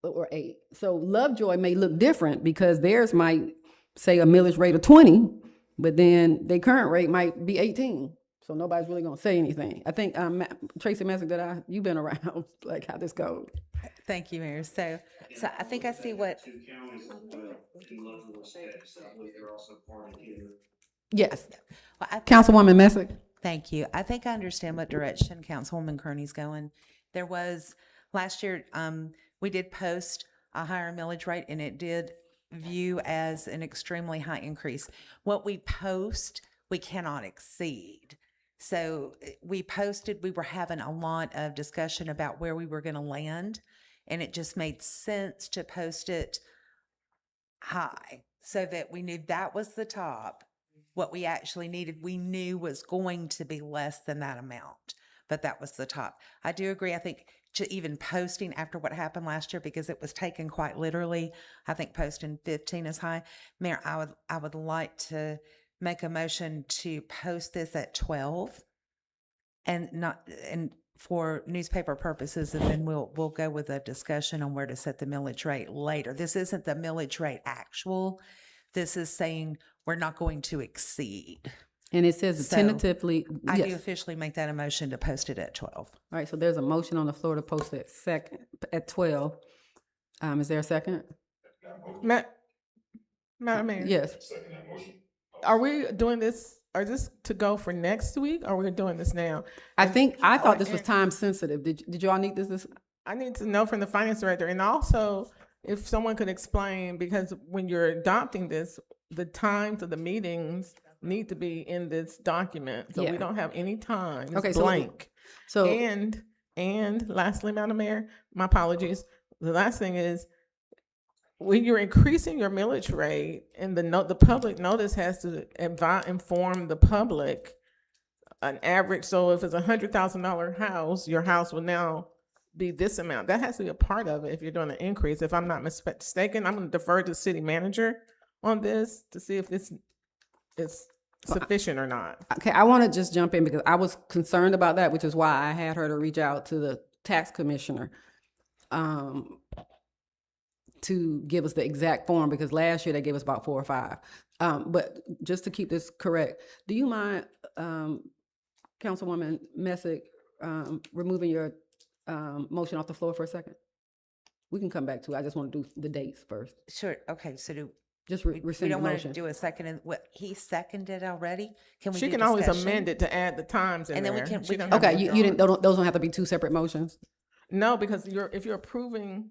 or 8. So Lovejoy may look different because theirs might say a millage rate of 20, but then their current rate might be 18. So nobody's really gonna say anything. I think, Tracy Messick, you've been around, like how this goes. Thank you, Mayor. So I think I see what, 2 counties as well, in Lovejoy State, so I believe they're also part of here. Yes. well, I Councilwoman Messick? Thank you. I think I understand what direction Councilwoman Kearney's going. There was, last year, we did post a higher millage rate, and it did view as an extremely high increase. What we post, we cannot exceed. So we posted, we were having a lot of discussion about where we were going to land. and it just made sense to post it high so that we knew that was the top. What we actually needed, we knew was going to be less than that amount, but that was the top. I do agree. I think to even posting after what happened last year, because it was taken quite literally, I think posting 15 is high. Mayor, I would like to make a motion to post this at 12 and for newspaper purposes, and then we'll go with a discussion on where to set the millage rate later. This isn't the millage rate actual. This is saying we're not going to exceed. And it says So, tentatively, I do yes. officially make that a motion to post it at 12. All right, so there's a motion on the floor to post it at 12. Is there a second? Madam Mayor? Yes. Second that motion. Are we doing this, or is this to go for next week, or we're doing this now? I Oh, thought this was time sensitive. Did y'all need this? I need to know from the finance director, and also if someone could explain, because when you're adopting this, the times of the meetings need to be in this document, so Yeah. we don't have any time. It's Okay, so- blank. So, And lastly, Madam Mayor, my apologies. The last thing is, when you're increasing your millage rate, and the public notice has to inform the public an average. So if it's $100,000 house, your house will now be this amount. That has to be a part of it if you're doing an increase. If I'm not mistaken, I'm going to defer to the city manager on this to see if this is sufficient or not. okay, I want to just jump in because I was concerned about that, which is why I had her to reach out to the tax commissioner to give us the exact form, because last year they gave us about 4 or 5. But just to keep this correct, do you mind, Councilwoman Messick, removing your motion off the floor for a second? We can come back to it. I just want to do the dates first. Sure. Okay. So Just we rescind the don't want to motion. do a second. And what he seconded already? Can we? She do can always discussion? amend it to add the times in And then we there. can- She we don't can- have to Okay, you withdraw didn't, it. those don't have to be 2 separate motions? No, because if you're approving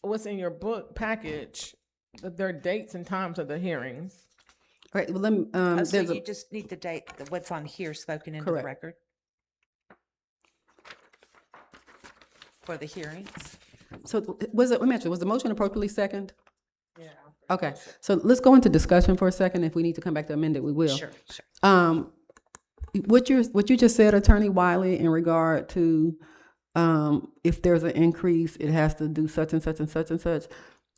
what's in your book package, there are dates and times of the hearings. All right, well, let me, Oh, so there's you a, just need the date, what's on here spoken into the Correct. record? For the hearings? so was it, let me ask you, was the motion appropriately second? Yeah. Okay, so let's go into discussion for a second. If we need to come back to amend it, we will. Sure, sure. What you just said, Attorney Wiley, in regard to, if there's an increase, it has to do such and such and such and such.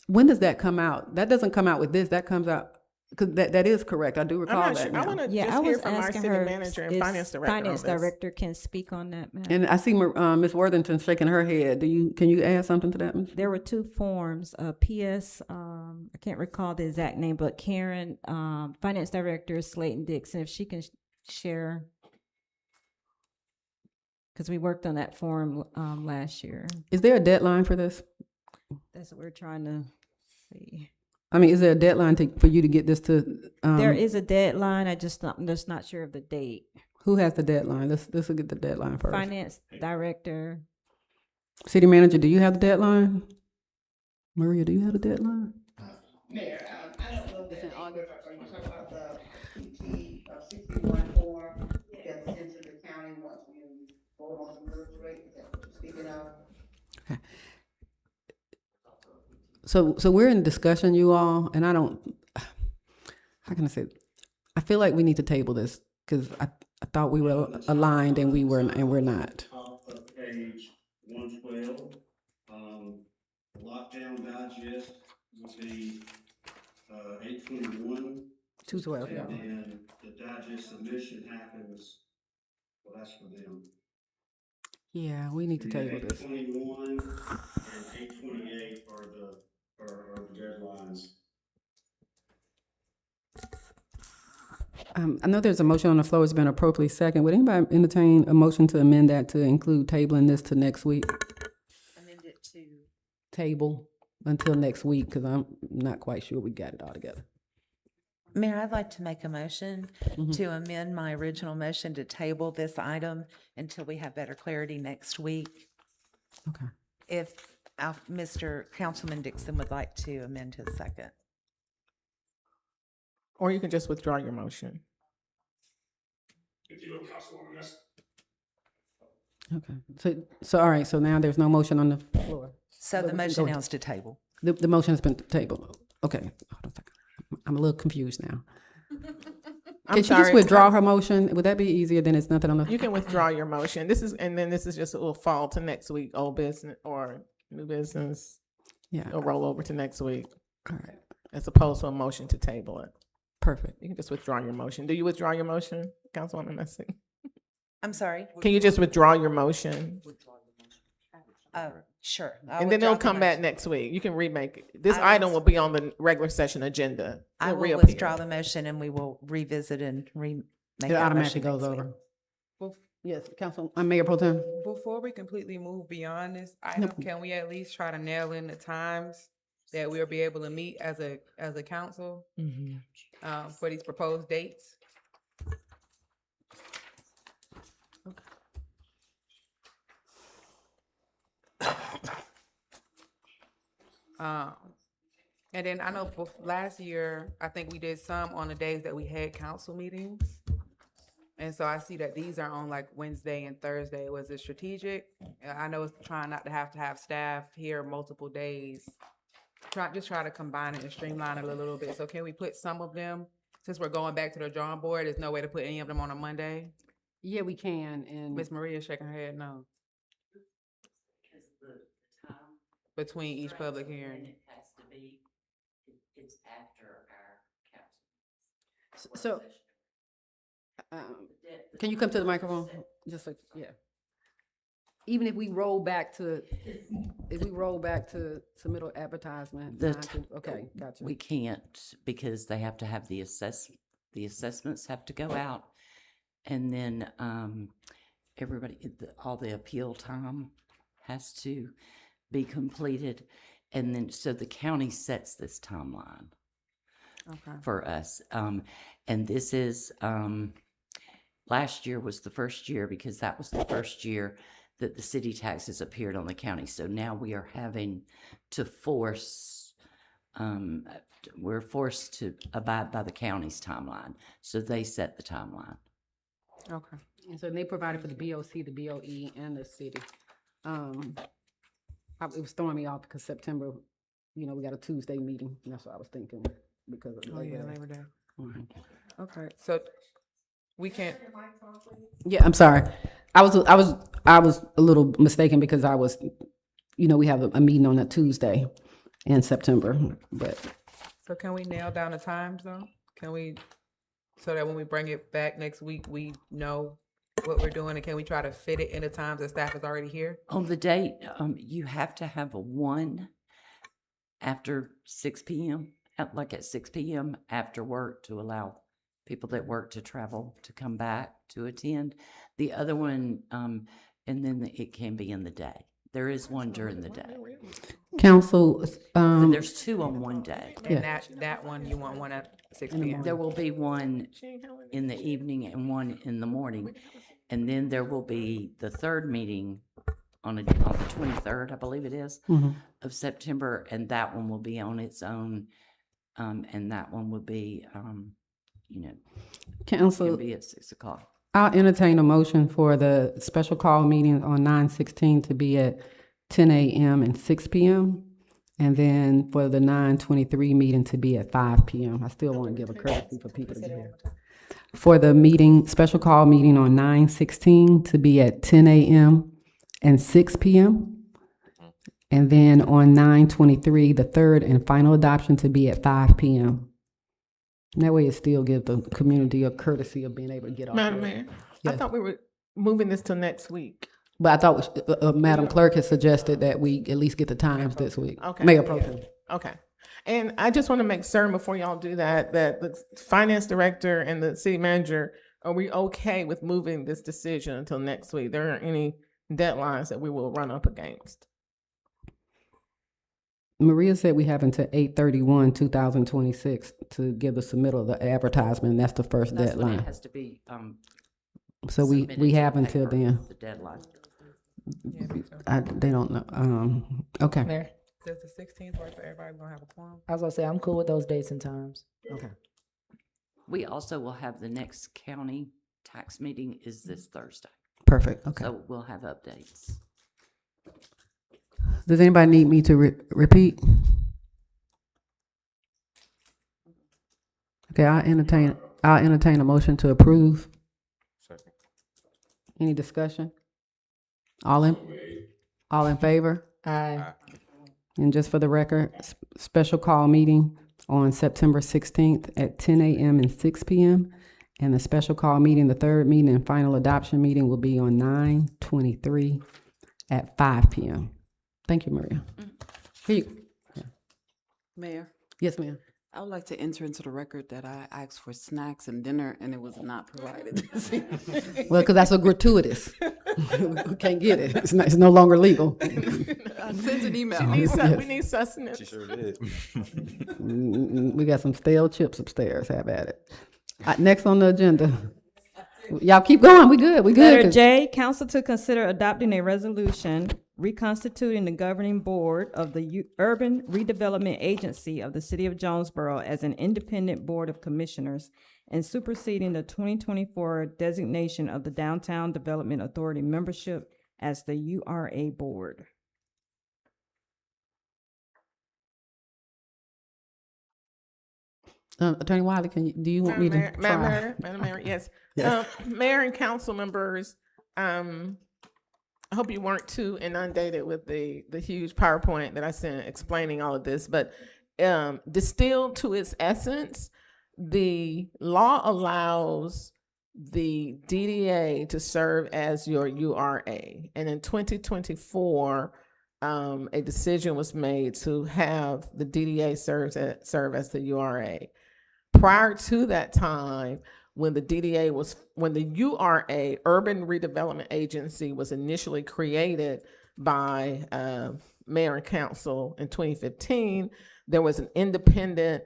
When does that come out? That doesn't come out with this, that comes out, because that is correct. I do I'm recall not that sure. I now. want to Yeah, I just hear was from our asking city her manager and if finance director on finance this. director can speak on that, ma'am. And I see Ms. Worthington shaking her head. Can you add something to that, Ms.? There were 2 forms, PS, I can't recall the exact name, but Karen, finance director, Slayton Dixon, if she can share. Because we worked on that form, last year. Is there a deadline for this? That's what we're trying to see. I mean, is there a deadline for you to get this to, There is a deadline, I'm just not sure of the date. who has the deadline? Let's get the deadline first. Finance director, City manager, do you have the deadline? Maria, do you have the deadline? Mayor, I don't know that, are you talking about the PT 61 form that's sent to the county once you vote on the millage rate? Is that what you're speaking of? So we're in discussion, you all, and I don't, how can I say, I feel like we need to table this, because I thought we were aligned and we're not. Top of page 112, lockdown digest would be 821. 212, yeah. And then the digest submission happens, well, that's for them. Yeah, we need to table this. 821 and 828 are the deadlines. I know there's a motion on the floor, it's been appropriately second. Would anybody entertain a motion to amend that to include tabling this to next week? Amend it to. Table until next week, because I'm not quite sure we got it all together. Mayor, I'd like to make a motion to amend my original motion to table this item until we have better clarity next week. Okay. If Mr. Councilman Dixon would like to amend his second. Or you can just withdraw your motion. If you will, Councilwoman, that's Okay. So all right, so now there's no motion on the floor. So But the we can motion go- now is to table. The motion has been tabled. Okay, hold on a second. I'm a little confused now. I'm Can she just sorry. withdraw her motion? Would that be easier? Then it's nothing on the. You can withdraw your motion. This is just, it will fall to next week, old business or new business. Yeah, It'll roll over to next week all right, as opposed to a motion to table it. perfect. You can just withdraw your motion. Do you withdraw your motion, Councilwoman Messing? I'm sorry? Can you just withdraw your motion? Sure. And then it'll come back next week. You can remake it. This I item will- will be on the regular session agenda. I It'll will reappear. withdraw the motion and we will revisit and remake It that automatically motion goes next week. over. Bef- Yes, Council, Mayor Pro Tem. Before we completely move beyond this item, can we at least try to nail in the times that we'll be able to meet as a council for these proposed dates? Um, and then I know last year, I think we did some on the days that we had council meetings. And so I see that these are on like Wednesday and Thursday. Was it strategic? I know it's trying not to have staff here multiple days. Try to combine it and streamline it a little bit. So can we put some of them, since we're going back to the drawing board, there's no way to put any of them on a Monday? Yeah, we can, and Miss Maria shaking her head no. Between each public hearing. so, can you come to the microphone? Just like, yeah. Even if we roll back to submittal advertisement. The 9 to okay, gotcha. We can't because they have to have the assessments have to go out. And then all the appeal time has to be completed. And then, so the county sets this timeline Okay. for us. And this is, last year was the first year because that was the first year that the city taxes appeared on the county. So now we are having to we're forced to abide by the county's timeline. So they set the timeline. Okay. And so they provided for the BOC, the BOE, and the city. It was throwing me off because September, we got a Tuesday meeting. And that's what I was thinking because of Oh, yeah, Labor Day. Labor Day. Okay, so we can't, Yeah, I'm sorry. I was a little mistaken because I was, we have a meeting on a Tuesday in September, but so can we nail down the times though? Can we, so that when we bring it back next week, we know what we're doing, and can we try to fit it in the times that staff is already here? On the date, you have to have a 1 after 6 p.m., at 6 p.m. after work to allow people that work to travel to come back to attend. The other one, and then it can be in the day. There is one during the day. council, So there's 2 on one day. And that one, you want one at 6 p.m.? There will be one in the evening and one in the morning. And then there will be the third meeting on the 23rd, I believe it is, of September, and that one will be on its own. And that one will be, council, can be at 6 o'clock. I'll entertain a motion for the special call meeting on 9/16 to be at 10 a.m. and 6 p.m. And then for the 9/23 meeting to be at 5 p.m. I still want to give a courtesy for people to be here. For the special call meeting on 9/16 to be at 10 a.m. and 6 p.m. And then on 9/23, the third and final adoption to be at 5 p.m. And that way it still gives the community a courtesy of being able to get off. Madam work. Mayor, I Yes. thought we were moving this till next week. But I thought Madam Clerk has suggested that we at least get the times this week. Okay. Mayor Pro Tem. Okay. And I just want to make certain before y'all do that the finance director and the city manager, are we okay with moving this decision until next week? There aren't any deadlines that we will run up against. Maria said we have until 8/31/2026 to give the submittal of the advertisement. That's the first That's when it deadline. has to be, So we submitted to have the until paper, then. the deadline. Yeah, me too. They don't know. Okay. Mayor, Does the 16th work for everybody? We're gonna have a quorum? I was gonna say, I'm cool with those dates and times. Okay. We also will have the next county tax meeting is this Thursday. Perfect. Okay. So we'll have updates. Does anybody need me to repeat? Okay, I'll entertain a motion to approve. Second. Any discussion? All in favor? Aye. And just for the record, special call meeting on September 16th at 10 a.m. and 6 p.m. And the special call meeting, the third meeting and final adoption meeting will be on 9/23 at 5 p.m. Thank you, Maria. Here you, Mayor, yes, ma'am. I would like to enter into the record that I asked for snacks and dinner and it was not provided. Well, because that's a gratuitous. We can't get it. It's no longer legal. I sent an email. We need sustenance. She sure did. We got some stale chips upstairs. Have at it. Next on the agenda. Y'all keep going. We good. Letter 'cause- J, council to consider adopting a resolution reconstituting the governing board of the Urban Redevelopment Agency of the City of Jonesboro as an independent board of commissioners and superseding the 2024 designation of the Downtown Development Authority membership as the URA board. Attorney Wiley, do you want me to try? Madam Mayor, yes. Yes. Mayor and council members, I hope you weren't too inundated with the huge PowerPoint that I sent explaining all of this, but distilled to its essence, the law allows the DDA to serve as your URA. And in 2024, a decision was made to have the DDA serve as the URA. Prior to that time, when the URA, Urban Redevelopment Agency, was initially created by mayor and council in 2015, there was an independent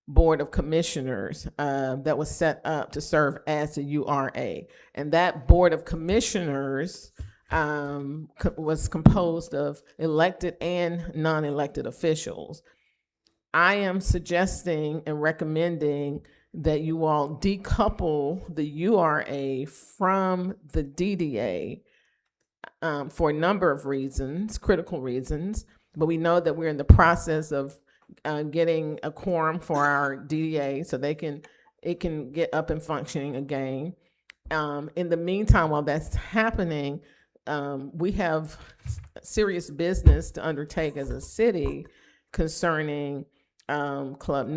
board of commissioners that was set up to serve as the URA. And that board of commissioners was composed of elected and non-elected officials. I am suggesting and recommending that you all decouple the URA from the DDA for a number of reasons, critical reasons, but we know that we're in the process of getting a quorum for our DDA so it can get up and functioning again. In the meantime, while that's happening, we have serious business to undertake as a city concerning Club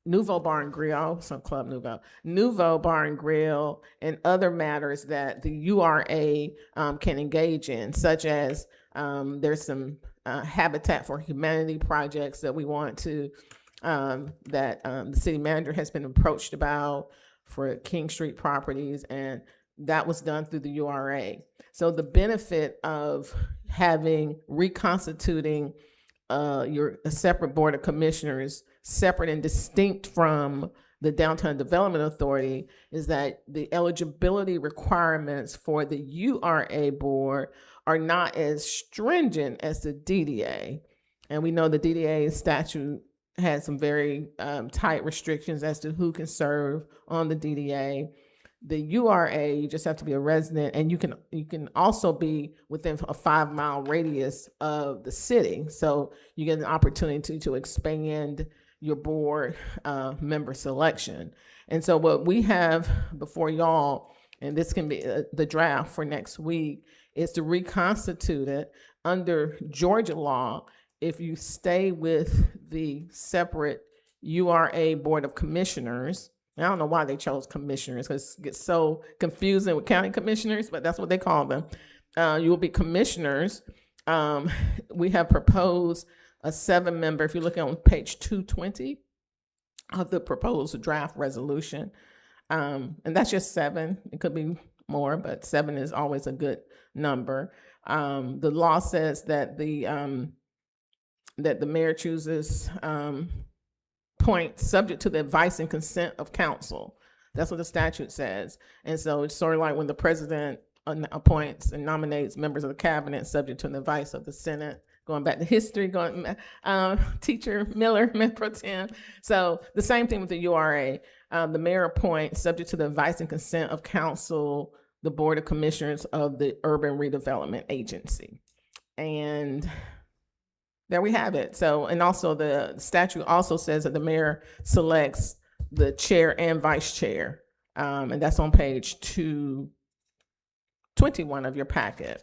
Nouveau Bar and Grill, Nouveau Bar and Grill, and other matters that the URA can engage in, such as there's some Habitat for Humanity projects that we want to, that the city manager has been approached about for King Street properties, and that was done through the URA. So the benefit of reconstituting a separate board of commissioners, separate and distinct from the Downtown Development Authority, is that the eligibility requirements for the URA board are not as stringent as the DDA. And we know the DDA statute has some very tight restrictions as to who can serve on the DDA. The URA, you just have to be a resident, and you can also be within a 5-mile radius of the city. So you get an opportunity to expand your board member selection. And so what we have before y'all, and this can be the draft for next week, is to reconstitute it under Georgia law. If you stay with the separate URA Board of Commissioners, I don't know why they chose commissioners, because it gets so confusing with county commissioners, but that's what they call them. You will be commissioners. We have proposed a 7-member, if you look on page 220 of the proposed draft resolution, and that's just 7. It could be more, but 7 is always a good number. The law says that the mayor chooses point subject to the advice and consent of council. That's what the statute says. And so it's sort of like when the president appoints and nominates members of the cabinet subject to the advice of the Senate, going back to history, Teacher Miller, Mayor Pro Tem. So the same thing with the URA. The mayor appoints subject to the advice and consent of council, the board of commissioners of the Urban Redevelopment Agency. And There we have it. So, and also the statute also says that the mayor selects the chair and vice chair. And that's on page 221 of your packet.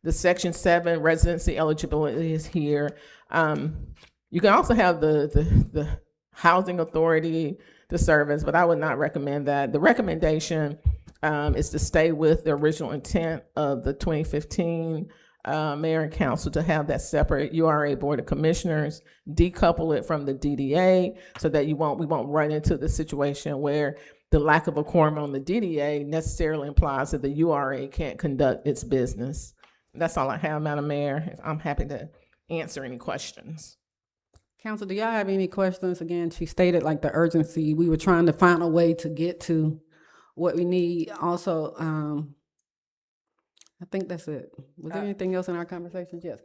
The section 7 residency eligibility is here. You can also have the housing authority to service, but I would not recommend that. The recommendation is to stay with the original intent of the 2015 mayor and council to have that separate URA board of commissioners, decouple it from the DDA so that we won't run into the situation where the lack of a quorum on the DDA necessarily implies that the URA can't conduct its business. That's all I have, Madam Mayor. I'm happy to answer any questions. Council, do y'all have any questions? Again, she stated like the urgency. We were trying to find a way to get to what we need. Also, I think that's it. Was there anything else in our conversations? Yes,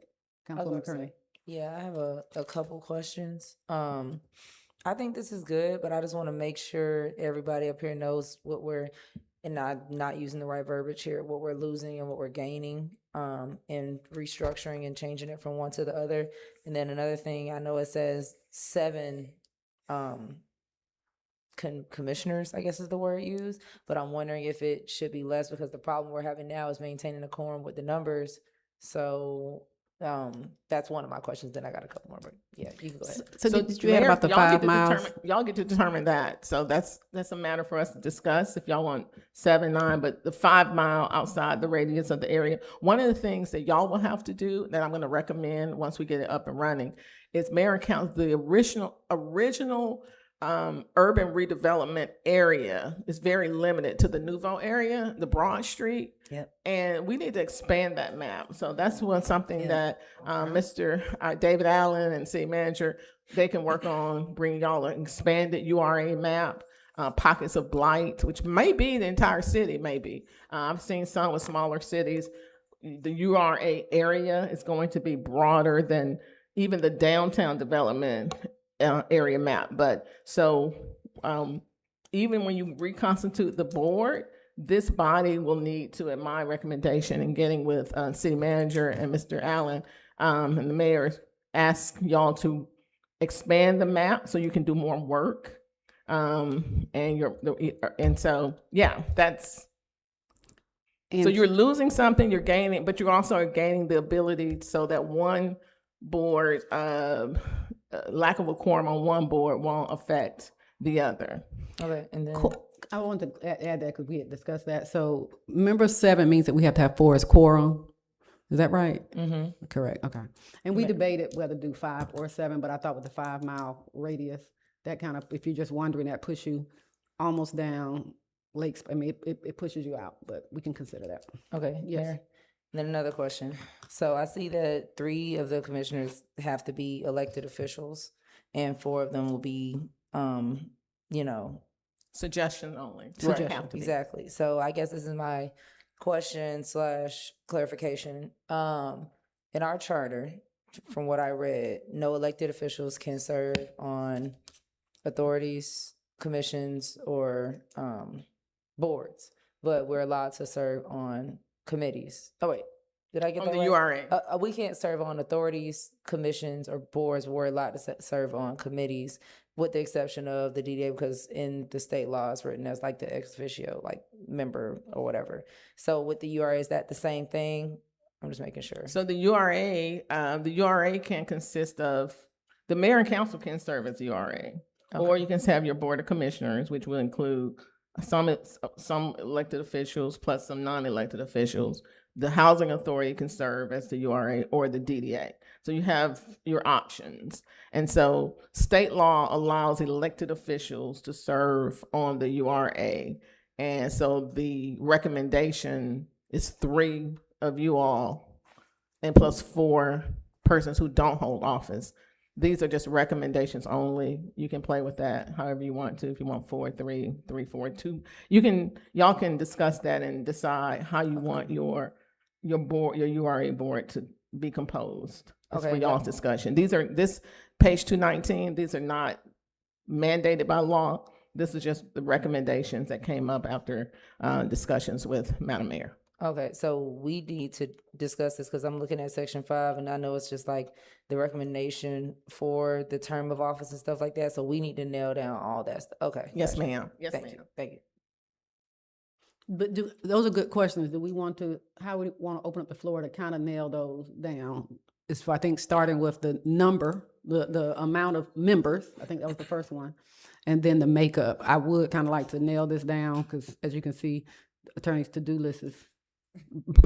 Councilwoman Kearney. Yeah, I have a couple questions. I think this is good, but I just want to make sure everybody up here knows what we're, and not using the right verbiage here, what we're losing and what we're gaining, in restructuring and changing it from one to the other. And then another thing, I know it says 7 commissioners, I guess is the word used, but I'm wondering if it should be less because the problem we're having now is maintaining a quorum with the numbers. So that's one of my questions. Then I got a couple more, but yeah, you can go ahead. So did you add about the 5 miles? Y'all get to determine that. So that's a matter for us to discuss if y'all want 7, 9, but the 5 mile outside the radius of the area. One of the things that y'all will have to do that I'm going to recommend once we get it up and running is mayor and council, the original urban redevelopment area is very limited to the Nouveau area, the Broad Street. Yep. And we need to expand that map. So that's something that Mr. David Allen and city manager, they can work on bringing y'all an expanded URA map, pockets of blight, which may be the entire city, maybe. I've seen some with smaller cities. The URA area is going to be broader than even the downtown development area map. But so even when you reconstitute the board, this body will need to, in my recommendation, and getting with city manager and Mr. Allen and the mayor, ask y'all to expand the map so you can do more work. And so yeah, that's. So you're losing something, you're gaining, but you're also gaining the ability so that one board, lack of a quorum on one board won't affect the other. Okay, and then I wanted to add that because we had discussed that. So member 7 means that we have to have 4 as quorum. Is that right? Mm-hmm. Correct. Okay. And we debated whether to do 5 or 7, but I thought with the 5 mile radius, that kind of, if you're just wondering, that push you almost down lakes. I mean, it pushes you out, but we can consider that. Okay, Yes. Mayor. And then another question. So I see that 3 of the commissioners have to be elected officials and 4 of them will be, Suggestion only. Suggestion. Have to be. exactly. So I guess this is my question / clarification. In our charter, from what I read, no elected officials can serve on authorities, commissions, or boards, but we're allowed to serve on committees. Oh wait, did I get On that the right? URA. We can't serve on authorities, commissions, or boards. We're allowed to serve on committees, with the exception of the DDA, because in the state law it's written as like the ex officio, like member or whatever. So with the URA, is that the same thing? I'm just making sure. So the URA can consist of, the mayor and council can serve as the URA. Or you can have your board of commissioners, which will include some elected officials plus some non-elected officials. The housing authority can serve as the URA or the DDA. So you have your options. And so state law allows elected officials to serve on the URA. And so the recommendation is 3 of you all and plus 4 persons who don't hold office. These are just recommendations only. You can play with that however you want to. If you want 4, 3, 3, 4, 2, y'all can discuss that and decide how you want your board, your URA board to be composed. That's for y'all's discussion. This page 219, these are not mandated by law. This is just the recommendations that came up after discussions with Madam Mayor. Okay, so we need to discuss this because I'm looking at section 5 and I know it's just like the recommendation for the term of office and stuff like that. So we need to nail down all that stuff. Okay. Yes, gotcha. ma'am. Yes, Thank ma'am. you. Thank you. But those are good questions. Do we want to, how we want to open up the floor to kind of nail those down? Is for, I think, starting with the number, the amount of members, I think that was the first one, and then the makeup. I would kind of like to nail this down because, as you can see, the attorney's to-do list is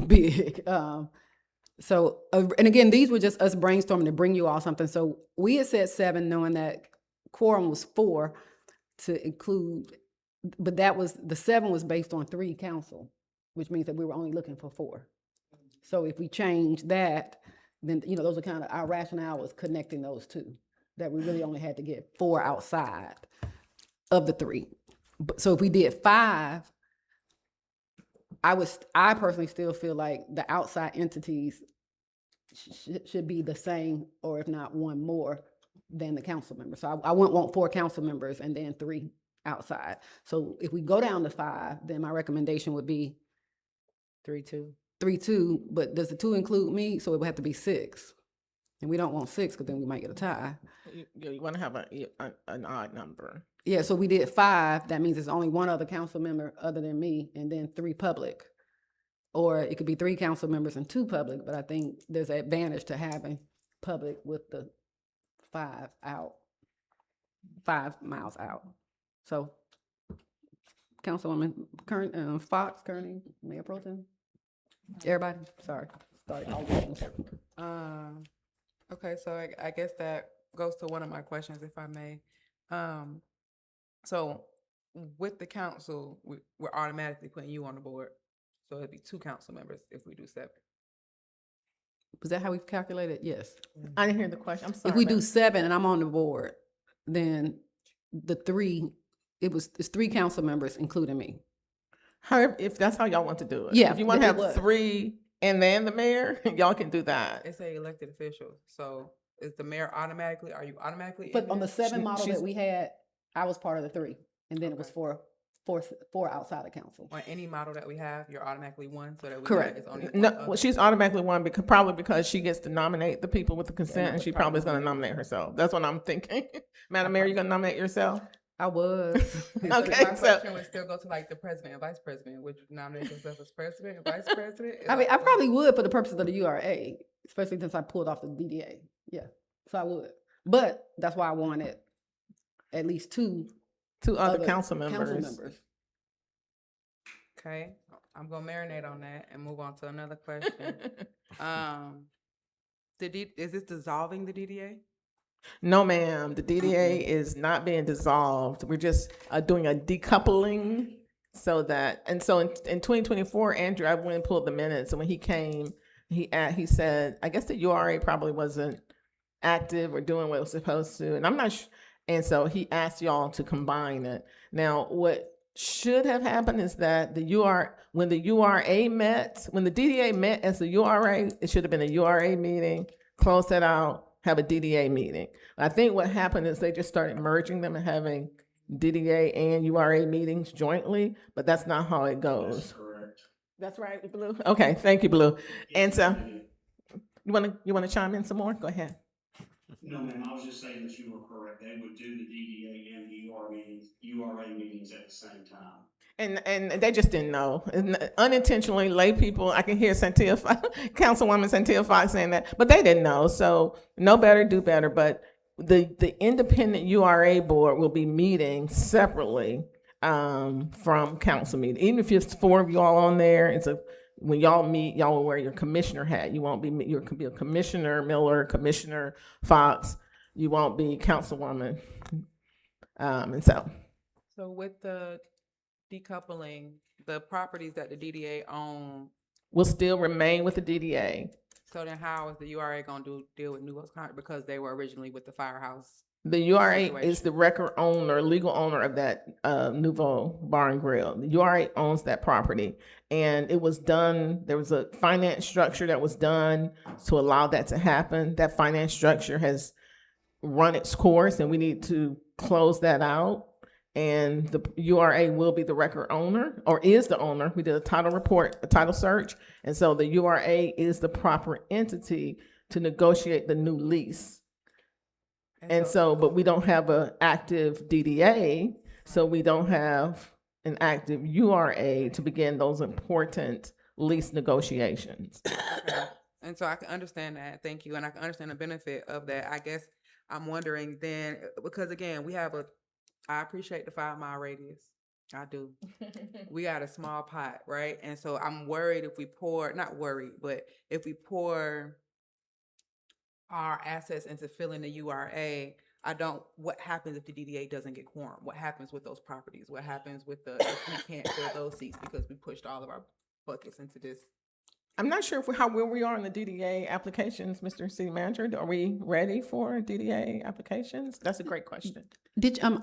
big. And again, these were just us brainstorming to bring you all something. So we had said 7, knowing that quorum was 4 to include, but that was, the 7 was based on 3 council, which means that we were only looking for 4. So if we change that, then, those are kind of, our rationale was connecting those two, that we really only had to get 4 outside of the 3. So if we did 5, I personally still feel like the outside entities should be the same, or if not one more than the council members. So I wouldn't want 4 council members and then 3 outside. So if we go down to 5, then my recommendation would be 3-2. 3-2, but does the 2 include me? So it would have to be 6. And we don't want 6 because then we might get a tie. You want to have an odd number. Yeah, so we did 5. That means there's only 1 other council member other than me, and then 3 public. Or it could be 3 council members and 2 public, but I think there's an advantage to having public with the 5 miles out. So, Councilwoman Fox, Kearney, Mayor Pro Tem, everybody, sorry. Okay, so I guess that goes to one of my questions, if I may. So with the council, we're automatically putting you on the board. So it'd be 2 council members if we do 7. Was that how we've calculated? Yes. I didn't hear the question. I'm sorry. If we do ma'am. 7 and I'm on the board, then the 3, it's 3 council members, including me. However, if that's how y'all want to do it. Yeah, If you want to it have would. 3 and then the mayor, y'all can do that. It's a elected official, so is the mayor automatically, are you automatically in But on the this? 7 model she's- that we had, I was part of the 3, and then it was 4 outside of council. On any model that we have, you're automatically 1, so that we know Correct. it's only No, one well, other. she's automatically 1 probably because she gets to nominate the people with the consent, and that's she probably is probably- going to nominate herself. That's what I'm thinking. Madam Mayor, you going to nominate yourself? I was. And so Okay, my so- question would still go to like the president and vice president. Would you nominate yourself as president and vice president? I mean, I probably would for the purposes of the URA, especially since I pulled off the DDA. Yeah, so I would. But that's why I wanted at least 2 2 other council members. Okay, I'm gonna marinate on that and move on to another question. Is this dissolving the DDA? No, ma'am, the DDA is not being dissolved. We're just doing a decoupling so that, and so in 2024, Andrew, I went and pulled the minutes, and when he came, he said, I guess the URA probably wasn't active or doing what it was supposed to, and I'm not and so he asked y'all to combine it. Now, what should have happened is that when the DDA met as the URA, it should have been a URA meeting, close that out, have a DDA meeting. I think what happened is they just started merging them and having DDA and URA meetings jointly, but that's not how it goes. That's correct. That's right, Blue? Okay, thank you, Blue. And so, you wanna chime in some more? Go ahead. No, ma'am, I was just saying that you were correct. They would do the DDA and the URA meetings at the same time. And they just didn't know. And unintentionally, lay people, I can hear Councilwoman Santia Fox saying that, but they didn't know. So know better, do better. But the independent URA board will be meeting separately from council meeting. Even if it's 4 of you all on there, when y'all meet, y'all will wear your commissioner hat. You won't be, you could be a Commissioner Miller, Commissioner Fox. You won't be Councilwoman. And so. So with the decoupling, the properties that the DDA own, Will still remain with the DDA. so then how is the URA gonna deal with Nouveau's contract, because they were originally with the firehouse? The URA is Situation. the record owner, legal owner of that Nouveau Bar and Grill. The URA owns that property. And it was done, there was a finance structure that was done to allow that to happen. That finance structure has run its course, and we need to close that out. and the URA will be the record owner, or is the owner. We did a title report, a title search, and so the URA is the proper entity to negotiate the new lease. And so, but we don't have an active DDA, so we don't have an active URA to begin those important lease negotiations. Okay. And so I can understand that, thank you, and I can understand the benefit of that. I guess I'm wondering then, because again, I appreciate the 5-mile radius. I do. We got a small pot, right? And so I'm worried if we not worried, but if we pour our assets into filling the URA, what happens if the DDA doesn't get quorum? What happens with those properties? What happens with if we can't fill those seats because we pushed all of our buckets into this? I'm not sure where we are in the DDA applications, Mr. City Manager. Are we ready for DDA applications? That's a great question.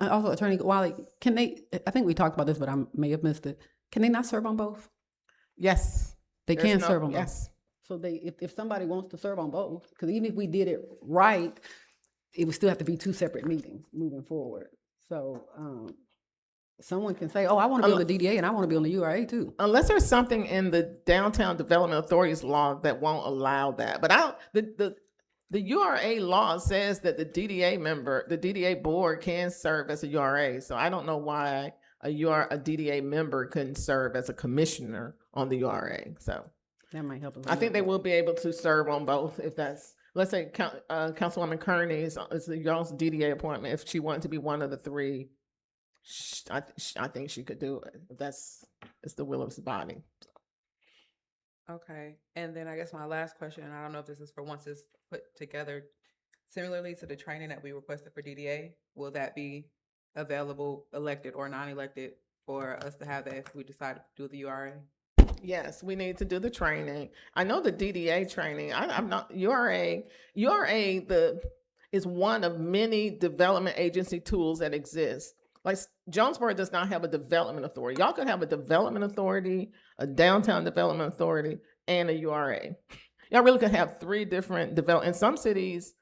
Also, Attorney Wiley, can they, I think we talked about this, but I may have missed it. Can they not serve on both? Yes. They There's can no- serve on both. Yes. So if somebody wants to serve on both, because even if we did it right, it would still have to be 2 separate meetings moving forward. So, someone can say, oh, I want to be on the DDA and I want to be on the URA too. Unless there's something in the Downtown Development Authority's law that won't allow that. But the URA law says that the DDA board can serve as a URA. So I don't know why a DDA member couldn't serve as a commissioner on the URA. So That might help us. I think they will be able to serve on both if that's, let's say Councilwoman Kearney is y'all's DDA appointment. If she wanted to be one of the 3, I think she could do it. It's the will of his body. Okay, and then I guess my last question, and I don't know if this is for once it's put together, similarly to the training that we requested for DDA, will that be available, elected or non-elected, for us to have that if we decide to do the URA? Yes, we need to do the training. I know the DDA training. I'm not URA is one of many development agency tools that exist. Like Jonesboro does not have a development authority. Y'all could have a development authority, a downtown development authority, and a URA. Y'all really could have 3 different and some cities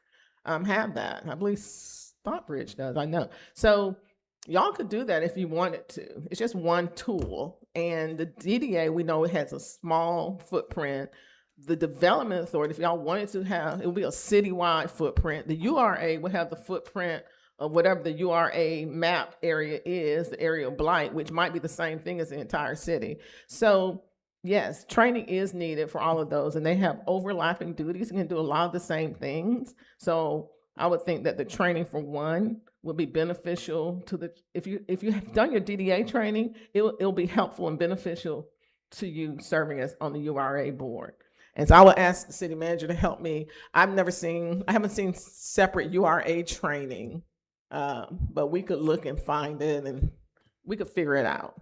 have that. I believe Stockbridge does. I know. So y'all could do that if you wanted to. It's just one tool. And the DDA, we know it has a small footprint. The development authority, if y'all wanted to have, it would be a citywide footprint. The URA would have the footprint of whatever the URA map area is, the area of blight, which might be the same thing as the entire city. So yes, training is needed for all of those, and they have overlapping duties and can do a lot of the same things. So I would think that the training for one would be beneficial to if you have done your DDA training, it'll be helpful and beneficial to you serving as on the URA board. And so I will ask the city manager to help me. I haven't seen separate URA training, but we could look and find it and we could figure it out.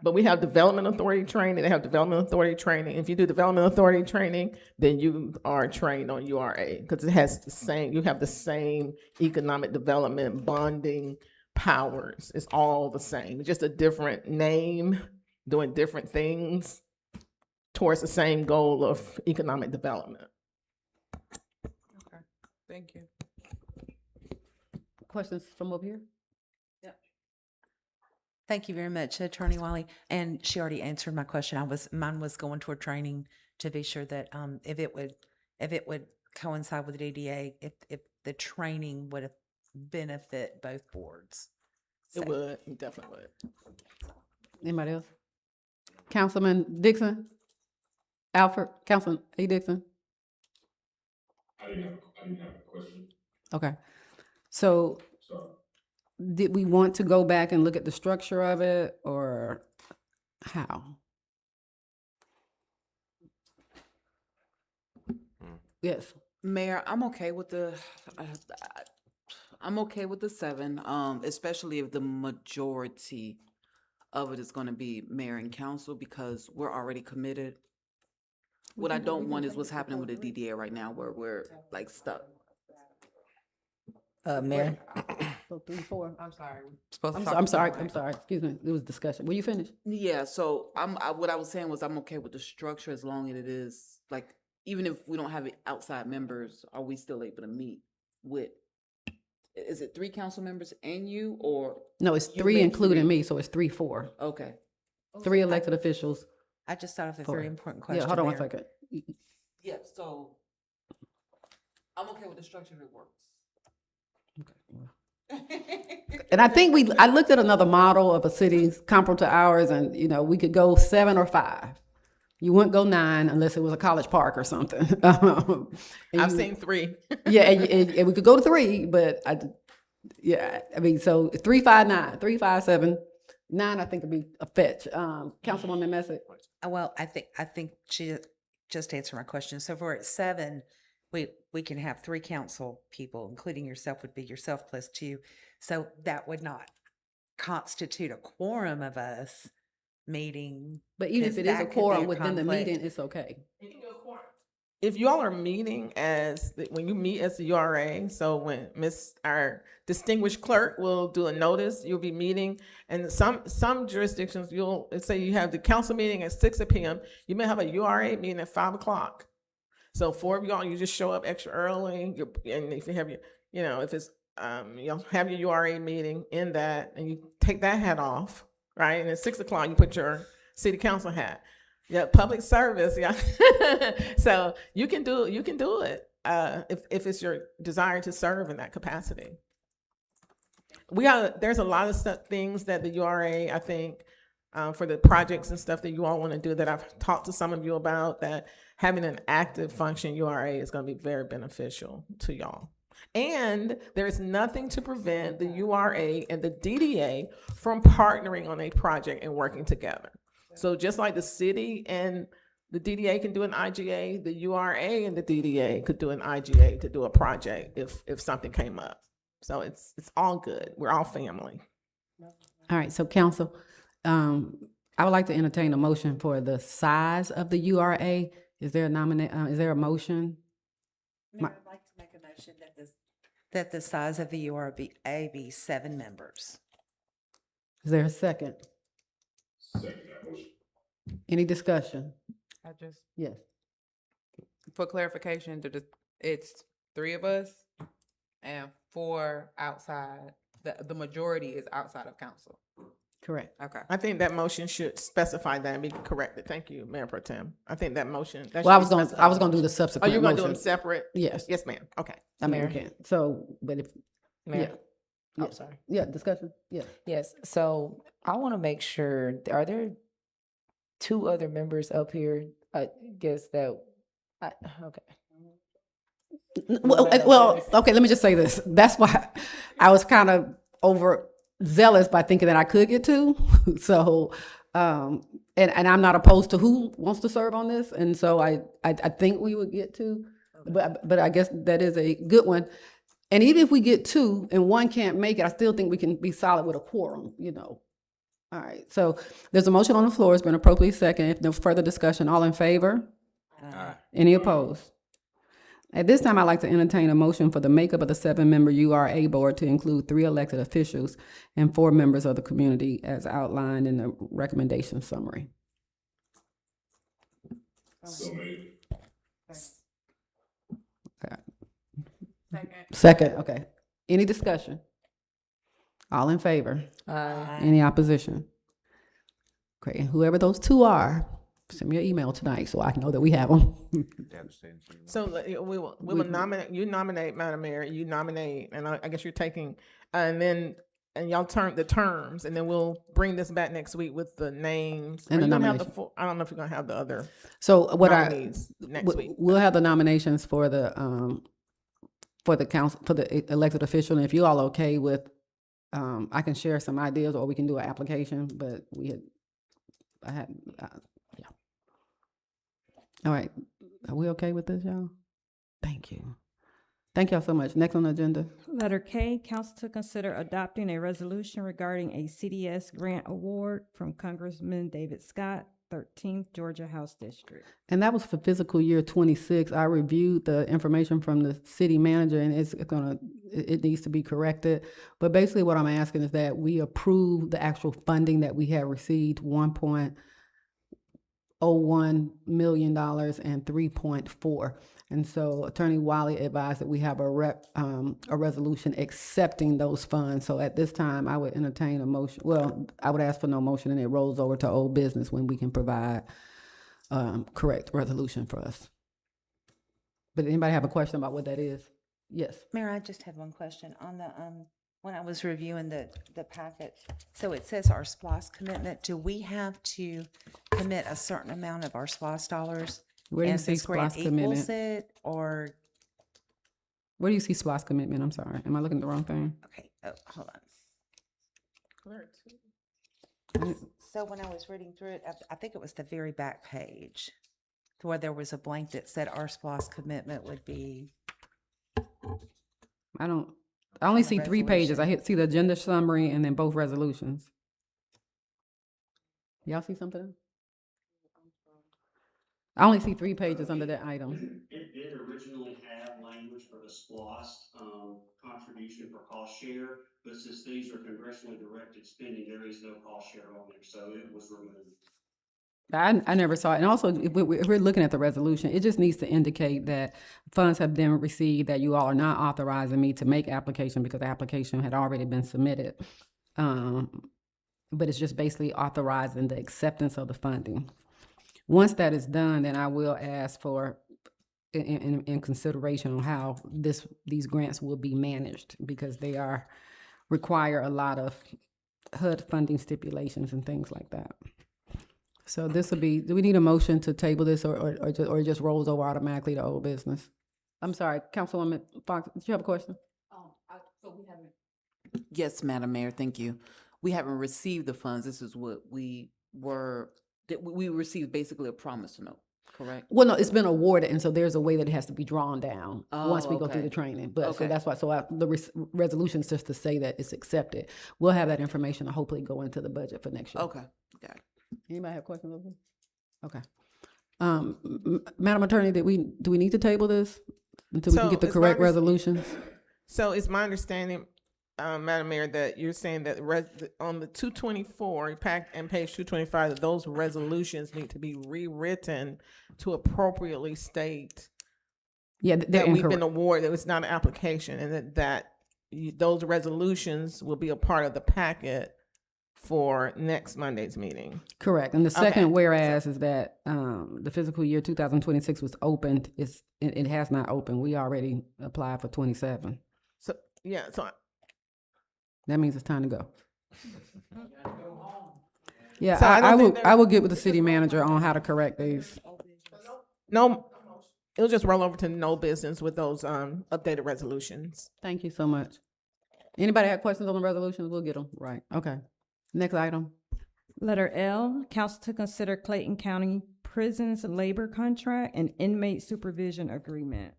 But we have development authority training. They have development authority training. If you do development authority training, then you are trained on URA because you have the same economic development bonding powers. It's all the same. It's just a different name doing different things towards the same goal of economic development. Okay, thank you. Questions from up here? Thank you very much, Attorney Wiley. And she already answered my question. Mine was going toward training to be sure that if it would coincide with the DDA, if the training would benefit both boards. It would, it definitely would. Anybody else? Councilman Dixon? Councilman A. Dixon? I didn't have a question. Okay. So Sorry. did we want to go back and look at the structure of it or how? Yes. Mayor, I'm okay with the 7, especially if the majority of it is going to be mayor and council because we're already committed. What I don't want is what's happening with the DDA right now where we're like stuck. Mayor. So 3, 4. I'm sorry. I'm sorry. Excuse me. It was discussion. Were you finished? Yeah, so what I was saying was I'm okay with the structure as long as it is like even if we don't have outside members, are we still able to meet with? is it 3 council members and you, or? No, it's You three make including 3. me, so it's 3-4. Okay. 3 elected officials. I just thought of a Four. very important question. Yeah, hold on one Mayor. second. Yeah, so I'm okay with the structure if it works. And I think I looked at another model of a city comparable to ours, and, you know, we could go 7 or 5. You wouldn't go 9 unless it was a college park or something. And I've you- seen 3. Yeah, and we could go to 3, but I mean, so 3, 5, 9, 3, 5, 7, 9, I think would be a fetch. Councilwoman Messick? Well, I think she just answered my question. So if we're at 7, we can have 3 council people, including yourself would be yourself plus 2. So that would not constitute a quorum of us meeting. But even if Because it is a that could be quorum a within the conflict. meeting, it's okay. If y'all are meeting when you meet as the URA, so when our distinguished clerk will do a notice, you'll be meeting, and some jurisdictions, let's say you have the council meeting at 6 p.m., you may have a URA meeting at 5 o'clock. So 4 of y'all, you just show up extra early, and if you have if it's, you'll have your URA meeting in that, and you take that hat off, right? And at 6 o'clock, you put your city council hat. Yeah, public service, yeah. So you can do it if it's your desire to serve in that capacity. There's a lot of things that the URA, I think, for the projects and stuff that you all want to do that I've talked to some of you about, that having an active function URA is going to be very beneficial to y'all. And there is nothing to prevent the URA and the DDA from partnering on a project and working together. So just like the city and the DDA can do an IGA, the URA and the DDA could do an IGA to do a project if something came up. So it's all good. We're all family. All right, so council, I would like to entertain a motion for the size of the URA. Is there is there a motion? Mayor, I'd like to make a motion that the size of the URA be 7 members. Is there a second? Second that motion. Any discussion? I just, Yes. for clarification, it's 3 of us and 4 outside. The majority is outside of council. Correct. Okay. I think that motion should specify that and be corrected. Thank you, Mayor Pro Tem. I think that motion. That Well, I should was be going specified. to do the Oh, subsequent you're going to do them motion. separate? Yes. Yes, ma'am. Okay. I mean, we can. So, but if, Mayor. yeah. Oh, sorry. Yeah, discussion, yeah. Yes, so I want to make sure, are there 2 other members up here? I guess that, okay. Well, okay, let me just say this. That's why I was kind of overzealous by thinking that I could get 2. So, and I'm not opposed to who wants to serve on this. And so I think we would get 2, but I guess that is a good one. And even if we get 2 and 1 can't make it, I still think we can be solid with a quorum, All right, so there's a motion on the floor. It's been appropriately seconded. If no further discussion, all in favor? Any opposed? At this time, I'd like to entertain a motion for the makeup of the 7-member URA board to include 3 elected officials and 4 members of the community as outlined in the recommendation summary. So made. Second, okay. Any discussion? All in favor? Any opposition? Okay, and whoever those 2 are, send me an email tonight so I can know that we have them. So we will nominate, you nominate, Madam Mayor, you nominate, and I guess you're taking, and y'all turn the terms, and then we'll bring this back next week with the names. And Are the you gonna have nomination. I don't know if you're gonna have the other So what nominees next week. we'll have the nominations for the council, for the elected official, and if you all are okay with, I can share some ideas, or we can do an application, but yeah. All right, are we okay with this, y'all? Thank you. Thank y'all so much. Next on the agenda. Letter K, council to consider adopting a resolution regarding a CDS grant award from Congressman David Scott, 13th Georgia House District. And that was for fiscal year 26. I reviewed the information from the city manager, and it needs to be corrected. But basically what I'm asking is that we approve the actual funding that we have received, $1.01 million and 3.4. And so Attorney Wiley advised that we have a resolution accepting those funds. So at this time, I would entertain a motion. Well, I would ask for no motion, and it rolls over to old business when we can provide correct resolution for us. But anybody have a question about what that is? Yes. Mayor, I just had one question on the, when I was reviewing the packet. So it says our SPOS commitment. Do we have to commit a certain amount of our SPOS dollars? Where do you and see this grant SPOS commitment? equals it, or, Where do you see SPOS commitment? I'm sorry. Am I looking at the wrong thing? okay, oh, hold on. Clerk, too. So when I was reading through it, I think it was the very back page, to where there was a blank that said our SPOS commitment would be, I only the see 3 pages. resolution. See the agenda summary and then both resolutions. Y'all see something else? I only see 3 pages under that item. It did originally have language for the SPOS, contribution for cost share, but since these are congressionally directed spending, there is no cost share on there, so it was removed. I never saw it. And also, if we're looking at the resolution, it just needs to indicate that funds have been received, that you all are not authorizing me to make application because the application had already been submitted. But it's just basically authorizing the acceptance of the funding. Once that is done, then I will ask for in consideration on how these grants will be managed, because they require a lot of HUD funding stipulations and things like that. So this will be, do we need a motion to table this, or it just rolls over automatically to old business? I'm sorry, Councilwoman Fox, did you have a question? So we haven't. Yes, Madam Mayor, thank you. We haven't received the funds. This is what we received basically a promise note, correct? Well, no, it's been awarded, and so there's a way that it has to be drawn down once we go through okay. the training. But so Okay. that's why, the resolution's just to say that it's accepted. We'll have that information to hopefully go into the budget for next year. Okay, got it. Anybody have questions? Over? Okay. Madam Attorney, do we need to table this until we can So get the it's my correct unders- resolutions? So it's my understanding, Madam Mayor, that you're saying that on the 224, and page 225, that those resolutions need to be rewritten to appropriately state Yeah, they're that we've been incorrect. awarded, that it's not an application, and those resolutions will be a part of the packet for next Monday's meeting. Correct. And the Okay. second whereas is that the fiscal year 2026 was opened. It has not opened. We already applied for 27. So, yeah, so That means it's time to go. Yeah, So I don't think I will get with the city manager on how to correct these. no, it'll just roll over to no business with those updated resolutions. Thank you so much. Anybody have questions on the resolutions? We'll get them. Right. Okay. Next item. Letter L, council to consider Clayton County Prisons labor contract and inmate supervision agreement.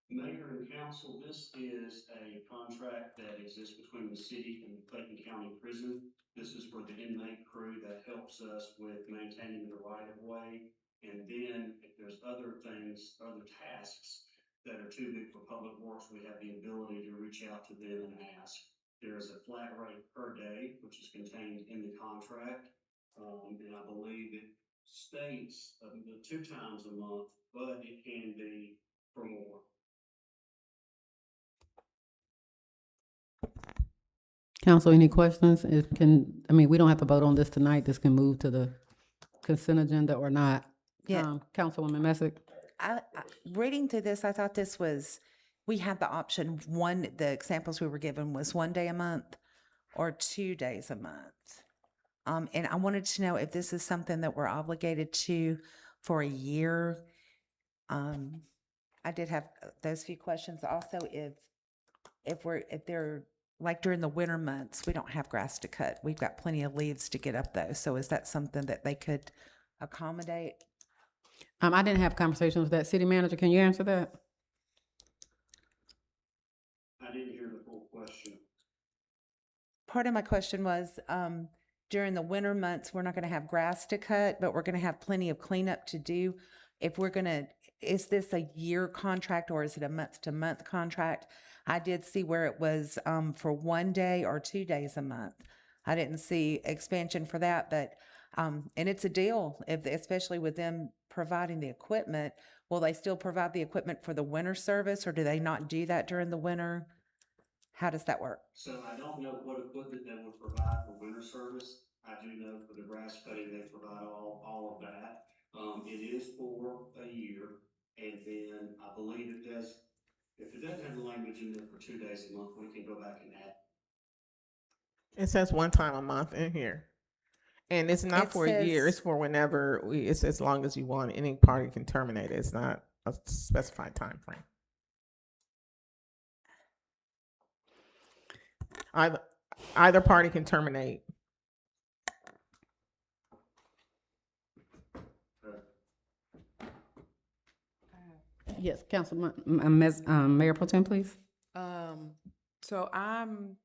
Mayor and council, this is a contract that exists between the city and Clayton County Prison. This is for the inmate crew that helps us with maintaining the right of way. And then if there's other things, other tasks that are too big for public works, we have the ability to reach out to them and ask. There is a flat rate per day, which is contained in the contract. And I believe it states the 2 times a month, but it can be for more. Council, any questions? We don't have to vote on this tonight. This can move to the consent agenda or not. Yeah. Councilwoman Messick? reading through this, I thought we had the option, the examples we were given was 1 day a month or 2 days a month. And I wanted to know if this is something that we're obligated to for a year. I did have those few questions. Also, if they're like during the winter months, we don't have grass to cut. We've got plenty of leaves to get up those. So is that something that they could accommodate? I didn't have conversations with that. City manager, can you answer that? I didn't hear the full question. Part of my question was, during the winter months, we're not going to have grass to cut, but we're going to have plenty of cleanup to do. Is this a year contract or is it a month-to-month contract? I did see where it was for 1 day or 2 days a month. I didn't see expansion for that, but and it's a deal, especially with them providing the equipment, will they still provide the equipment for the winter service, or do they not do that during the winter? How does that work? So I don't know what equipment they would provide for winter service. I do know for the grass cutting, they provide all of that. It is for a year, and then I believe it does, if it doesn't have the language in there for 2 days a month, we can go back and add. It says one time a month in here. And it's not It for a year, says- it's for whenever it's as long as you want. Any party can terminate it. It's not a specified time frame. Either party can terminate. Yes, Councilman, Mayor Pro Tem, please. So I'm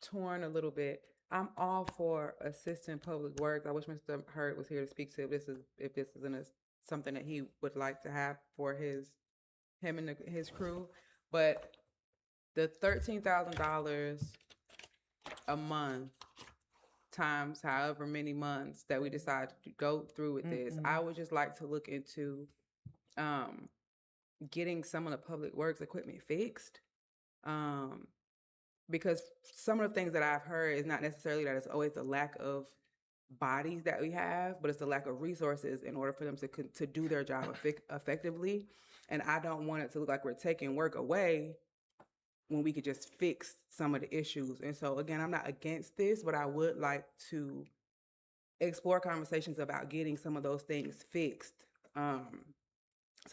torn a little bit. I'm all for assistant public works. I wish Mr. Hurd was here to speak to if this isn't something that he would like to have for him and his crew. But the $13,000 a month times however many months that we decide to go through with this, I would just like to look into getting some of the public works equipment fixed. Because some of the things that I've heard is not necessarily that it's always the lack of bodies that we have, but it's the lack of resources in order for them to do their job effectively. And I don't want it to look like we're taking work away when we could just fix some of the issues. And so again, I'm not against this, but I would like to explore conversations about getting some of those things fixed. So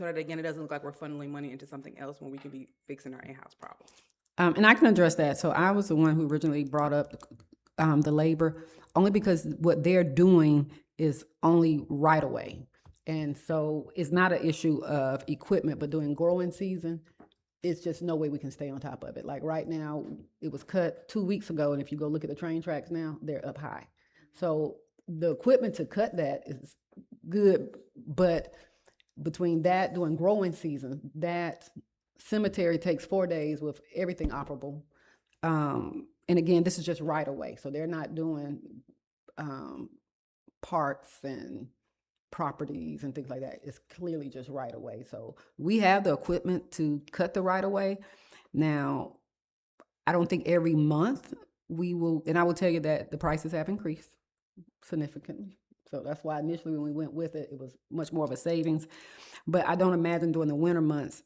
that again, it doesn't look like we're funneling money into something else when we can be fixing our in-house problems. And I can address that. So I was the one who originally brought up the labor, only because what they're doing is only right away. And so it's not an issue of equipment, but during growing season, it's just no way we can stay on top of it. Like right now, it was cut 2 weeks ago, and if you go look at the train tracks now, they're up high. So the equipment to cut that is good, but between that during growing season, that cemetery takes 4 days with everything operable. And again, this is just right away. So they're not doing parks and properties and things like that. It's clearly just right away. So we have the equipment to cut the right away. Now, I don't think every month we will, and I will tell you that the prices have increased significantly. So that's why initially when we went with it, it was much more of a savings. But I don't imagine during the winter months,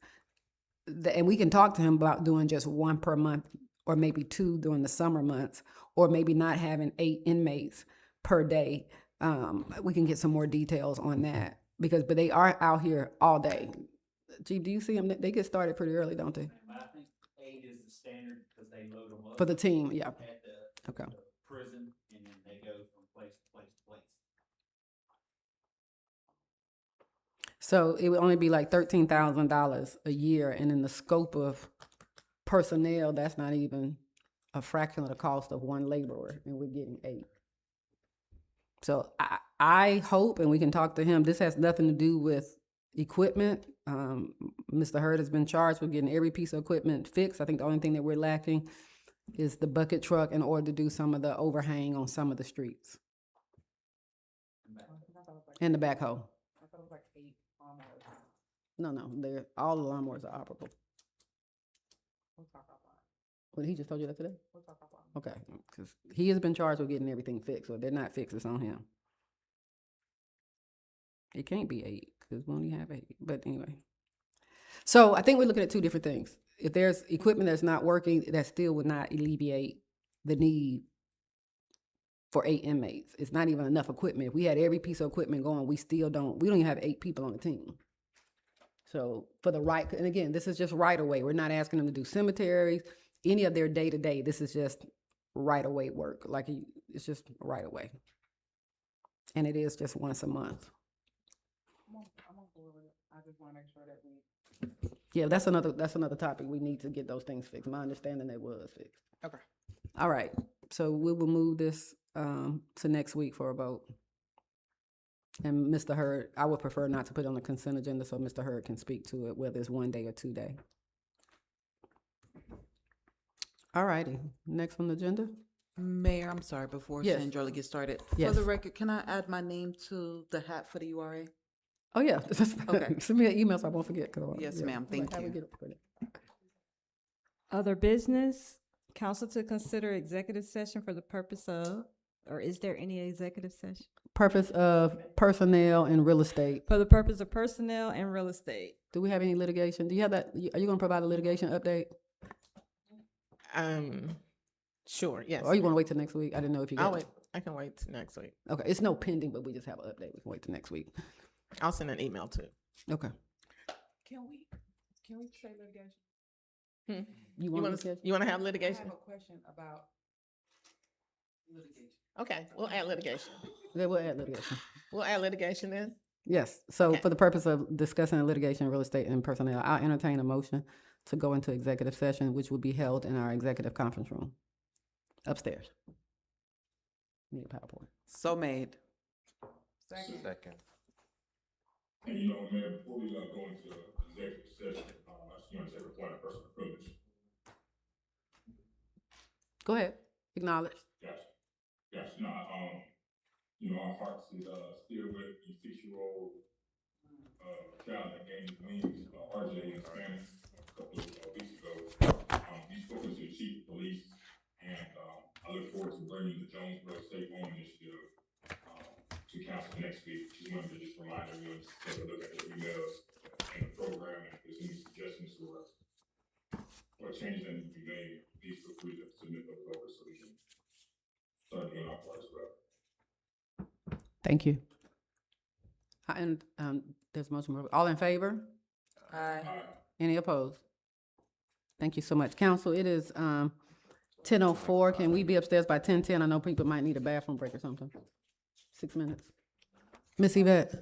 and we can talk to him about doing just one per month or maybe 2 during the summer months, or maybe not having 8 inmates per day. We can get some more details on that but they are out here all day. Gee, do you see them? They get started pretty early, don't they? I think 8 is the standard because they load them up. For the team, yeah. At the Okay. prison, and then they go from place to place to place. So it would only be like $13,000 a year, and in the scope of personnel, that's not even a fraction of the cost of one laborer, and we're getting 8. So I hope, and we can talk to him, this has nothing to do with equipment. Mr. Hurd has been charged with getting every piece of equipment fixed. I think the only thing that we're lacking is the bucket truck in order to do some of the overhang on some of the streets. And the backhoe. I thought it was like 8 lawnmowers. No, all the lawnmowers are operable. We'll talk offline. What, he just told you that today? We'll talk offline. Okay, because he has been charged with getting everything fixed, so if they're not fixed, it's on him. It can't be 8, because we only have 8, but anyway. So I think we're looking at 2 different things. If there's equipment that's not working, that still would not alleviate the need for 8 inmates. It's not even enough equipment. If we had every piece of equipment going, we don't even have 8 people on the team. So for the right, and again, this is just right away. We're not asking them to do cemeteries, any of their day-to-day. This is just right away work. Like it's just right away. And it is just once a month. I'm on board with it. I just want to make sure that we. Yeah, that's another topic. We need to get those things fixed. My understanding they was fixed. Okay. All right. So we will move this to next week for a vote. And Mr. Hurd, I would prefer not to put it on the consent agenda so Mr. Hurd can speak to it, whether it's 1 day or 2 day. All righty. Next on the agenda, Mayor, I'm sorry, before Yes. Sandra gets started. Yes. For the record, can I add my name to the hat for the URA? Oh, yeah. Okay. Send me an email so I won't forget. 'cause I- Yes, yeah. ma'am. Thank How we you. get it for it. Other business, council to consider executive session for the purpose of, or is there any executive session? Purpose of personnel and real estate. For the purpose of personnel and real estate. Do we have any litigation? Do you have that? Are you gonna provide a litigation update? Sure, yes. Or you wanna wait till next week? I didn't know if you I'll got. wait, I can wait till next week. Okay, it's no pending, but we just have an update. We can wait till next week. I'll send an email too. Okay. Can we say litigation? You want litigation? You wanna have litigation? a question about litigation. Okay, we'll add litigation. Yeah, we'll add litigation. We'll add litigation then. Yes, so Okay. for the purpose of discussing litigation, real estate, and personnel, I'll entertain a motion to go into executive session, which will be held in our executive conference room upstairs. Need a PowerPoint. So made. Second. And you know, Mayor, before we go into executive session, I just want to take a point of personal privilege. Go ahead, acknowledge. Gotcha, no, you know, our hearts is, still with the 6-year-old, child that gained his wings, RJ in Spanish, a couple of weeks ago. He's spoken to the chief of police, and, I look forward to bringing the Jonesboro Safe Home Initiative, to council next week. Just wanted to just remind everyone to take a look at the emails and the program, and if there's any suggestions or changes that need to be made, please feel free to submit those over so we can start doing our part as well. Thank you. And, there's a motion, all in favor? Any opposed? Thank you so much. Council, it is, 10:04. Can we be upstairs by 10:10? I know people might need a bathroom break or something. 6 minutes. Miss Yvette?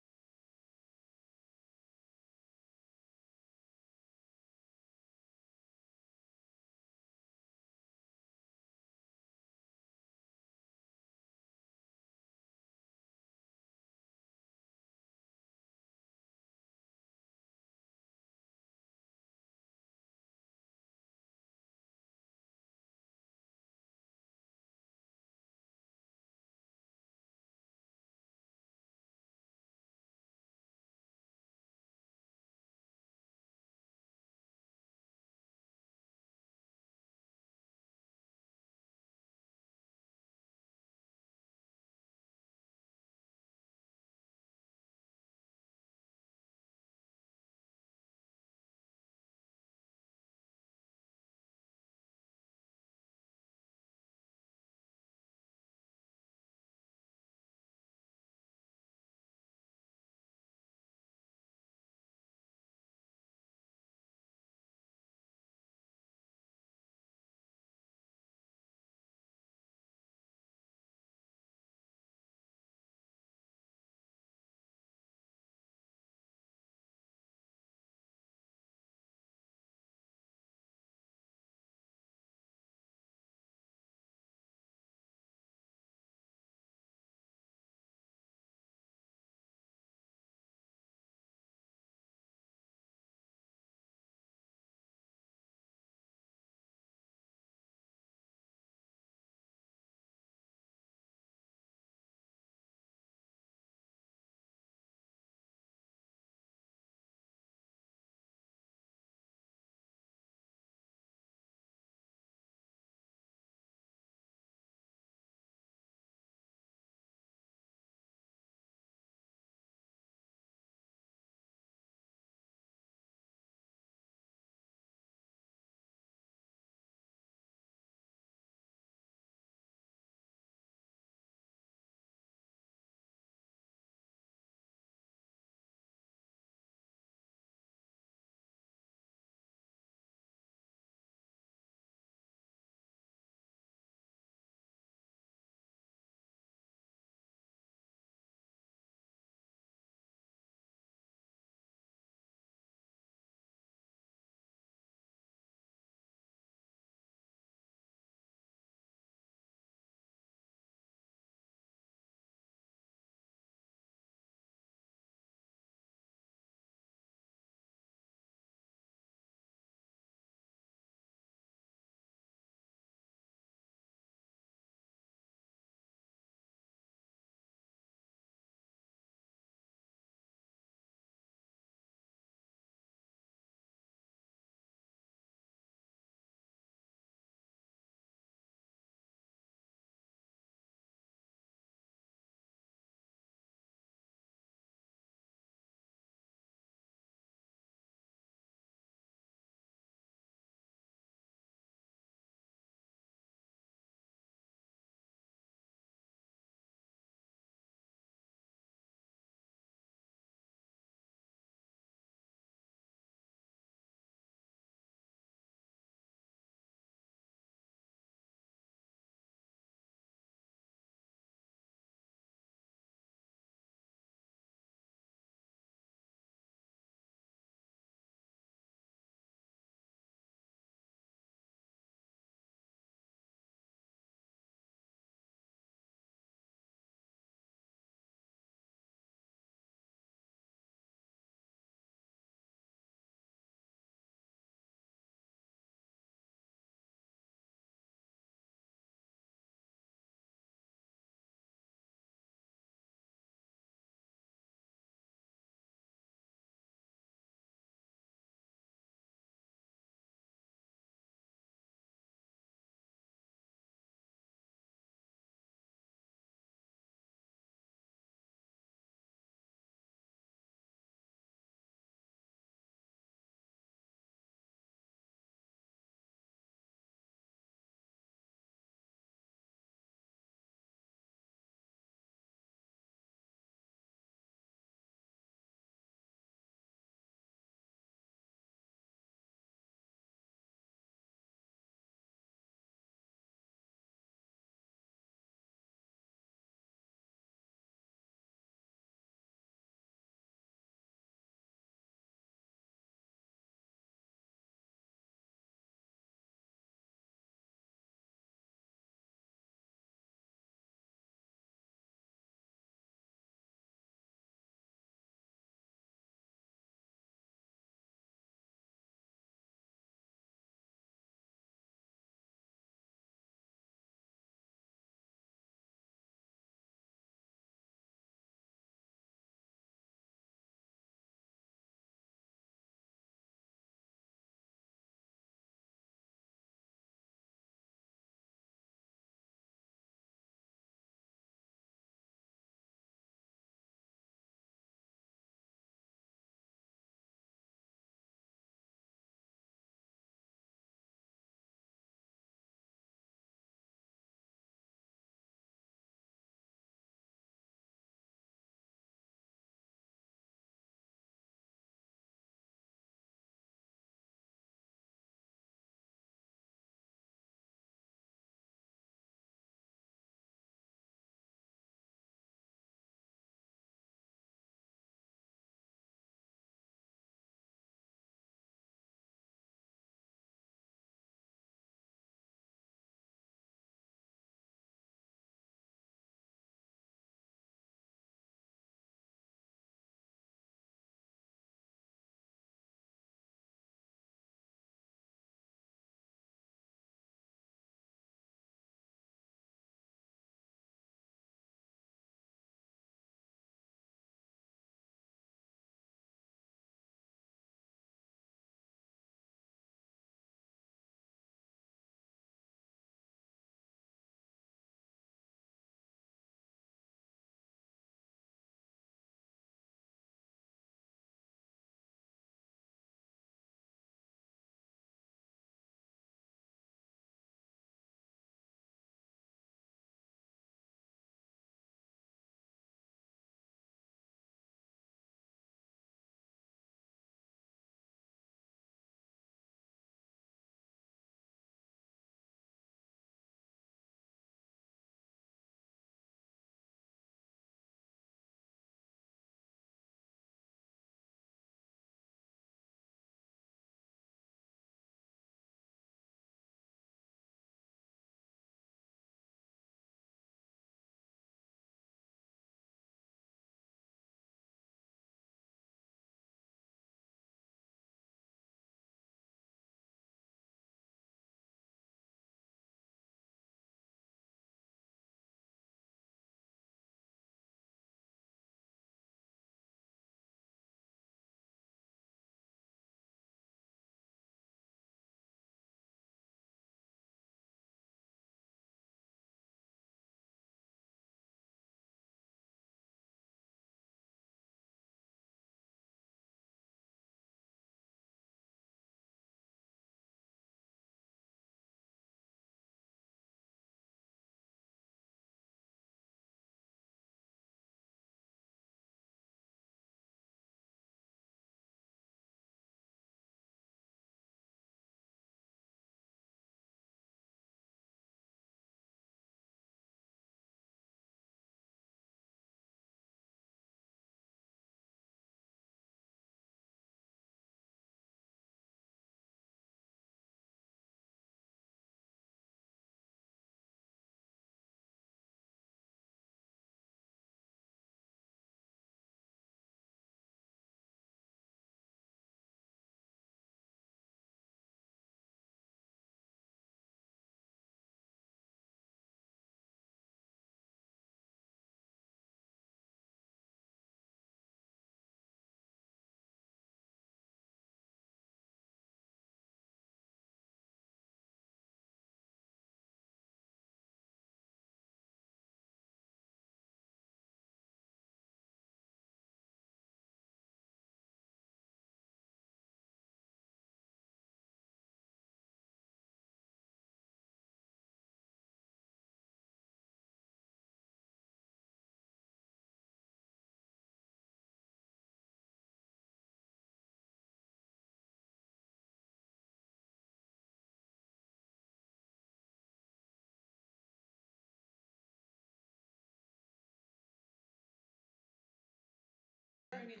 Chief,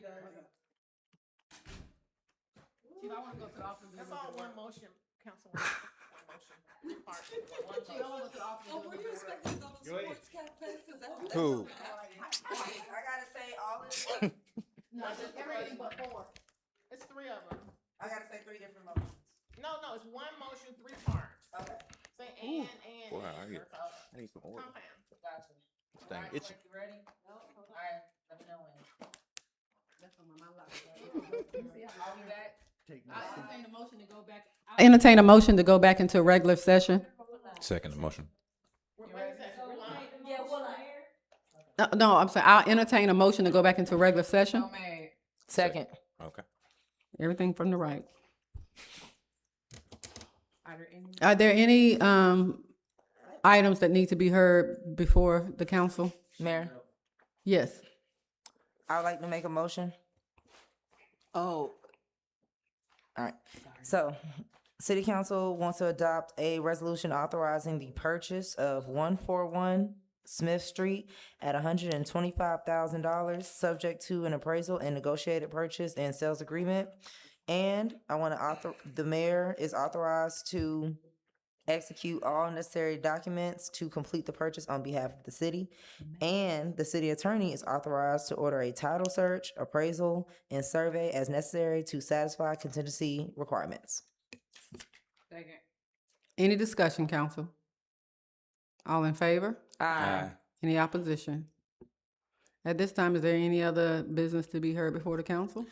I wanna go to the office. and That's look all at one work. motion, Councilwoman. One motion. Three parts. One Chief, I wanna motion. go to the office. and look at work. Go ahead. Cool. I gotta say all of No, just everything but four. It's three of them. I gotta say 3 different motions. No, it's one motion, three parts. Okay. Say and. Boy, I and. get- That's all. I need some order. Compound. Gotcha. This thing itchy. You ready? Alright, let me know when. That's on my life. Are we back? I entertain a motion to go back. I entertain a motion to go back into regular session. Second motion. Wait a second, we're live. No, I'm sorry. I'll entertain a motion to go back into regular session. Second. Okay. Everything from the right. Are there any? Are there any items that need to be heard before the council? Mayor, Yes. I would like to make a motion. Oh, All right. So, City Council wants to adopt a resolution authorizing the purchase of 141 Smith Street at $125,000, subject to an appraisal and negotiated purchase and sales agreement. And I want to the mayor is authorized to execute all necessary documents to complete the purchase on behalf of the city. And the city attorney is authorized to order a title search, appraisal, and survey as necessary to satisfy contingency requirements. Second. Any discussion, council? All in favor? Aye. Any opposition? At this time, is there any other business to be heard before the council?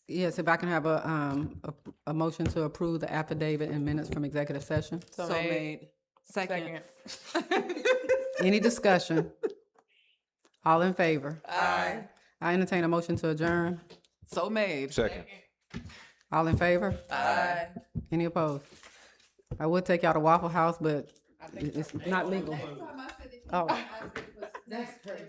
Yes, if I can have a motion to approve the affidavit and minutes from executive session. So made. Second. Any discussion? All in favor? Aye. I entertain a motion to adjourn. So made. Second. All in favor? Aye. Any opposed? I would take y'all to Waffle House, but it's not legal. Oh. That's crazy.